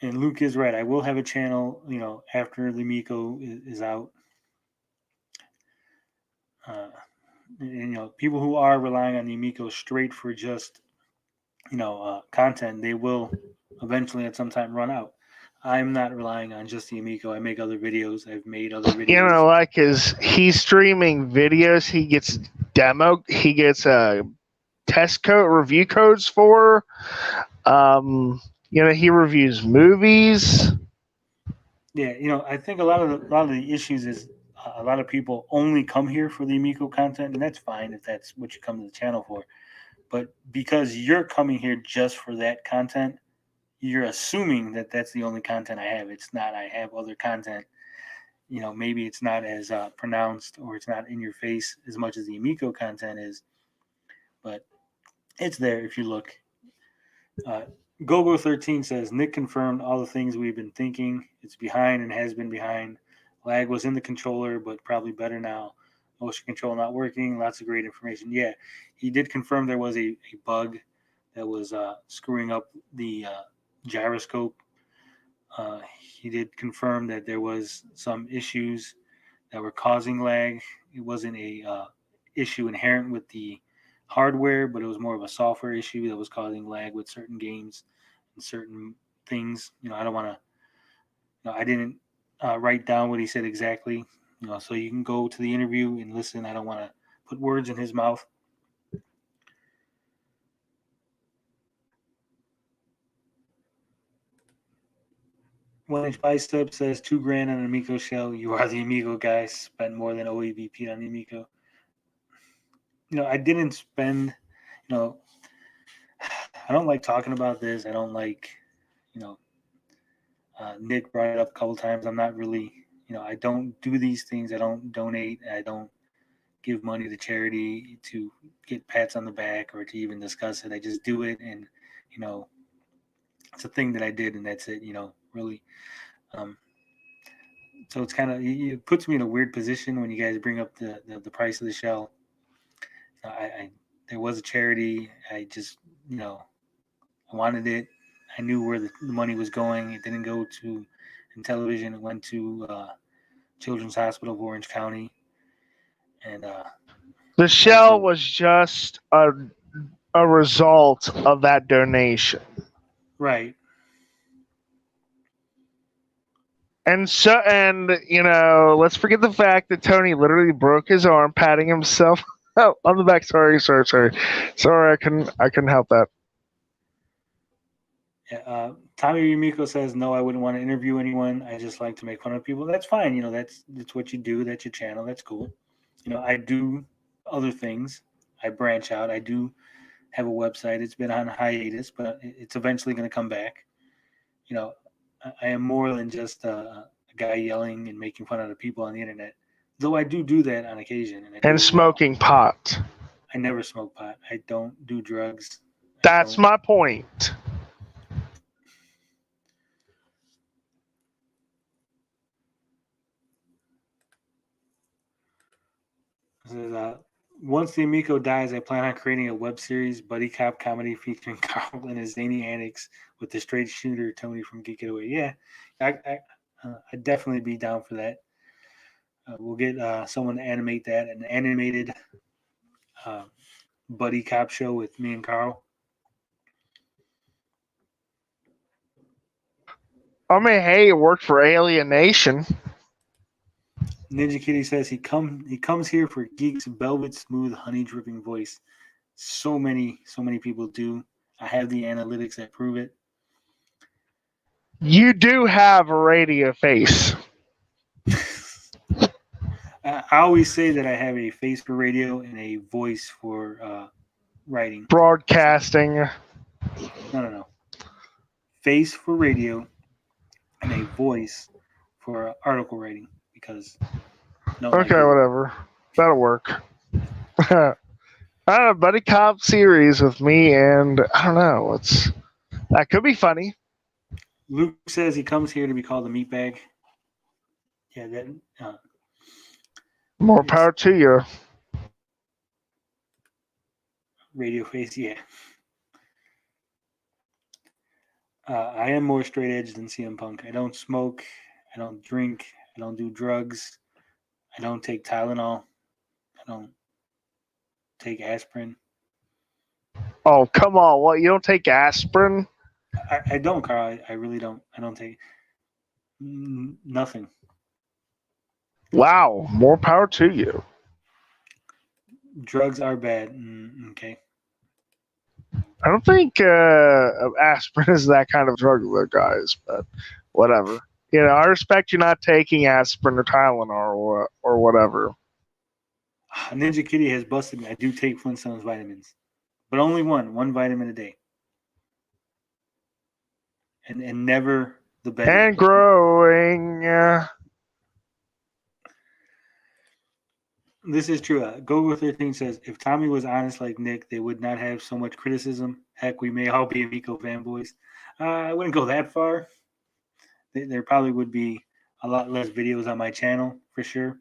And Luke is right. I will have a channel, after the Amico is out. And, people who are relying on the Amico straight for just, content, they will eventually at some time run out. I'm not relying on just the Amico. I make other videos. I've made other videos. Like he's streaming videos. He gets He gets test code review codes for. He reviews movies. Yeah, I think a lot of the issues is a lot of people only come here for the Amico content, and that's fine if that's what you come to the channel for. But because you're coming here just for that content, you're assuming that that's the only content I have. It's not. I have other content. Maybe it's not as pronounced or it's not in your face as much as the Amico content is, but it's there if you look. Gogo13 says, Nick confirmed all the things we've been thinking. It's behind and has been behind. Lag was in the controller, but probably better now. Motion control not working. Lots of great information. Yeah, he did confirm there was a bug that was screwing up the gyroscope. He did confirm that there was some issues that were causing lag. It wasn't a issue inherent with the hardware, but it was more of a software issue that was causing lag with certain games and certain things. I don't want to. I didn't write down what he said exactly. So you can go to the interview and listen. I don't want to put words in his mouth. One Inch Bicep says $2,000 on an Amico shell. You are the Amigo guy. Spent more than OEVP on the Amico. I didn't spend. I don't like talking about this. I don't like. Nick brought it up a couple times. I'm not really. I don't do these things. I don't donate. I don't give money to charity to get pats on the back or to even discuss it. I just do it, and it's a thing that I did, and that's it. Really. So it's kind of, it puts me in a weird position when you guys bring up the price of the shell. There was a charity. I just, I wanted it. I knew where the money was going. It didn't go to Intellivision. It went to Children's Hospital of Orange County. And the shell was just a result of that donation. Right. And let's forget the fact that Tony literally broke his arm patting himself on the back. Sorry. I couldn't help that. Yeah, Tommy Amico says, no, I wouldn't want to interview anyone. I just like to make fun of people. That's fine. That's what you do. That's your channel. That's cool. I do other things. I branch out. I do have a website. It's been on hiatus, but it's eventually going to come back. I am more than just a guy yelling and making fun of the people on the internet, though I do that on occasion. And smoking pot. I never smoke pot. I don't do drugs. That's my point. Once the Amico dies, I plan on creating a web series, buddy cop comedy featuring Carl and his zany antics with the straight shooter Tony from Geek It Away. Yeah, I'd definitely be down for that. We'll get someone to animate that, an animated buddy cop show with me and Carl. I mean, hey, it worked for Alienation. Ninja Kitty says he comes here for Geek's velvet smooth honey dripping voice. So many people do. I have the analytics that prove it. You do have a radio face. I always say that I have a face for radio and a voice for writing. Broadcasting. No. Face for radio and a voice for article writing because. Okay, whatever. That'll work. I don't know, buddy cop series with me, and I don't know. That could be funny. Luke says he comes here to be called a meatbag. Yeah, that. More power to you. Radio face, yeah. I am more straight edge than CM Punk. I don't smoke. I don't drink. I don't do drugs. I don't take Tylenol. I don't take aspirin. Oh, come on. What? You don't take aspirin? I don't, Carl. I really don't. I don't take nothing. Wow. More power to you. Drugs are bad. Okay. I don't think aspirin is that kind of drug, guys, but whatever. I respect you not taking aspirin or Tylenol or whatever. Ninja Kitty has busted me. I do take Flintstones vitamins, but only one vitamin a day, and never the best. And growing. This is true. Gogo13 says, if Tommy was honest like Nick, they would not have so much criticism. Heck, we may all be Amico fanboys. I wouldn't go that far. There probably would be a lot less videos on my channel, for sure.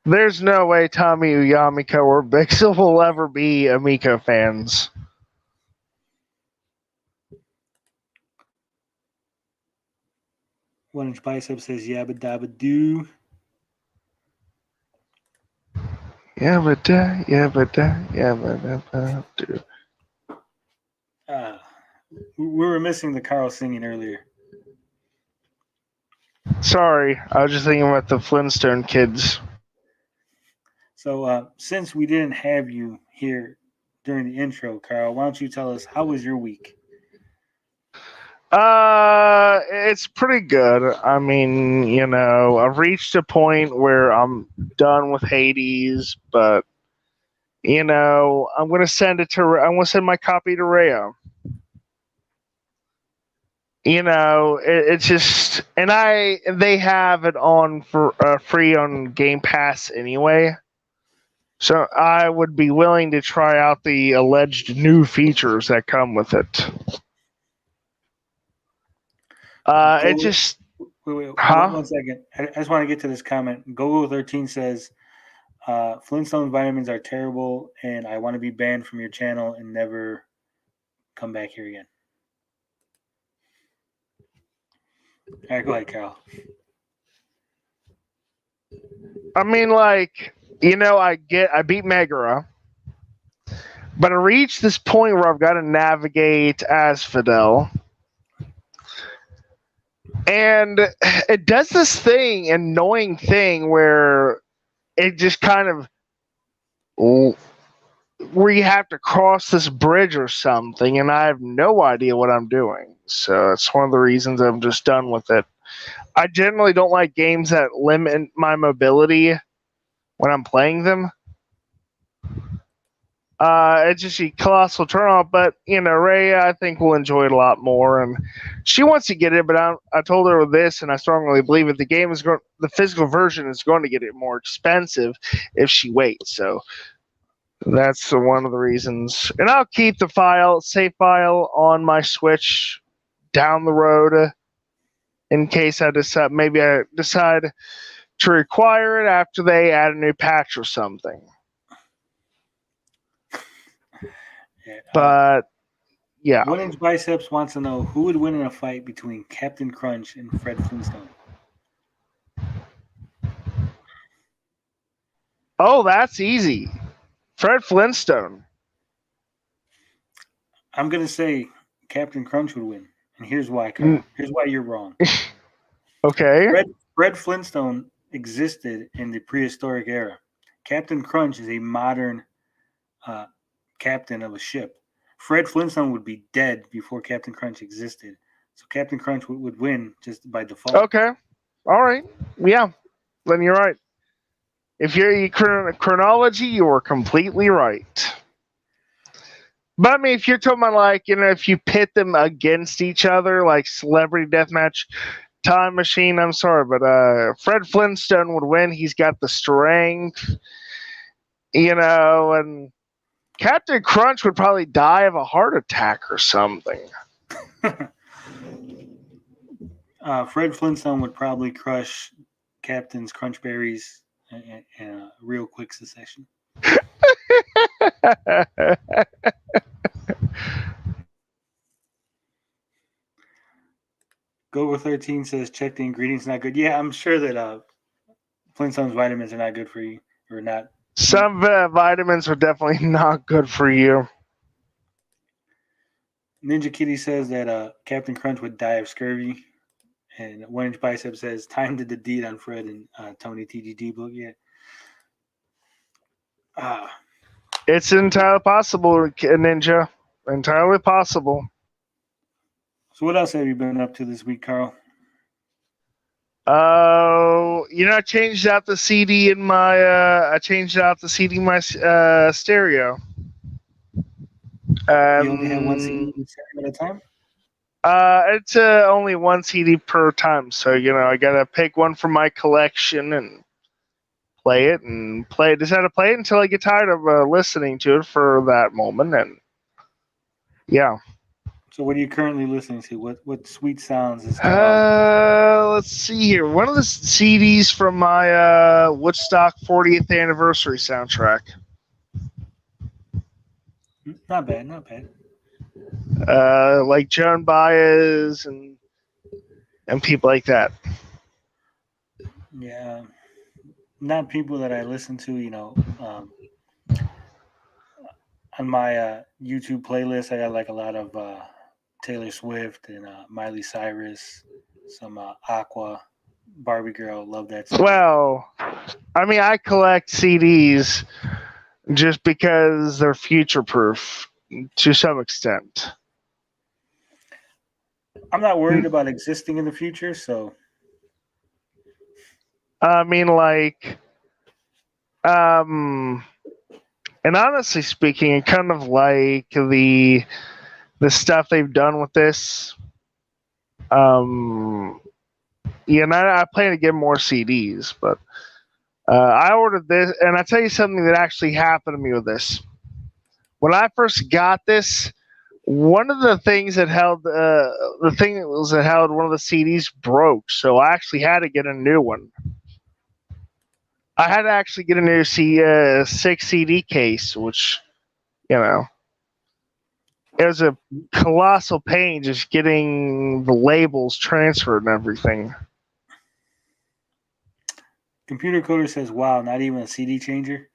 There's no way Tommy Amico or Bixel will ever be Amico fans. One Inch Bicep says, yabba dabba doo. Yabba da, yabba da, yabba dabba doo. We were missing the Carl singing earlier. Sorry, I was just thinking about the Flintstone kids. So since we didn't have you here during the intro, Carl, why don't you tell us, how was your week? It's pretty good. I mean, I've reached a point where I'm done with Hades, but I'm gonna send my copy to Rhea. It's just, and they have it on for free on Game Pass anyway. So I would be willing to try out the alleged new features that come with it. It just... Wait, huh? 1 second. I just want to get to this comment. Gogo13 says, Flintstone vitamins are terrible, and I want to be banned from your channel and never come back here again. All right, go ahead, Carol. I mean, I beat Megara, but I reached this point where I've got to navigate Asphodel. And it does this annoying thing where it just kind of where you have to cross this bridge or something, and I have no idea what I'm doing. So it's one of the reasons I'm just done with it. I generally don't like games that limit my mobility when I'm playing them. It's just a colossal turnoff, but Ray, I think will enjoy it a lot more, and she wants to get it. But I told her this, and I strongly believe it. The physical version is going to get it more expensive if she waits. So that's one of the reasons. And I'll keep the save file on my Switch down the road in case I decide to require it after they add a new patch or something. Yeah, But yeah. 1-inch Biceps wants to know who would win in a fight between Captain Crunch and Fred Flintstone. Oh, that's easy. Fred Flintstone. I'm gonna say Captain Crunch would win, and here's why, Carl. Here's why you're wrong. Okay. Fred Flintstone existed in the prehistoric era. Captain Crunch is a modern captain of a ship. Fred Flintstone would be dead before Captain Crunch existed. So Captain Crunch would win just by default. Okay. All right. Yeah. Then you're right. If you're chronology, you are completely right. But I mean, if you're talking about if you pit them against each other, like Celebrity Deathmatch, Time Machine, I'm sorry, but Fred Flintstone would win. He's got the strength, and Captain Crunch would probably die of a heart attack or something. Fred Flintstone would probably crush Captain's Crunchberries in a real quick succession. Gogo13 says check the ingredients, not good. Yeah, I'm sure that Flintstone's vitamins are not good for you, or not. Some vitamins are definitely not good for you. Ninja Kitty says that Captain Crunch would die of scurvy. And 1-inch Bicep says time did the deed on Fred and Tony TGG book. Yeah. It's entirely possible, Ninja. Entirely possible. So what else have you been up to this week, Carl? I changed out the CD in my stereo. You only have one CD at a time? It's only one CD per time, so I gotta pick one from my collection and play it. Just had to play it until I get tired of listening to it for that moment, and yeah. So what are you currently listening to? What sweet sounds is that? Let's see here. One of the CDs from my Woodstock 40th anniversary soundtrack. Not bad. Like Joan Baez and people like that. Yeah, not people that I listen to. On my YouTube playlist, I got like a lot of Taylor Swift and Miley Cyrus, some Aqua, Barbie Girl. Love that song. Well, I mean, I collect CDs just because they're future-proof to some extent. I'm not worried about existing in the future, so. I mean, and honestly speaking, kind of like the stuff they've done with this. And I plan to get more CDs, but I ordered this, and I'll tell you something that actually happened to me with this. When I first got this, one of the things that held one of the CDs broke, so I actually had to get a new one. I had to actually get a new 6 CD case, which, it was a colossal pain just getting the labels transferred and everything. Computer Coder says, wow, not even a CD changer.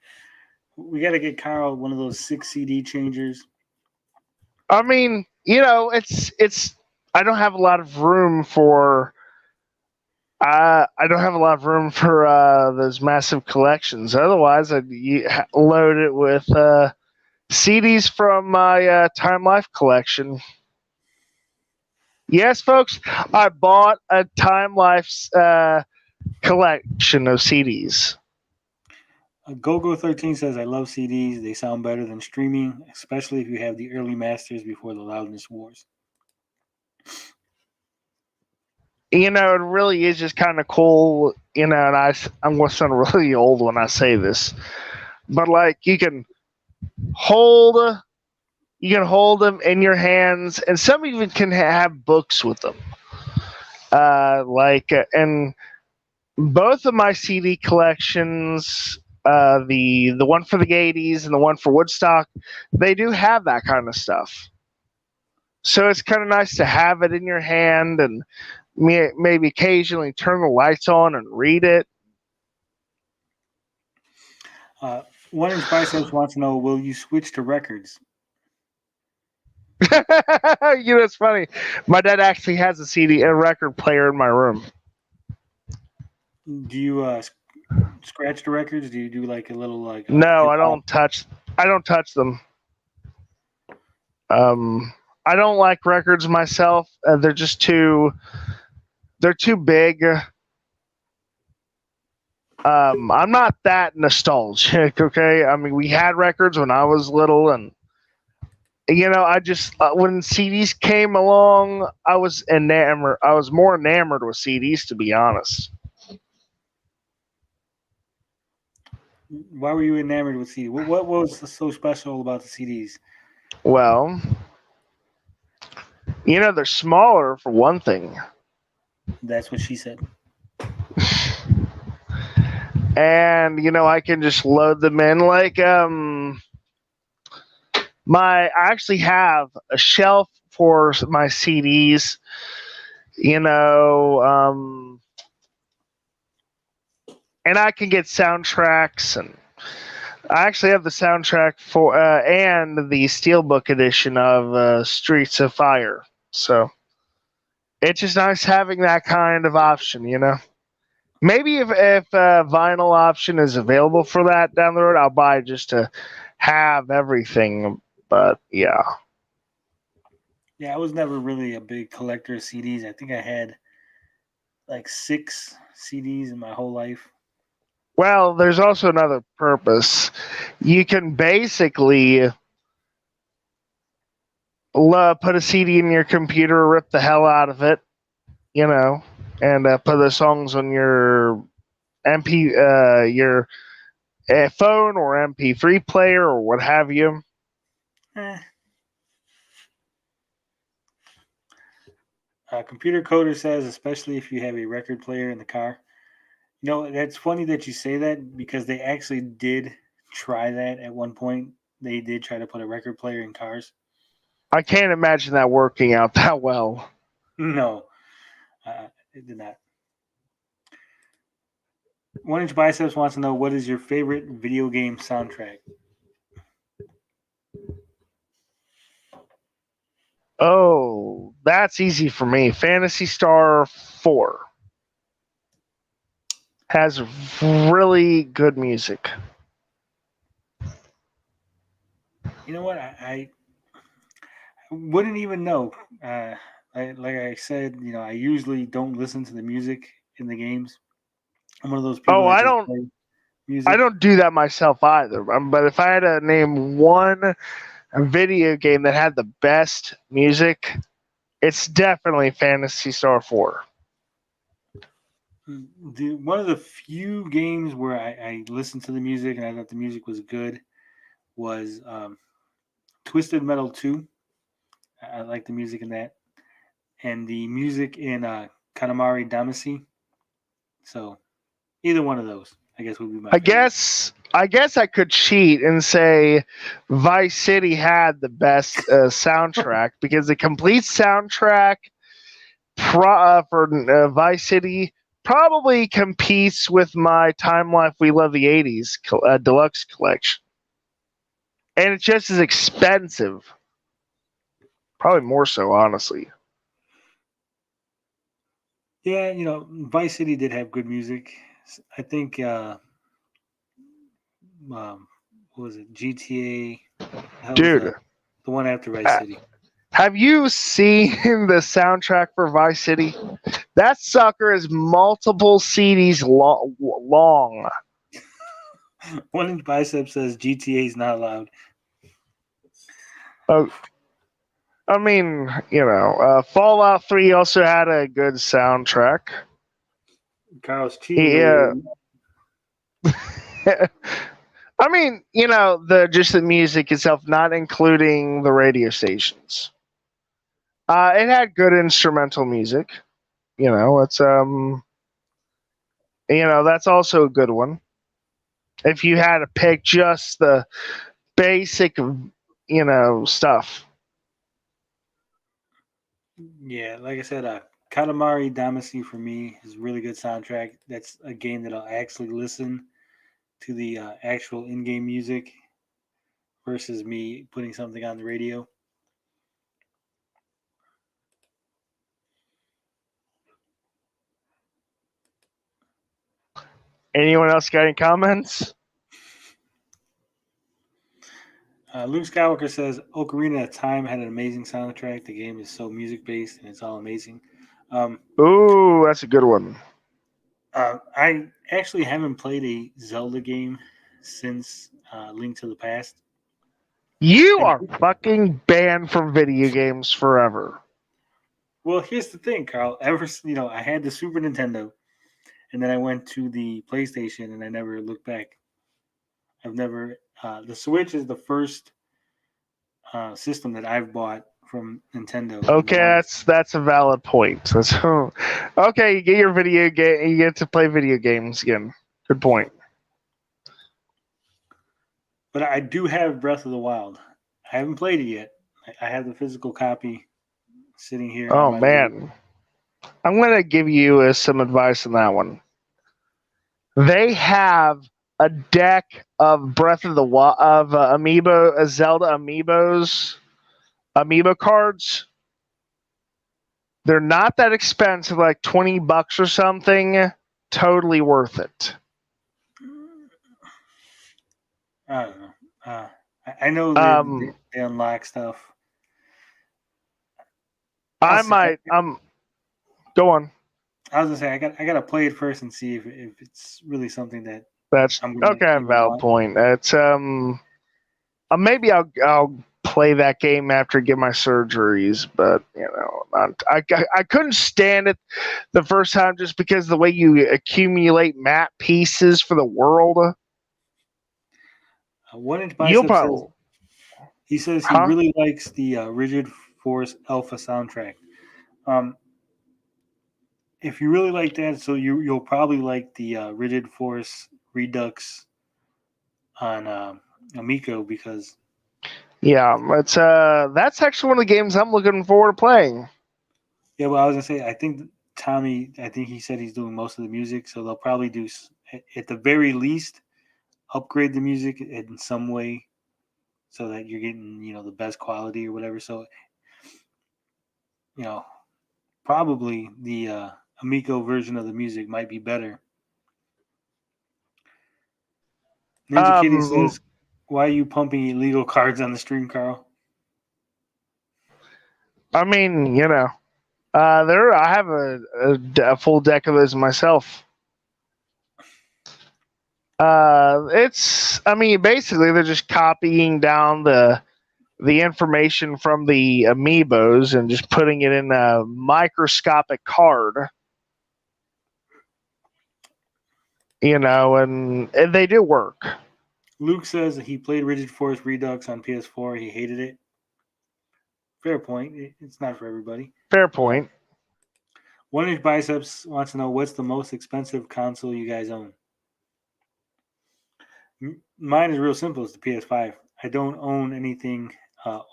We got to get Carl one of those 6 CD changers. I mean, it's I don't have a lot of room for I don't have a lot of room for those massive collections. Otherwise, I'd load it with CDs from my Time Life collection. Yes, folks, I bought a Time Life collection of CDs. GoGo13 says, I love CDs. They sound better than streaming, especially if you have the early masters before the loudness wars. You know, it really is just kind of cool. You know, and I'm going to sound really old when I say this, but like you can hold them in your hands, and some even can have books with them. And both of my CD collections, the one for the '80s and the one for Woodstock, they do have that kind of stuff. So it's kind of nice to have it in your hand and maybe occasionally turn the lights on and read it. 1 Inch Biceps wants to know, will you switch to records? You know, it's funny. My dad actually has a record player in my room. Do you scratch the records? Do you do like a little like? No, I don't touch them. I don't like records myself. They're just too big. I'm not that nostalgic. Okay, I mean, we had records when I was little, and you know, I just when CDs came along, I was enamored. I was more enamored with CDs, to be honest. Why were you enamored with CDs? What was so special about the CDs? Well, you know, they're smaller for one thing. That's what she said. And you know, I can just load them in like I actually have a shelf for my CDs. You know, and I can get soundtracks, and I actually have the soundtrack for and the Steelbook edition of Streets of Fire. So it's just nice having that kind of option, you know. Maybe if a vinyl option is available for that down the road, I'll buy just to have everything. But yeah. Yeah, I was never really a big collector of CDs. I think I had like 6 CDs in my whole life. Well, there's also another purpose. You can basically put a CD in your computer, rip the hell out of it, you know, and put the songs on your your phone or MP3 player or what have you. Computer Coder says, especially if you have a record player in the car. You know, that's funny that you say that because they actually did try that at one point. They did try to put a record player in cars. I can't imagine that working out that well. No, it did not. 1 Inch Biceps wants to know, what is your favorite video game soundtrack? Oh, that's easy for me. Phantasy Star 4 has really good music. You know what? I wouldn't even know. Like I said, you know, I usually don't listen to the music in the games. I'm one of those people that just play music. I don't do that myself either. But if I had to name one video game that had the best music, it's definitely Phantasy Star 4. One of the few games where I listened to the music and I thought the music was good was Twisted Metal 2. I like the music in that. And the music in Katamari Damacy. So either one of those, I guess, would be my favorite. I guess I could cheat and say Vice City had the best soundtrack because the complete soundtrack for Vice City probably competes with my Time Life We Love the 80s deluxe collection. And it's just as expensive. Probably more so, honestly. Yeah, Vice City did have good music. I think what was it? GTA. That was Dude, the one after Vice uh, City. have you seen the soundtrack for Vice City? That sucker is multiple CDs long. One Inch Bicep says GTA is not allowed. Oh, I mean, Fallout 3 also had a good soundtrack. Carl's cheating Yeah. over I mean, the music itself, not including the radio stations. It had good instrumental music. That's also a good one. If you had to pick just the basic, stuff. Yeah, like I said, Katamari Damacy for me is a really good soundtrack. That's a game that I'll actually listen to the actual in-game music versus me putting something on the radio. Anyone else got any comments? Luke Skywalker says Ocarina of Time had an amazing soundtrack. The game is so music-based and it's all amazing. Ooh, that's a good one. I actually haven't played a Zelda game since Link to the Past. You are fucking banned from video games forever. Well, here's the thing, Carl. I had the Super Nintendo, and then I went to the PlayStation, and I never looked back. I've never. The Switch is the first system that I've bought from Nintendo. Okay, that's a valid point. Okay, you get your video game. You get to play video games again. Good point. But I do have Breath of the Wild. I haven't played it yet. I have the physical copy sitting here. Oh man, I'm gonna give you some advice on that one. They have a deck of Breath of the Wild of Zelda amiibos, amiibo cards. They're not that expensive, like $20 or something. Totally worth it. I don't know. I know they unlock stuff. I might. Go on. I was gonna say I gotta play it first and see if it's really something that That's okay. A valid point. It's maybe I'll play that game after I get my surgeries, but I couldn't stand it the first time just because the way you accumulate map pieces for the world. One Inch Bicep says he really likes the Rigid Force Alpha soundtrack. If you really like that, so you'll probably like the Rigid Force Redux on Amico because it's that's actually one of the games I'm looking forward to playing. Yeah, well, I was gonna say I think Tommy. I think he said he's doing most of the music, so they'll probably do at the very least upgrade the music in some way so that you're getting the best quality or whatever. So probably the Amico version of the music might be better. Ninja Kitty says, "Why are you pumping illegal cards on the stream, Carl?" I mean, I have a full deck of those myself. Basically they're just copying down the information from the amiibos and just putting it in a microscopic card. And they do work. Luke says that he played Rigid Force Redux on PS4. He hated it. Fair point. It's not for everybody. Fair point. One Inch Biceps wants to know what's the most expensive console you guys own. Mine is real simple. It's the PS5. I don't own anything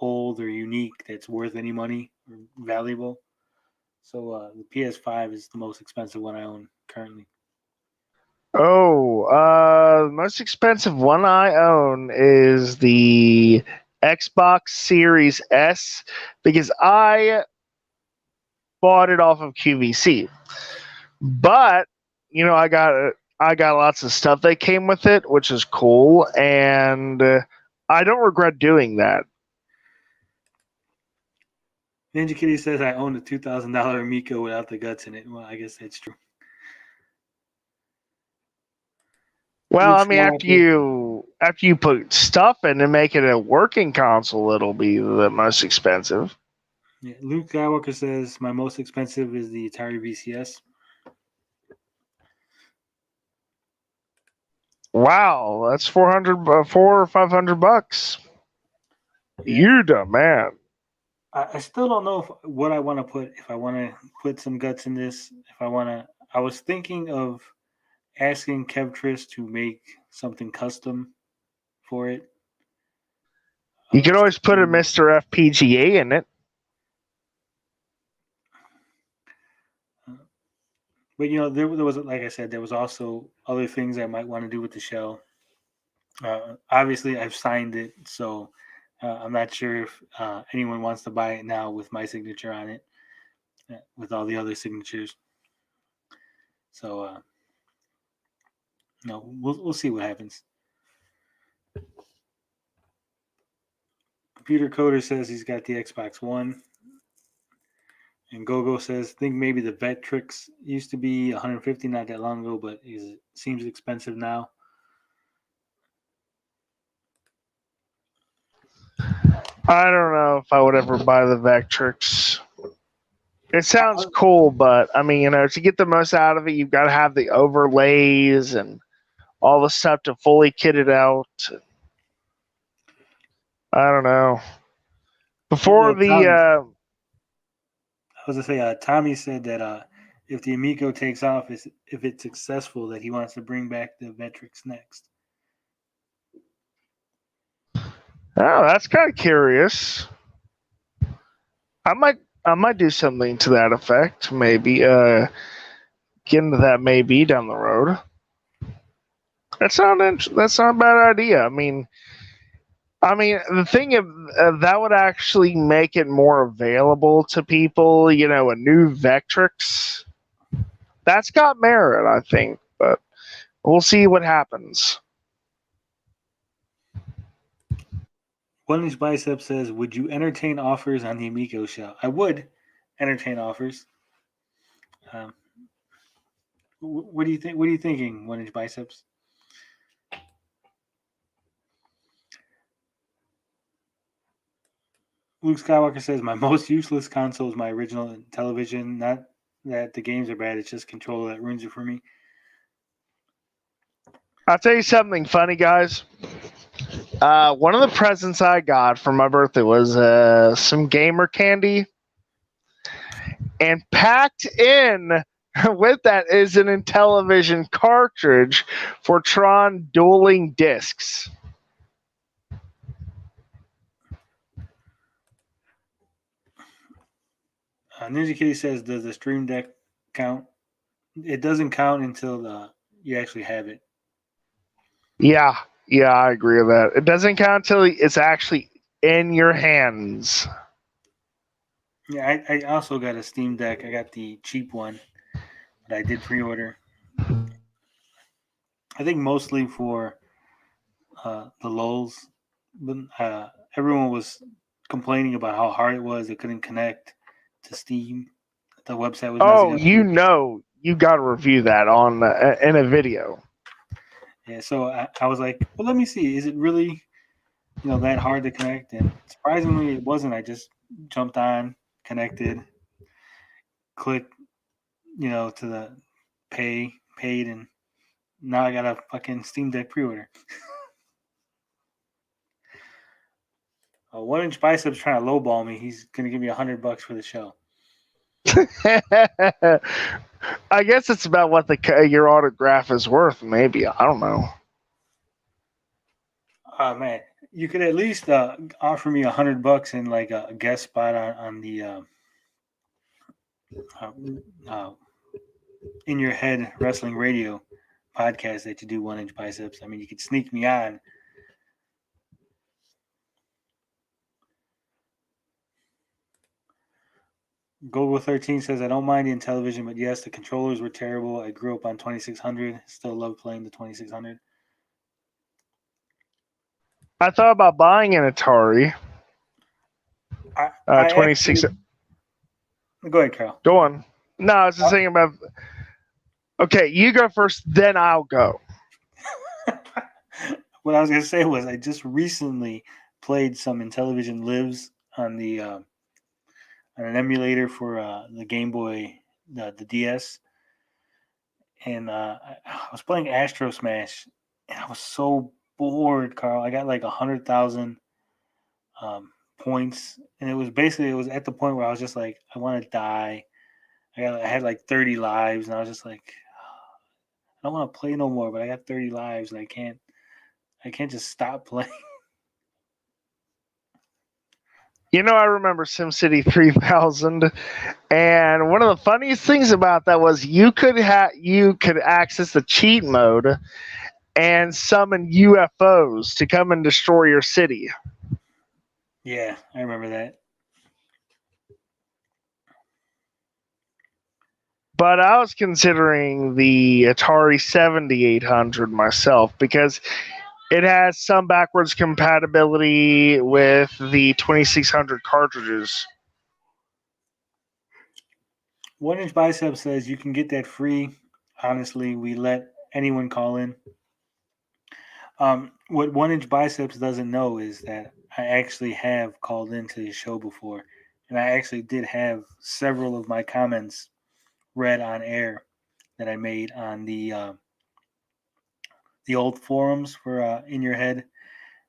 old or unique that's worth any money or valuable. So the PS5 is the most expensive one I own currently. The most expensive one I own is the Xbox Series S because I bought it off of QVC. But I got lots of stuff that came with it, which is cool, and I don't regret doing that. Ninja Kitty says I own a $2,000 Amico without the guts in it. Well, I guess that's true. Well, Luke I mean, after you put stuff in and make it a working console, it'll be the most expensive. Yeah, Luke Skywalker says my most expensive is the Atari VCS. Wow, that's $400 or $500. Yeah. You dumb man. I still don't know what I want to put. If I want to put some guts in this, if I want to, I was thinking of asking Kevtris to make something custom for it. You can always put a Mr. FPGA in it. But there was, like I said, there was also other things I might want to do with the shell. Obviously, I've signed it, so I'm not sure if anyone wants to buy it now with my signature on it, with all the other signatures. So, we'll see what happens. Computer Coder says he's got the Xbox One. And Gogo says, think maybe the Vectrix used to be $150 not that long ago, but it seems expensive now. I don't know if I would ever buy the Vectrix. It sounds cool, but I mean, to get the most out of it, you've got to have the overlays and all the stuff to fully kit it out. I don't know. Before I was gonna say, Tommy said that if the Amico takes off, if it's successful, that he wants to bring back the Vectrix next. Oh, that's kind of curious. I might do something to that effect. Maybe get into that maybe down the road. That's not a bad idea. I mean, the thing of that would actually make it more available to people. A new Vectrix. That's got merit, I think, but we'll see what happens. 1-inch Bicep says, would you entertain offers on the Amico shell? I would entertain offers. What do you think? What are you thinking, 1-inch Biceps? Luke Skywalker says, my most useless console is my original Intellivision. Not that the games are bad, it's just controller that ruins it for me. I'll tell you something funny, guys. One of the presents I got for my birthday was some gamer candy. And packed in with that is an Intellivision cartridge for Tron Dueling Discs. Ninja Kitty says, does the Stream Deck count? It doesn't count until you actually have it. Yeah, I agree with that. It doesn't count until it's actually in your hands. Yeah, I also got a Steam Deck. I got the cheap one that I did pre-order. I think mostly for the lulz. But everyone was complaining about how hard it was. They couldn't connect to Steam. The website was messing up. You got to review that on in a video. Yeah, so I was like, well, let me see. Is it really, that hard to connect? And surprisingly, it wasn't. I just jumped on, connected, clicked, to the paid, and now I got a fucking Steam Deck pre-order. 1-inch Biceps trying to lowball me. He's gonna give me $100 for the show. I guess it's about what your autograph is worth. Maybe, I don't know. Oh man, you could at least offer me $100 and like a guest spot on the In Your Head Wrestling Radio podcast that you do, 1-inch Biceps. I mean, you could sneak me on. Gogo13 says, I don't mind the Intellivision, but yes, the controllers were terrible. I grew up on 2600. Still love playing the 2600. I thought about buying an Atari. I 26. actually, go ahead, Carl. Go on. No, I was just thinking about. Okay, you go first, then I'll go. What I was going to say was I just recently played some Intellivision Lives on the on an emulator for the Game Boy, the DS, and I was playing Astro Smash, and I was so bored, Carl. I got like 100,000 points, and it was at the point where I was just like, I want to die. I had like 30 lives, and I was just like, I don't want to play no more, but I got 30 lives, and I can't just stop playing. You know, I remember SimCity 3000, and one of the funniest things about that was you could access the cheat mode and summon UFOs to come and destroy your city. Yeah, I remember that. But I was considering the Atari 7800 myself because it has some backwards compatibility with the 2600 cartridges. 1 Inch Bicep says you can get that free. Honestly, we let anyone call in. What 1 Inch Biceps doesn't know is that I actually have called into the show before, and I actually did have several of my comments read on air that I made on the old forums for In Your Head,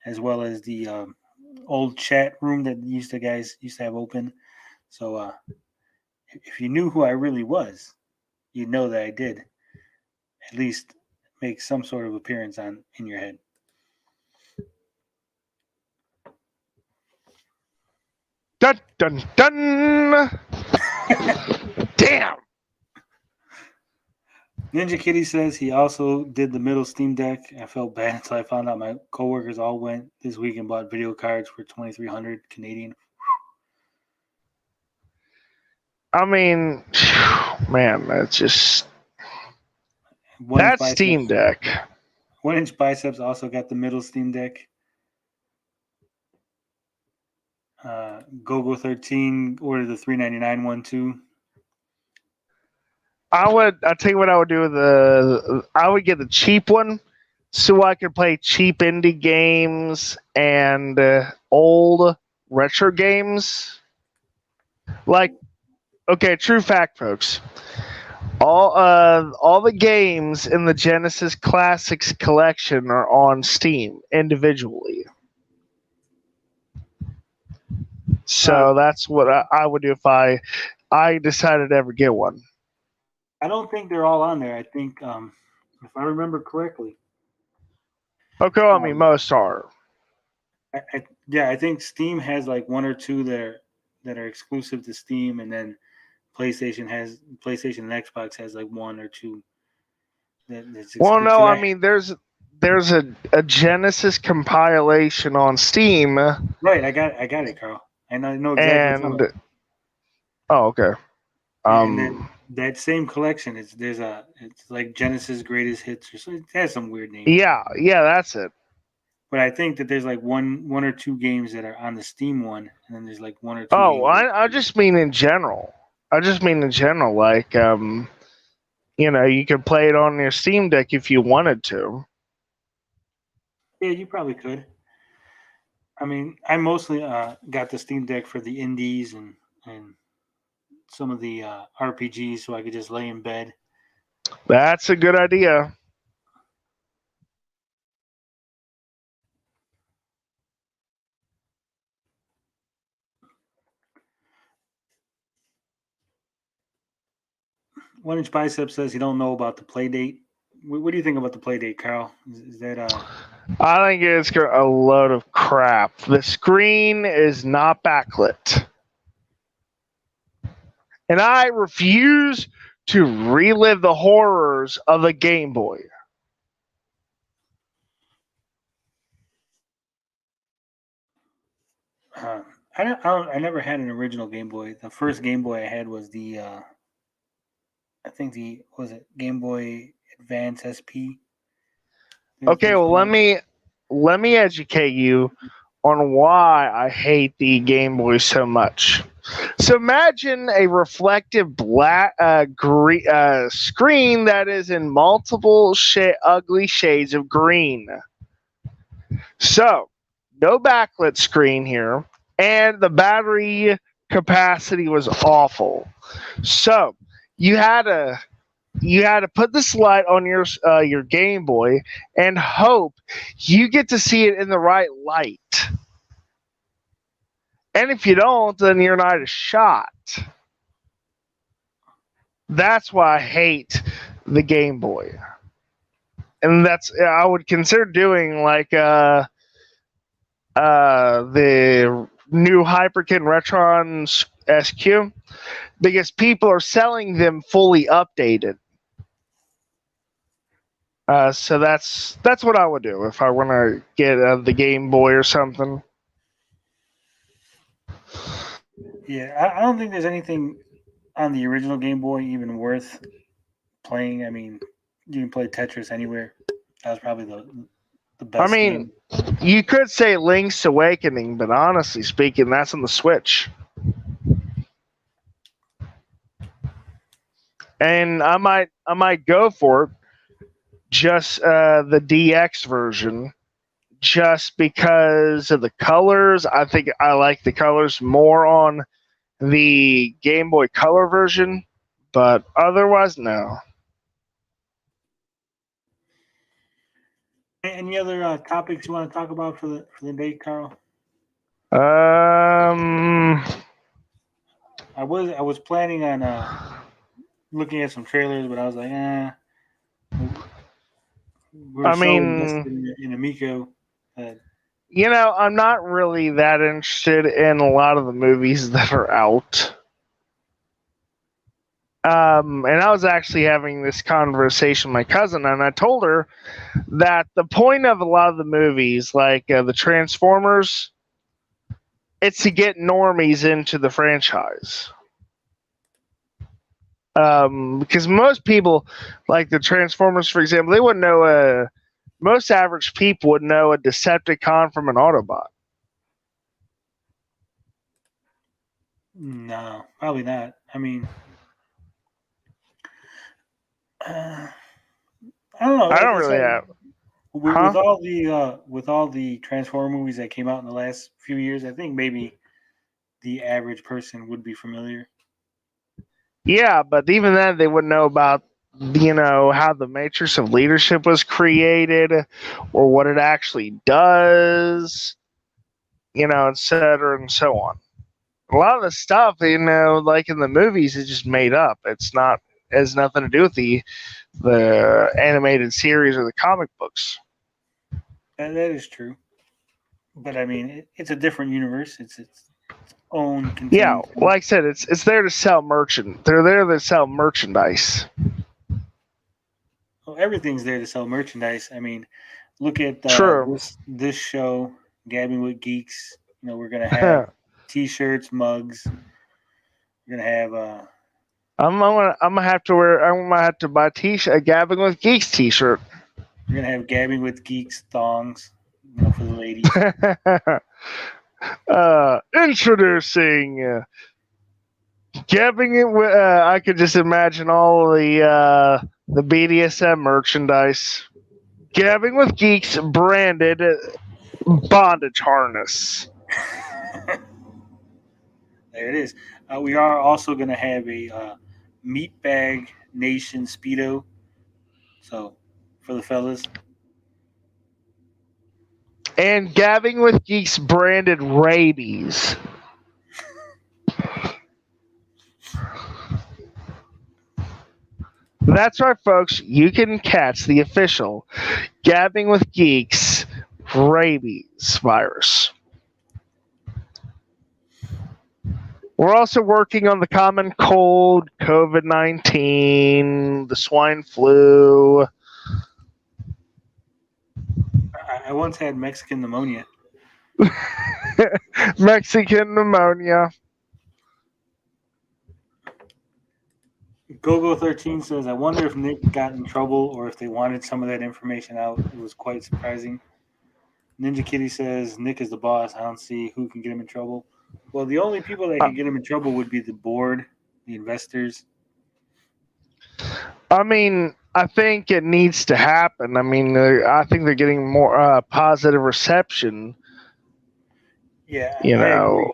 as well as the old chat room that guys used to have open. So if you knew who I really was, you'd know that I did at least make some sort of appearance on In Your Head. Dun dun dun! Damn! Ninja Kitty says he also did the middle Steam Deck. I felt bad until I found out my coworkers all went this week and bought video cards for 2,300 Canadian. I mean, man, that's just. One-inch That Steam Deck. 1 Inch Biceps also got the middle Steam Deck. Gogo13 ordered the $399 one too. I'll tell you what I would do I would get the cheap one so I could play cheap indie games and old retro games. Like, okay, true fact, folks. All the games in the Genesis Classics collection are on Steam individually. So that's what I would do if I decided to ever get one. I don't think they're all on there. I think, if I remember correctly. Okay, I mean, most are. I think Steam has like one or two that are exclusive to Steam, and then PlayStation and Xbox has like one or two. Well, no, I mean, there's a Genesis compilation on Steam. Right, I got it, Carl. And I know exactly. And oh, okay. And then that same collection it's like Genesis Greatest Hits, or so it has some weird name. Yeah, that's it. But I think that there's like one or two games that are on the Steam one, and then there's like one or two. Oh, I just mean in general. Like you could play it on your Steam Deck if you wanted to. Yeah, you probably could. I mean, I mostly got the Steam Deck for the indies and some of the RPGs, so I could just lay in bed. That's a good idea. One Inch Bicep says he don't know about the play date. What do you think about the play date, Carl? Is that I think it's a load of crap. The screen is not backlit. And I refuse to relive the horrors of a Game Boy. I never had an original Game Boy. The first Game Boy I had was I think was it Game Boy Advance SP. Okay, well let me educate you on why I hate the Game Boy so much. So imagine a reflective black screen that is in multiple ugly shades of green. So no backlit screen here, and the battery capacity was awful. So you had to put this light on your Game Boy and hope you get to see it in the right light. And if you don't, then you're not a shot. That's why I hate the Game Boy. And I would consider doing like the new Hyperkin Retron SQ, because people are selling them fully updated. So that's what I would do if I want to get the Game Boy or something. Yeah, I don't think there's anything on the original Game Boy even worth playing. I mean, you can play Tetris anywhere. That was probably the best. I mean, game. You could say Link's Awakening, but honestly speaking, that's on the Switch. And I might go for it, just the DX version, just because of the colors. I think I like the colors more on the Game Boy Color version, but otherwise, no. Any other topics you want to talk about for the day, Carl? I was planning on looking at some trailers, but I was like, we're so invested in Amico. I'm not really that interested in a lot of the movies that are out. And I was actually having this conversation with my cousin, and I told her that the point of a lot of the movies, like the Transformers, it's to get normies into the franchise. Because most people, like the Transformers, for example, they wouldn't know most average people would know a Decepticon from an Autobot. No, probably not. I mean, I don't know. I don't really have. With all the Transformer movies that came out in the last few years, I think maybe the average person would be familiar. Yeah, but even then, they wouldn't know about how the Matrix of Leadership was created, or what it actually does, et cetera, and so on. A lot of the stuff, like in the movies, is just made up. It has nothing to do with the animated series or the comic books. And that is true. But I mean, it's a different universe. It's its own. Yeah, like I said, it's there to sell They're there to sell merchandise. Well, everything's there to sell merchandise. I mean, look at this show, Gabbing with Geeks. We're gonna have T-shirts, mugs. We're gonna have. I'm gonna have to buy a Gabbing with Geeks T-shirt. We're gonna have Gabbing with Geeks thongs, for the ladies. Introducing Gabbing it with. I could just imagine all the BDSM merchandise. Gabbing with Geeks branded bondage harness. There it is. We are also going to have a Meatbag Nation Speedo. So, for the fellas. And Gabbing with Geeks branded rabies. That's right, folks. You can catch the official Gabbing with Geeks rabies virus. We're also working on the common cold, COVID-19, the swine flu. I once had Mexican pneumonia. Mexican pneumonia. Gogo13 says, I wonder if Nick got in trouble or if they wanted some of that information out. It was quite surprising. Ninja Kitty says, Nick is the boss. I don't see who can get him in trouble. Well, the only people that can get him in trouble would be the board, the investors. I mean, I think it needs to happen. I mean, I think they're getting more positive reception. Yeah, You I know,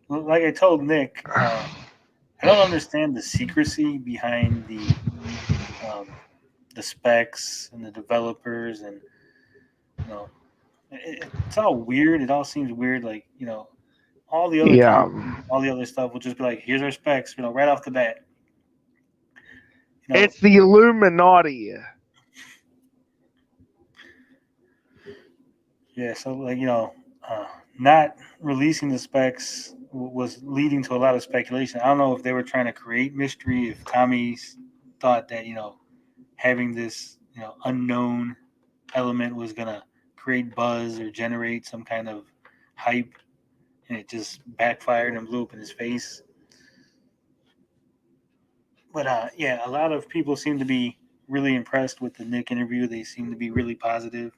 agree. Like I told Nick, I don't understand the secrecy behind the specs and the developers, and it's all weird. It all seems weird. Like all the other yeah. companies, all the other stuff will just be like, here's our specs, right off the bat. It's the Illuminati. Yeah, so not releasing the specs was leading to a lot of speculation. I don't know if they were trying to create mystery, if Tommy thought that having this unknown element was gonna create buzz or generate some kind of hype, and it just backfired and blew up in his face. But yeah, a lot of people seem to be really impressed with the Nick interview. They seem to be really positive.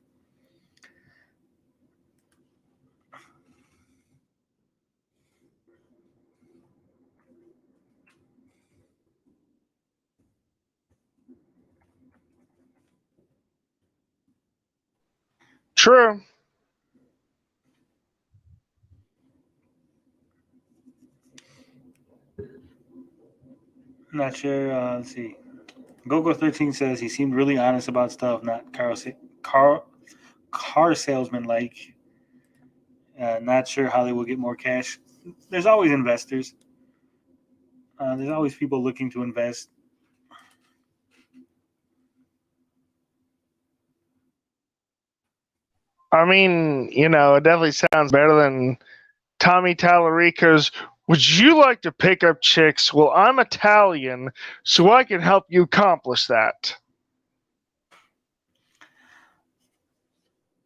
True. I'm not sure. Let's see. Gogo13 says he seemed really honest about stuff, not car salesman like. Not sure how they will get more cash. There's always investors. There's always people looking to invest. I mean, it definitely sounds better than Tommy Tallarico's. Would you like to pick up chicks? Well, I'm Italian, so I can help you accomplish that.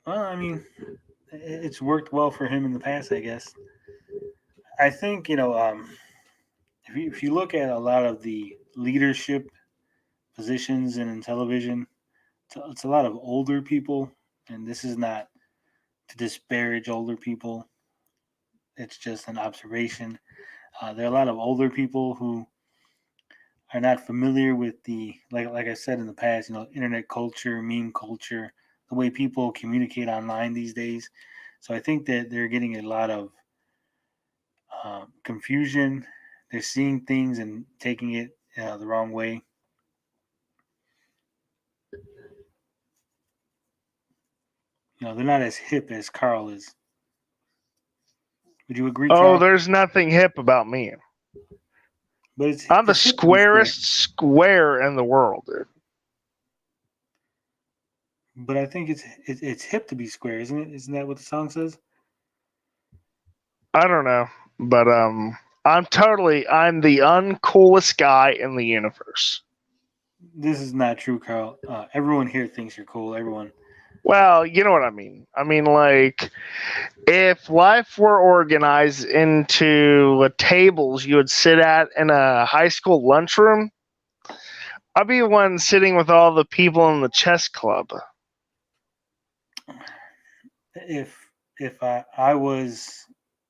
Well, I mean, it's worked well for him in the past, I guess. I think if you look at a lot of the leadership positions in television, it's a lot of older people, and this is not to disparage older people. It's just an observation. There are a lot of older people who are not familiar with the like I said in the past, internet culture, meme culture, the way people communicate online these days. So I think that they're getting a lot of confusion. They're seeing things and taking it the wrong way. They're not as hip as Carl is. Would you agree, Oh, Carl? there's nothing hip about me. But I'm the it's hip to be square. squarest square in the world, dude. But I think it's hip to be square, isn't it? Isn't that what the song says? I don't know, but I'm the uncoolest guy in the universe. This is not true, Carl. Everyone here thinks you're cool. Everyone. Well, you know what I mean. I mean, like, if life were organized into tables you would sit at in a high school lunchroom, I'd be the one sitting with all the people in the chess club. If I was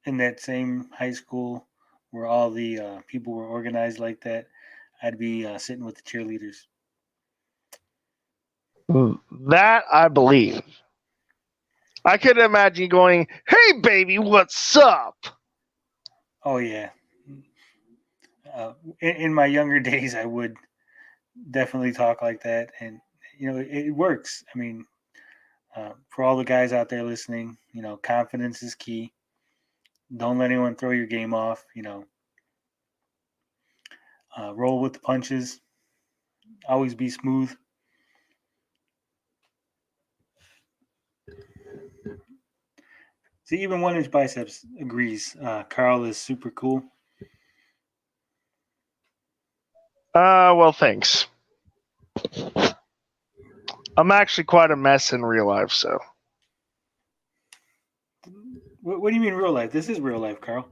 in that same high school where all the people were organized like that, I'd be sitting with the cheerleaders. That I believe. I could imagine going, "Hey, baby, what's up?" Oh yeah. In my younger days, I would definitely talk like that, and it works. I mean, for all the guys out there listening, confidence is key. Don't let anyone throw your game off. Roll with the punches. Always be smooth. See, even 1 inch biceps agrees. Carl is super cool. Well, thanks. I'm actually quite a mess in real life, so. What do you mean real life? This is real life, Carl.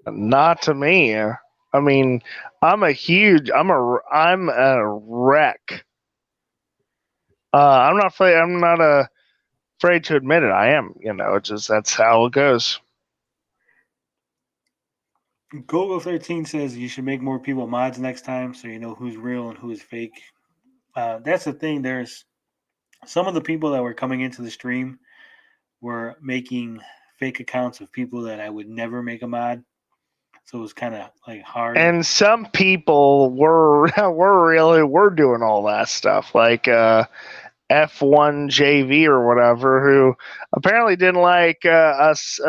Not to me. I mean, I'm a wreck. I'm not afraid. I'm not afraid to admit it. I am. It's just that's how it goes. Gogo13 says you should make more people mods next time so you know who's real and who is fake. That's the thing. There's some of the people that were coming into the stream were making fake accounts of people that I would never make a mod. So it was kind of like hard. And some people were doing all that stuff, like F1 JV or whatever, who apparently didn't like us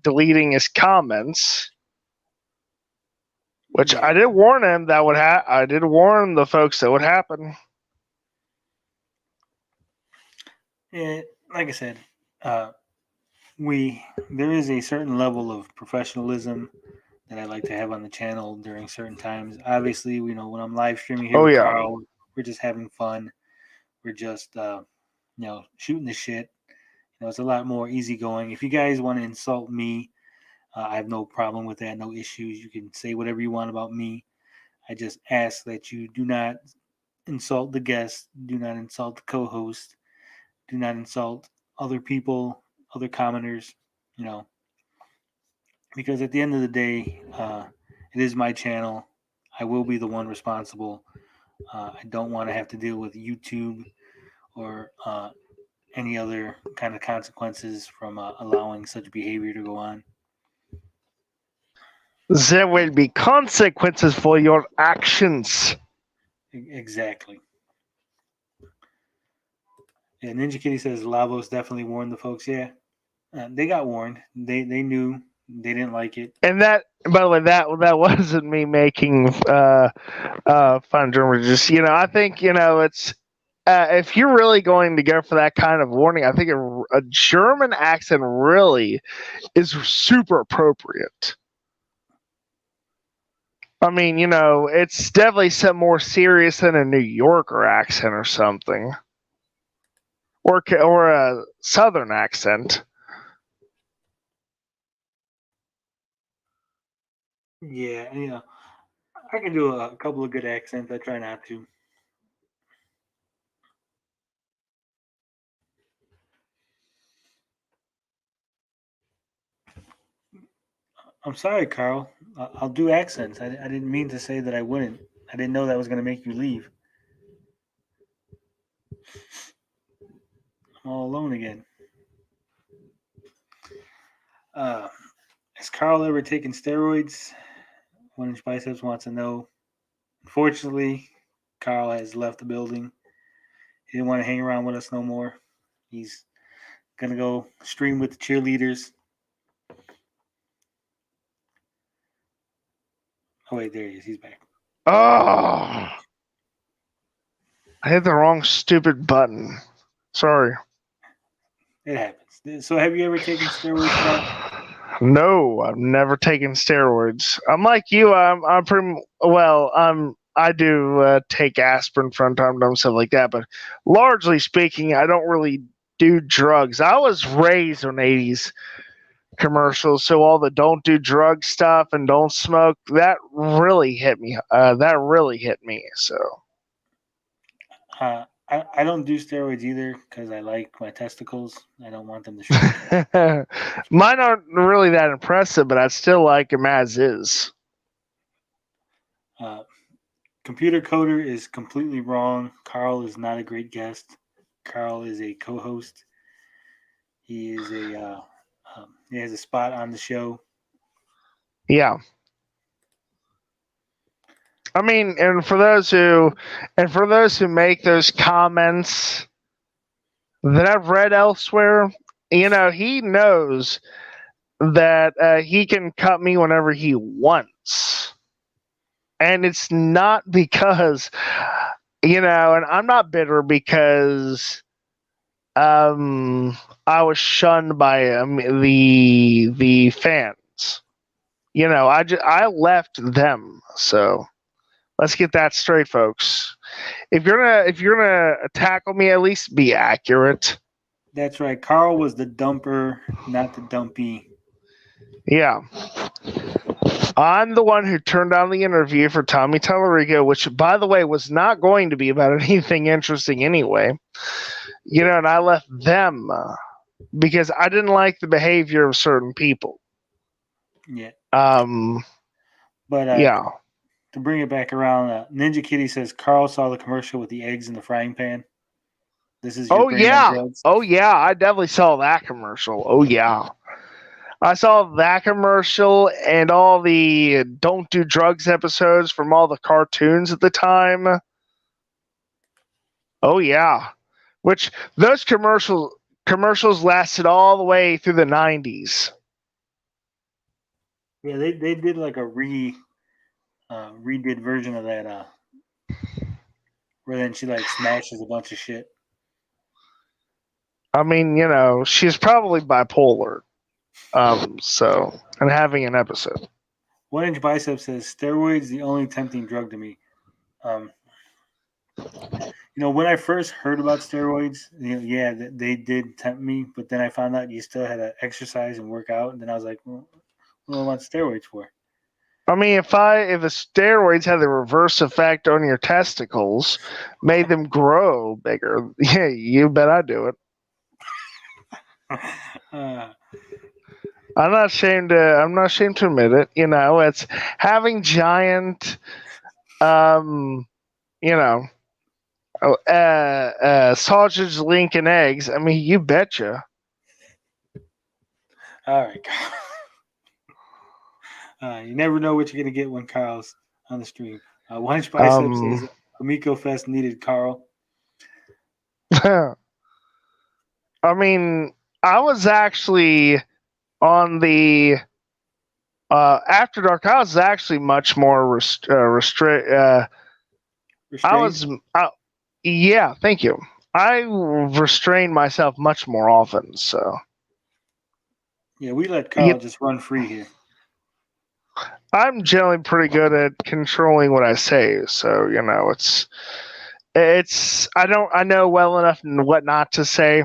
deleting his comments. Which I did warn him that would happen. I did warn the folks that would happen. Yeah, like I said, there is a certain level of professionalism that I like to have on the channel during certain times. Obviously, when I'm live streaming here with Carl, we're just having fun. We're just shooting the shit. It's a lot more easygoing. If you guys want to insult me, I have no problem with that, no issues. You can say whatever you want about me. I just ask that you do not insult the guest, do not insult the co-host, do not insult other people, other commenters, because at the end of the day, it is my channel. I will be the one responsible. I don't want to have to deal with YouTube or any other kind of consequences from allowing such behavior to go on. There will be consequences for your actions. Exactly. Yeah, Ninja Kitty says Lavos definitely warned the folks. Yeah, they got warned. They knew. They didn't like it. And that, by the way, that wasn't me making fun of German. Just I think it's if you're really going to go for that kind of warning, I think a German accent really is super appropriate. I mean, it's definitely something more serious than a New Yorker accent or something, or a Southern accent. Yeah, I can do a couple of good accents. I try not to. I'm sorry, Carl. I'll do accents. I didn't mean to say that I wouldn't. I didn't know that was going to make you leave. I'm all alone again. Has Carl ever taken steroids? 1 Inch Biceps wants to know. Unfortunately, Carl has left the building. He didn't want to hang around with us no more. He's going to go stream with the cheerleaders. Oh, wait, there he is. He's back. Oh, I hit the wrong stupid button. Sorry. It happens. So have you ever taken steroids, Carl? No, I've never taken steroids. I'm like you. I'm pretty well. I do take aspirin from time to time, stuff like that. But largely speaking, I don't really do drugs. I was raised on 80s commercials, so all the don't do drug stuff and don't smoke, that really hit me. So I don't do steroids either because I like my testicles. I don't want them to shrink. Mine aren't really that impressive, but I still like them as is. Computer Coder is completely wrong. Carl is not a great guest. Carl is a co-host. He is he has a spot on the show. Yeah. I mean, and for those who make those comments that I've read elsewhere, he knows that he can cut me whenever he wants. And it's not because, and I'm not bitter because I was shunned by the fans. I left them. So let's get that straight, folks. If you're gonna tackle me, at least be accurate. That's right. Carl was the dumper, not the dumpy. Yeah. I'm the one who turned down the interview for Tommy Tallarico, which, by the way, was not going to be about anything interesting anyway. And I left them because I didn't like the behavior of certain people. Yeah. But yeah. To bring it back around, Ninja Kitty says Carl saw the commercial with the eggs in the frying pan. This is your brain on drugs. Oh yeah, I definitely saw that commercial. Oh yeah. I saw that commercial and all the Don't Do Drugs episodes from all the cartoons at the time. Oh yeah. Which those commercials lasted all the way through the 90s. Yeah, they did like a redid version of that where then she like smashes a bunch of shit. I mean, she's probably bipolar. And having an episode. 1 Inch Bicep says steroids the only tempting drug to me. When I first heard about steroids, they did tempt me, but then I found out you still had to exercise and work out, and then I was like, well, what do I want steroids for? I mean, if the steroids had the reverse effect on your testicles, made them grow bigger, yeah, you bet I'd do it. I'm not ashamed to admit it. It's having giant, sausage Lincoln eggs. I mean, you betcha. All right. You never know what you're going to get when Carl's on the stream. 1 Inch Bicep says Amico Fest needed Carl. I mean, I was actually on the After Dark. I was actually much more restrained. Yeah, thank you. I restrained myself much more often. So yeah, we let Carl just run free here. I'm generally pretty good at controlling what I say, so it's I know well enough what not to say.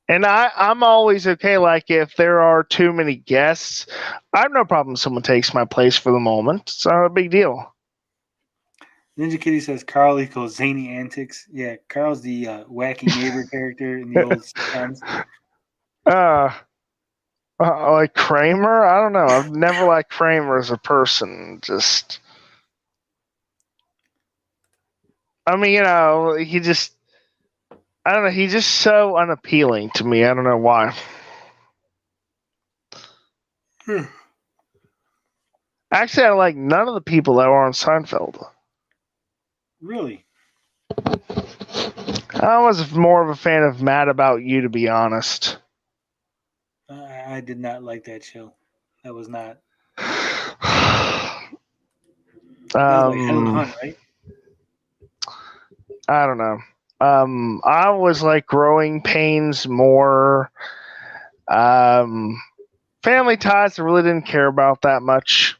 And I'm always okay, like if there are too many guests, I have no problem if someone takes my place for the moment. It's not a big deal. Ninja Kitty says Carl equals zany antics. Yeah, Carl's the wacky neighbor character in the old sitcoms. Like Kramer? I don't know. I've never liked Kramer as a person. Just, I mean, he just, I don't know. He's just so unappealing to me. I don't know why. Actually, I like none of the people that were on Seinfeld. Really? I was more of a fan of Mad About You, to be honest. I did not like that show. That was not. That was like Hell in the Hunt, right? I don't know. I was like Growing Pains more. Family Ties, I really didn't care about that much.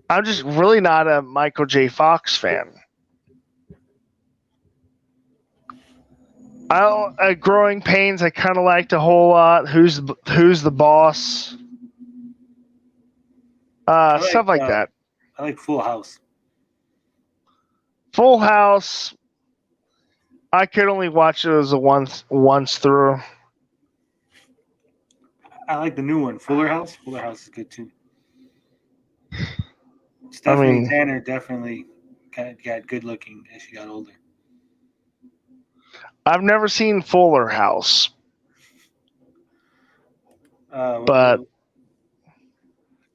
I'm just really not a Michael J. Fox fan. Growing Pains, I kind of liked a whole lot. Who's the Boss? Stuff like that. I like Full House. Full House, I could only watch it as a once through. I like the new one, Fuller House. Fuller House is good too. Stephanie Tanner definitely got good looking as she got older. I've never seen Fuller House. But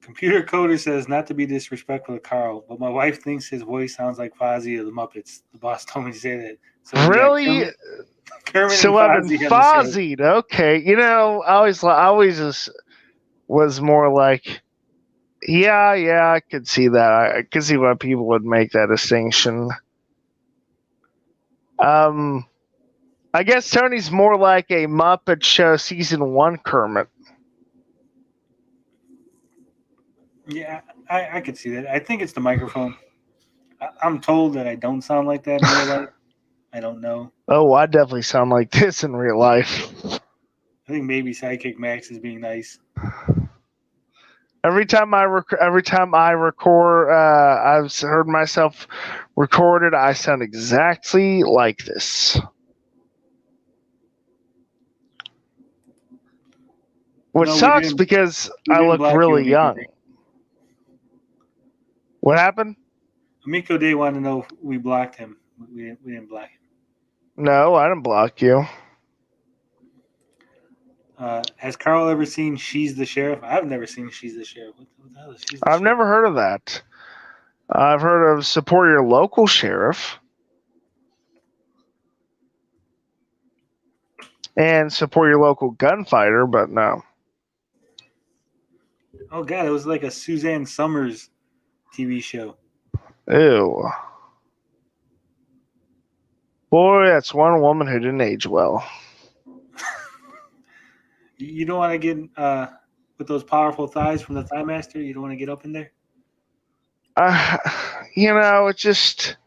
Computer Coder says, not to be disrespectful to Carl, but my wife thinks his voice sounds like Fozzie of the Muppets. The boss told me to say that. So really? Kermit so I've been Fozzie'd. Okay. I always just was more like, yeah, I could see that. I could see why people would make that distinction. I guess Tony's more like a Muppet Show season 1 Kermit. Yeah, I could see that. I think it's the microphone. I'm told that I don't sound like that in real life. I don't know. Oh, I definitely sound like this in real life. I think maybe Sidekick Max is being nice. Every time I record, I've heard myself recorded. I sound exactly like this. Which No, we sucks didn't- because we I didn't look block you, really Amico young. Day. What happened? Amico Day wanted to know if we blocked him. We didn't block him. No, I didn't block you. Has Carl ever seen She's the Sheriff? I've never seen She's the Sheriff. What the hell is She's the I've Sheriff? never heard of that. I've heard of support your local sheriff and support your local gunfighter, but no. Oh god, it was like a Suzanne Summers TV show. Ew. Boy, that's one woman who didn't age well. You don't want to get with those powerful thighs from the Thigh Master. You don't want to get up in there. It just,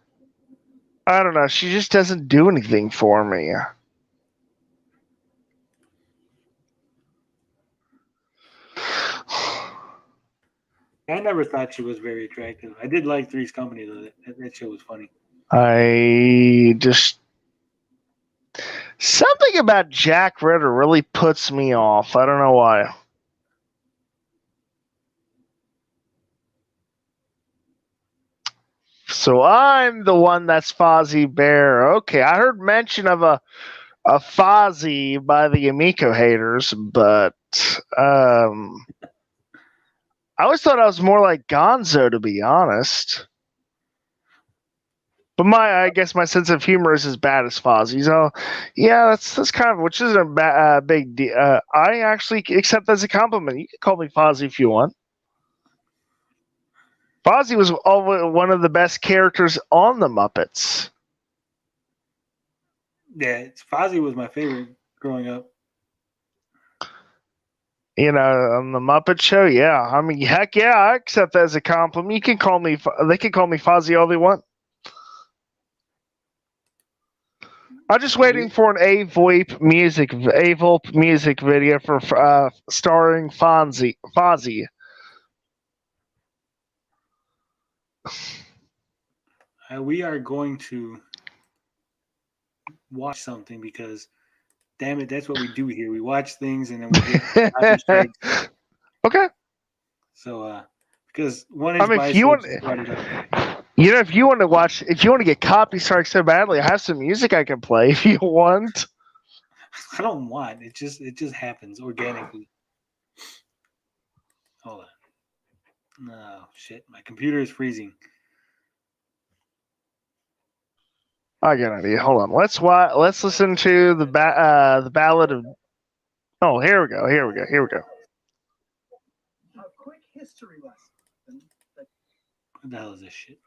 I don't know. She just doesn't do anything for me. I never thought she was very attractive. I did like Three's Company though. That show was funny. I just, something about Jack Ritter really puts me off. I don't know why. So I'm the one that's Fozzie Bear. Okay, I heard mention of a Fozzie by the Amico haters, but I always thought I was more like Gonzo, to be honest. But I guess my sense of humor is as bad as Fozzie's. So, yeah, that's kind of, which isn't a big deal. I actually accept that as a compliment. You can call me Fozzie if you want. Fozzie was one of the best characters on the Muppets. Yeah, Fozzie was my favorite growing up. On the Muppet Show, yeah. I mean, heck yeah, I accept that as a compliment. You can call me. They can call me Fozzie all they want. I'm just waiting for an A-Volp music video for starring Fozzie. We are going to watch something because, damn it, that's what we do here. We watch things and then we get copy strikes. Okay. So, because one I is mean, if you want, if you want to get copy strikes so badly, I have some music I can play if you want. I don't want it. Just happens organically. Hold on. Oh shit! My computer is freezing. I got an idea. Hold on. Let's listen to the ballad of. Oh, here we go. A quick history lesson. What the hell is this shit?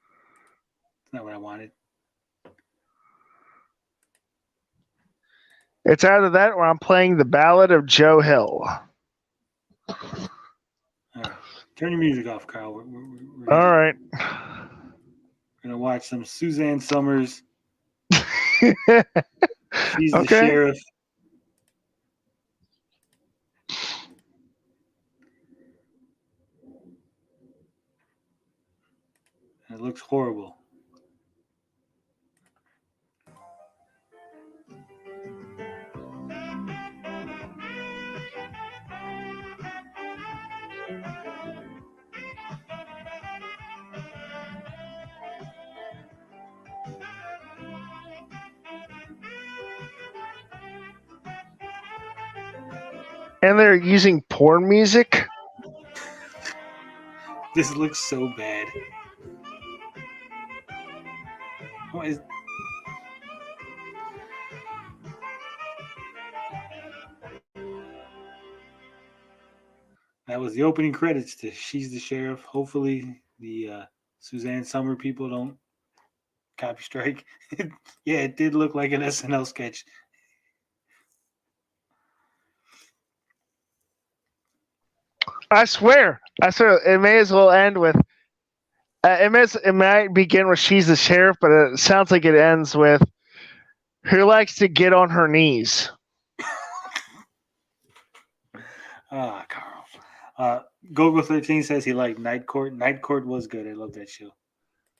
It's not what I wanted. It's either that or I'm playing the Ballad of Joe Hill. All right. Turn your music off, Kyle. We're All right. gonna watch some Suzanne Summers. She's the Okay. sheriff. It looks horrible. And they're using porn music. This looks so bad. What is... That was the opening credits to She's the Sheriff. Hopefully the Suzanne Summer people don't copy strike. Yeah, it did look like an SNL sketch. I swear, it may as well end with. It might begin with "She's the Sheriff," but it sounds like it ends with who likes to get on her knees. Carl. Gogo13 says he liked Night Court. Night Court was good. I love that show.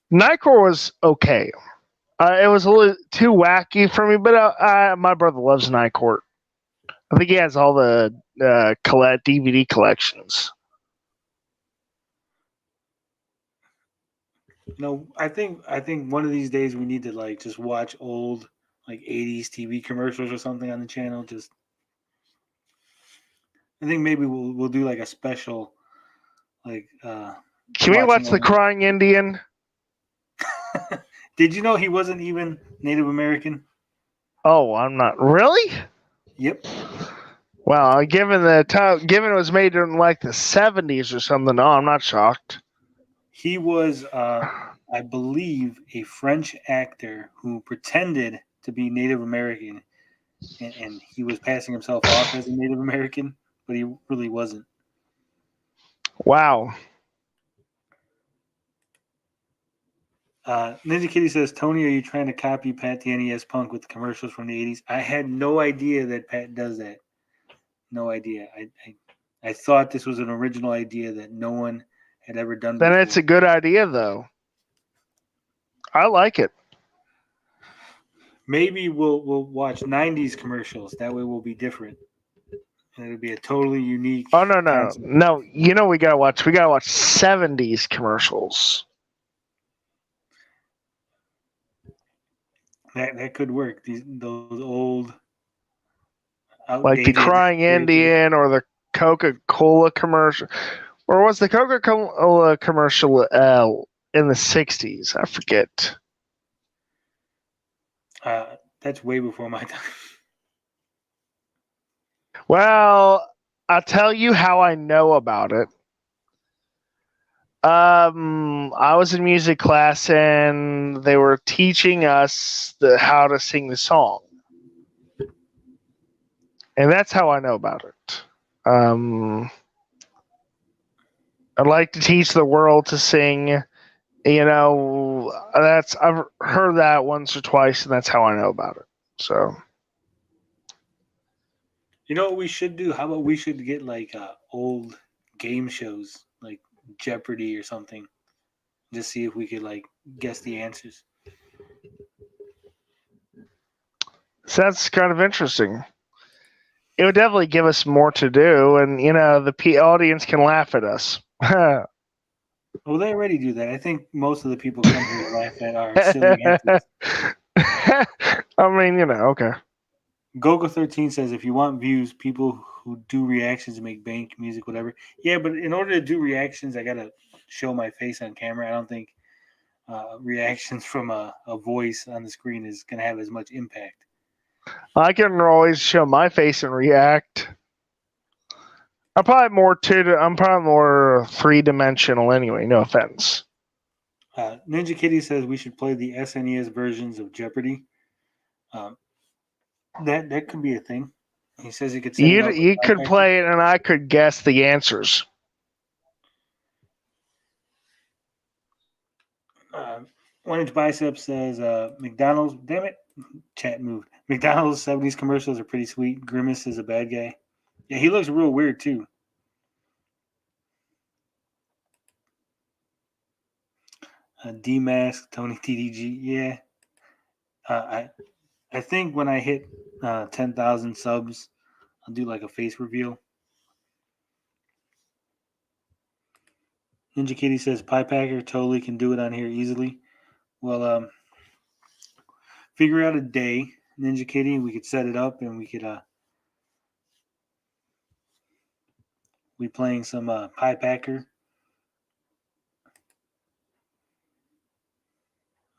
Night Court was okay. It was a little too wacky for me, but my brother loves Night Court. I think he has all the DVD collections. I think one of these days we need to like just watch old like 80s TV commercials or something on the channel. Just I think maybe we'll do like a special like Can we watch The Crying Indian? Did you know he wasn't even Native American? Oh, I'm not really. Yep. Wow, given it was made in like the 70s or something, no, I'm not shocked. He was, I believe, a French actor who pretended to be Native American, and he was passing himself off as a Native American, but he really wasn't. Wow. Ninja Kitty says, Tony, are you trying to copy Pat the NES Punk with the commercials from the 80s? I had no idea that Pat does that. No idea. I thought this was an original idea that no one had ever done before. Then it's a good idea, though. I like it. Maybe we'll watch 90s commercials. That way we'll be different. And it'll be a totally unique concept. No. You know we gotta watch 70s commercials. That could work. Those old, like the Crying Indian or the Coca-Cola commercial, or was the Coca-Cola commercial in the 60s? I forget. That's way before my time. Well, I'll tell you how I know about it. I was in music class and they were teaching us how to sing the song. And that's how I know about it. I'd like to teach the world to sing. I've heard that once or twice, and that's how I know about it. So, you know what we should do? How about we should get like old game shows, like Jeopardy or something, just see if we could like guess the answers. So that's kind of interesting. It would definitely give us more to do, and the audience can laugh at us. Well, they already do that. I think most of the people come here to laugh at our silly answers. I mean, okay. Gogo13 says, if you want views, people who do reactions make bank music, whatever. Yeah, but in order to do reactions, I got to show my face on camera. I don't think reactions from a voice on the screen is going to have as much impact. I can always show my face and react. I'm probably more three-dimensional anyway, no offense. Ninja Kitty says we should play the SNES versions of Jeopardy. That could be a thing. He says he could. You could play it, and I could guess the answers. One Inch Bicep says McDonald's. Damn it, chat moved. McDonald's 70s commercials are pretty sweet. Grimace is a bad guy. Yeah, he looks real weird too. D-Mask, Tony TDG. Yeah. I think when I hit 10,000 subs, I'll do like a face reveal. Ninja Kitty says Pie Packer totally can do it on here easily. Well, figure out a day, Ninja Kitty, we could set it up and we could we playing some Pie Packer.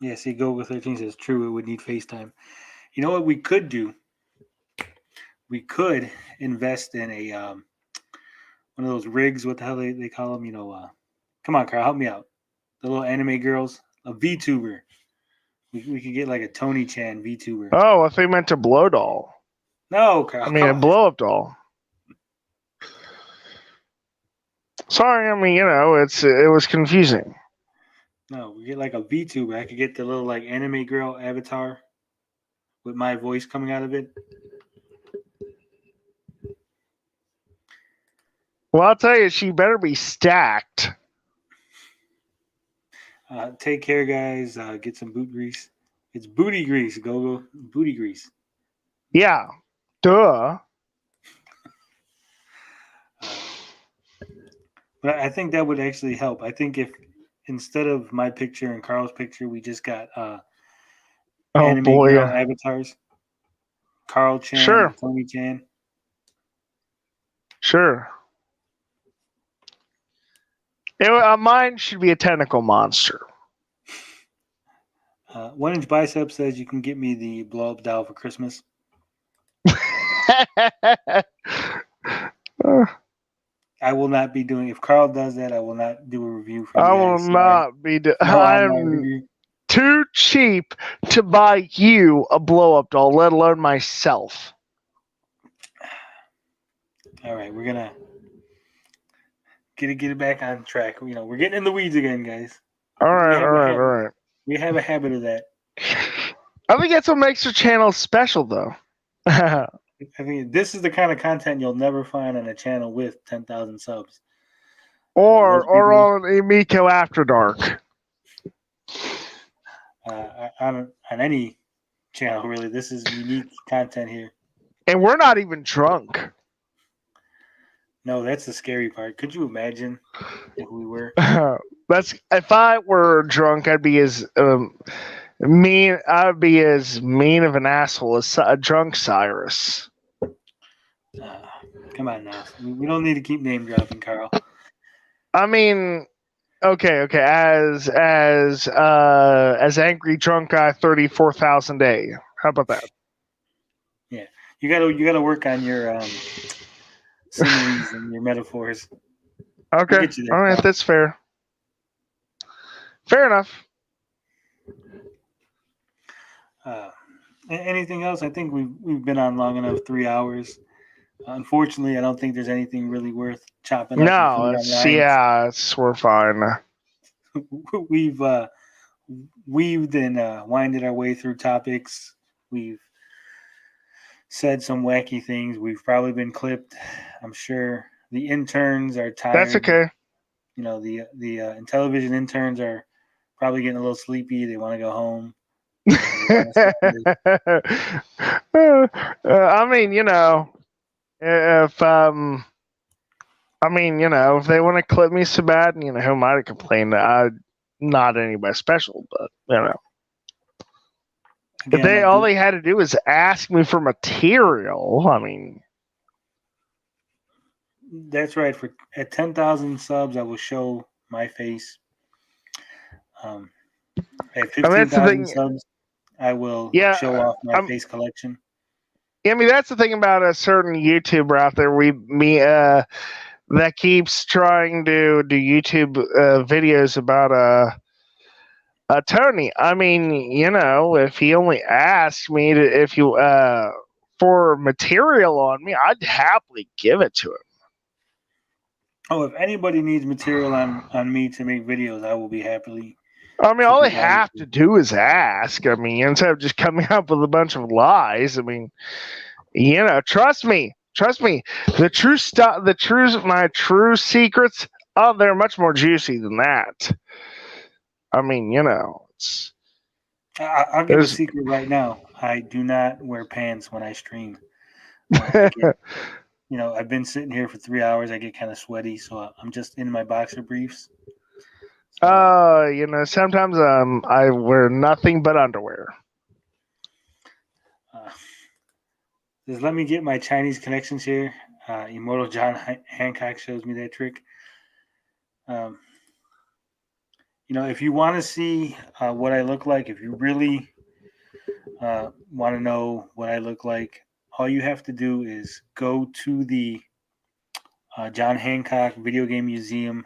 Yeah, see, Gogo13 says true, it would need FaceTime. You know what we could do? We could invest in a one of those rigs, what the hell they call them, come on, Carl, help me out. The little anime girls, a VTuber. We could get like a Tony Chan VTuber. Oh, I think meant a blow doll. No, Carl. I mean, a blow up doll. Sorry, I mean, it was confusing. No, we get like a VTuber. I could get the little like anime girl avatar with my voice coming out of it. Well, I'll tell you, she better be stacked. Take care, guys. Get some boot grease. It's booty grease. Go booty grease. Yeah. Duh. But I think that would actually help. I think if instead of my picture and Carl's picture, we just got Oh anime boy. girl avatars. Carl Chan, Sure. Tony Chan. Sure. Mine should be a tentacle monster. 1 Inch Bicep says you can get me the blow up doll for Christmas. I will not be doing. If Carl does that, I will not do a review for I you will guys. not be. No online I'm review. too cheap to buy you a blow up doll, let alone myself. All right, we're gonna get it back on track. You know, we're getting in the weeds again, guys. All right. We have a habit of that. I think that's what makes your channel special, though. I mean, this is the kind of content you'll never find on a channel with 10,000 subs. or people- on Amico After Dark. On any channel, really. This is unique content here. And we're not even drunk. No, that's the scary part. Could you imagine if we were? That's if I were drunk, I'd be as mean. I'd be as mean of an asshole as a drunk Cyrus. Come on now. We don't need to keep name dropping, Carl. I mean, okay. As angry drunk guy 34,000 day. How about that? You gotta work on your similes and your metaphors. Okay, get you there, all right, Carl. that's fair. Fair enough. Anything else? I think we've been on long enough, 3 hours. Unfortunately, I don't think there's anything really worth chopping up. No, we're fine. We've weaved and winded our way through topics. We've said some wacky things. We've probably been clipped. I'm sure the interns are tired. That's okay. You know, the Intellivision interns are probably getting a little sleepy. They want to go home. I mean, if if they want to clip me so bad, who might have complained? Not anybody special, but Again, all they had to do was ask me for material. I mean, that's right. At 10,000 subs, I will show my face. At 15,000 subs, I will show off my face collection. I mean, that's the thing about a certain YouTuber out there. That keeps trying to do YouTube videos about Tony. I mean, if he only asked me for material on me, I'd happily give it to him. Oh, if anybody needs material on me to make videos, I will be happily. I mean, all they have to do is ask. I mean, instead of just coming up with a bunch of lies. I mean, trust me. The true stuff, my true secrets, they're much more juicy than that. I mean, it's. I'll give a secret right now. I do not wear pants when I stream. I've been sitting here for 3 hours. I get kind of sweaty, so I'm just in my boxer briefs. Sometimes I wear nothing but underwear. Just let me get my Chinese connections here. Immortal John Hancock shows me that trick. If you want to see what I look like, if you really want to know what I look like, all you have to do is go to the John Hancock Video Game Museum.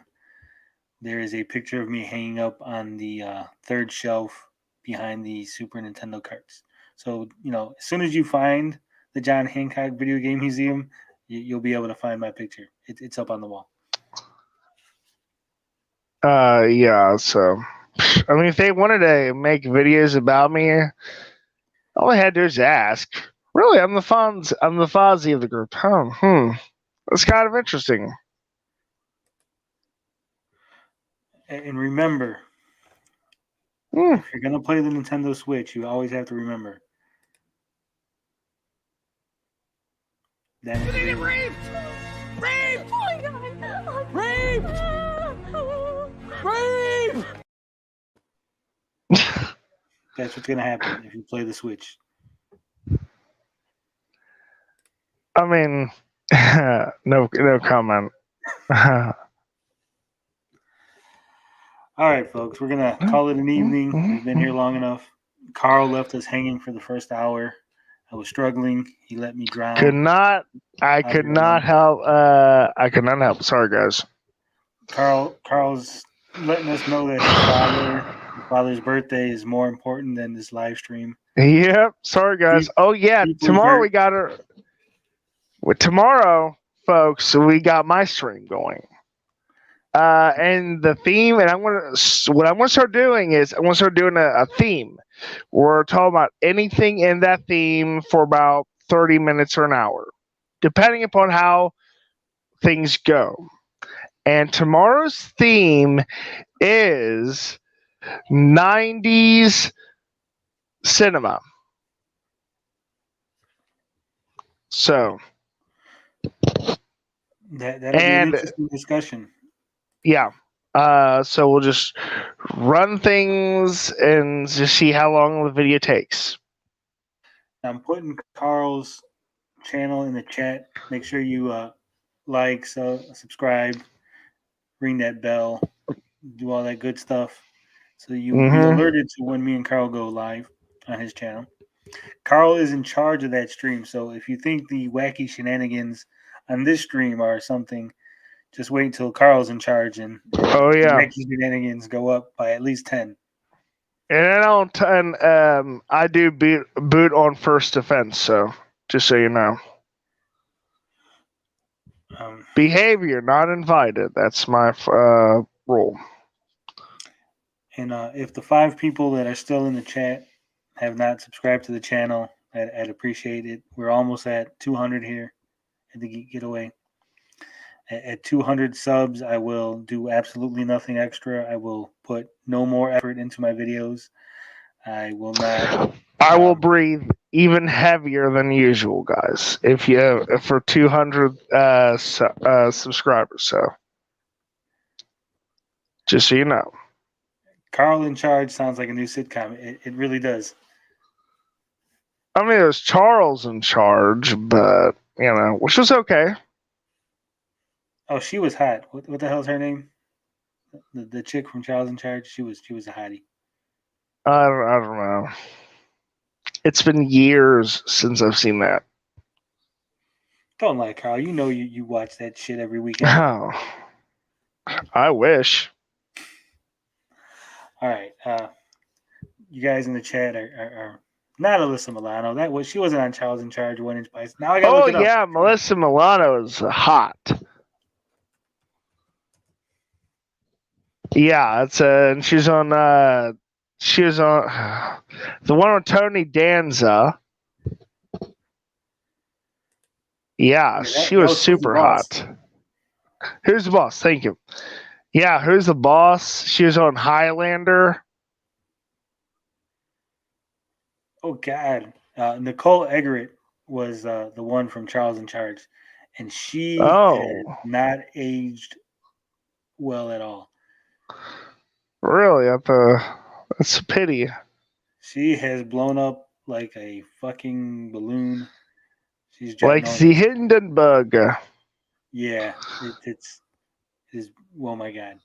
There is a picture of me hanging up on the third shelf behind the Super Nintendo carts. So, as soon as you find the John Hancock Video Game Museum, you'll be able to find my picture. It's up on the wall. Yeah, so, I mean, if they wanted to make videos about me, All I had to do is ask. Really, I'm the Fozzie of the group. That's kind of interesting. And remember, Hmm. if you're gonna play the Nintendo Switch, you always have to remember that it's Raped! Raped! Oh my god! Raped! Raped! that's what's gonna happen if you play the Switch. I mean, no comment. All right, folks, we're gonna call it an evening. We've been here long enough. Carl left us hanging for the first hour. I was struggling. He let me drown. I could not help. Sorry, guys. Carl's letting us know that his father's birthday is more important than this live stream. Yep. Sorry, guys. Oh yeah, tomorrow we got her. Tomorrow, folks, we got my stream going. And the theme, and what I'm gonna start doing is I'm gonna start doing a theme. We're talking about anything in that theme for about 30 minutes or an hour, depending upon how things go. And tomorrow's theme is 90s cinema. So that'll be an interesting discussion. Yeah. So we'll just run things and just see how long the video takes. I'm putting Carl's channel in the chat. Make sure you like, subscribe, ring that bell, do all that good stuff, so you'll be alerted to when me and Carl go live on his channel. Carl is in charge of that stream, so if you think the wacky shenanigans on this stream are something, just wait until Carl's in charge and wacky shenanigans go up by at least 10. And I do boot on first offense, so just so you know. Behavior not invited. That's my rule. And if the 5 people that are still in the chat have not subscribed to the channel, I'd appreciate it. We're almost at 200 here at the Geek Getaway. At 200 subs, I will do absolutely nothing extra. I will put no more effort into my videos. I will not. I will breathe even heavier than usual, guys. For 200 subscribers, so just so you know. Carl in charge sounds like a new sitcom. It really does. I mean, there's Charles in charge, but which was okay. Oh, she was hot. What the hell's her name? The chick from Charles in Charge. She was a hottie. I don't know. It's been years since I've seen that. Don't lie, Carl. You know you watch that shit every weekend. Oh, I wish. All right. You guys in the chat are not Alyssa Milano. She wasn't on Charles in Charge 1 Inch Bites. Now I got to look it up. Yeah, Melissa Milano is hot. Yeah, and she was on the one with Tony Danza. Yeah, she was super hot. Who's the boss? Thank you. Yeah, who's the boss? She was on Highlander. Oh God, Nicole Eggert was the one from Charles in Charge, and she has not aged well at all. Really? That's a pity. She has blown up like a fucking balloon. She's like the Hindenburg. Yeah, it's oh my God.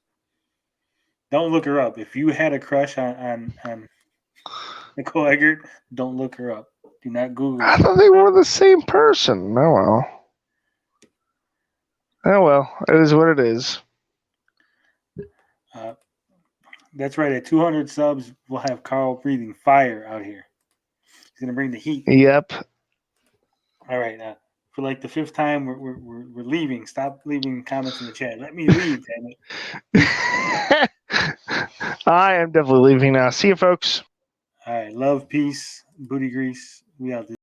Don't look her up. If you had a crush on Nicole Eggert, don't look her up. Do not Google her. I thought they were the same person. Oh well. Oh well. It is what it is. That's right. At 200 subs, we'll have Carl breathing fire out here. He's gonna bring the heat. Yep. All right. For like the 5th time, we're leaving. Stop leaving comments in the chat. Let me leave, damn it. I am definitely leaving now. See you, folks. All right. Love, peace, booty grease. We out.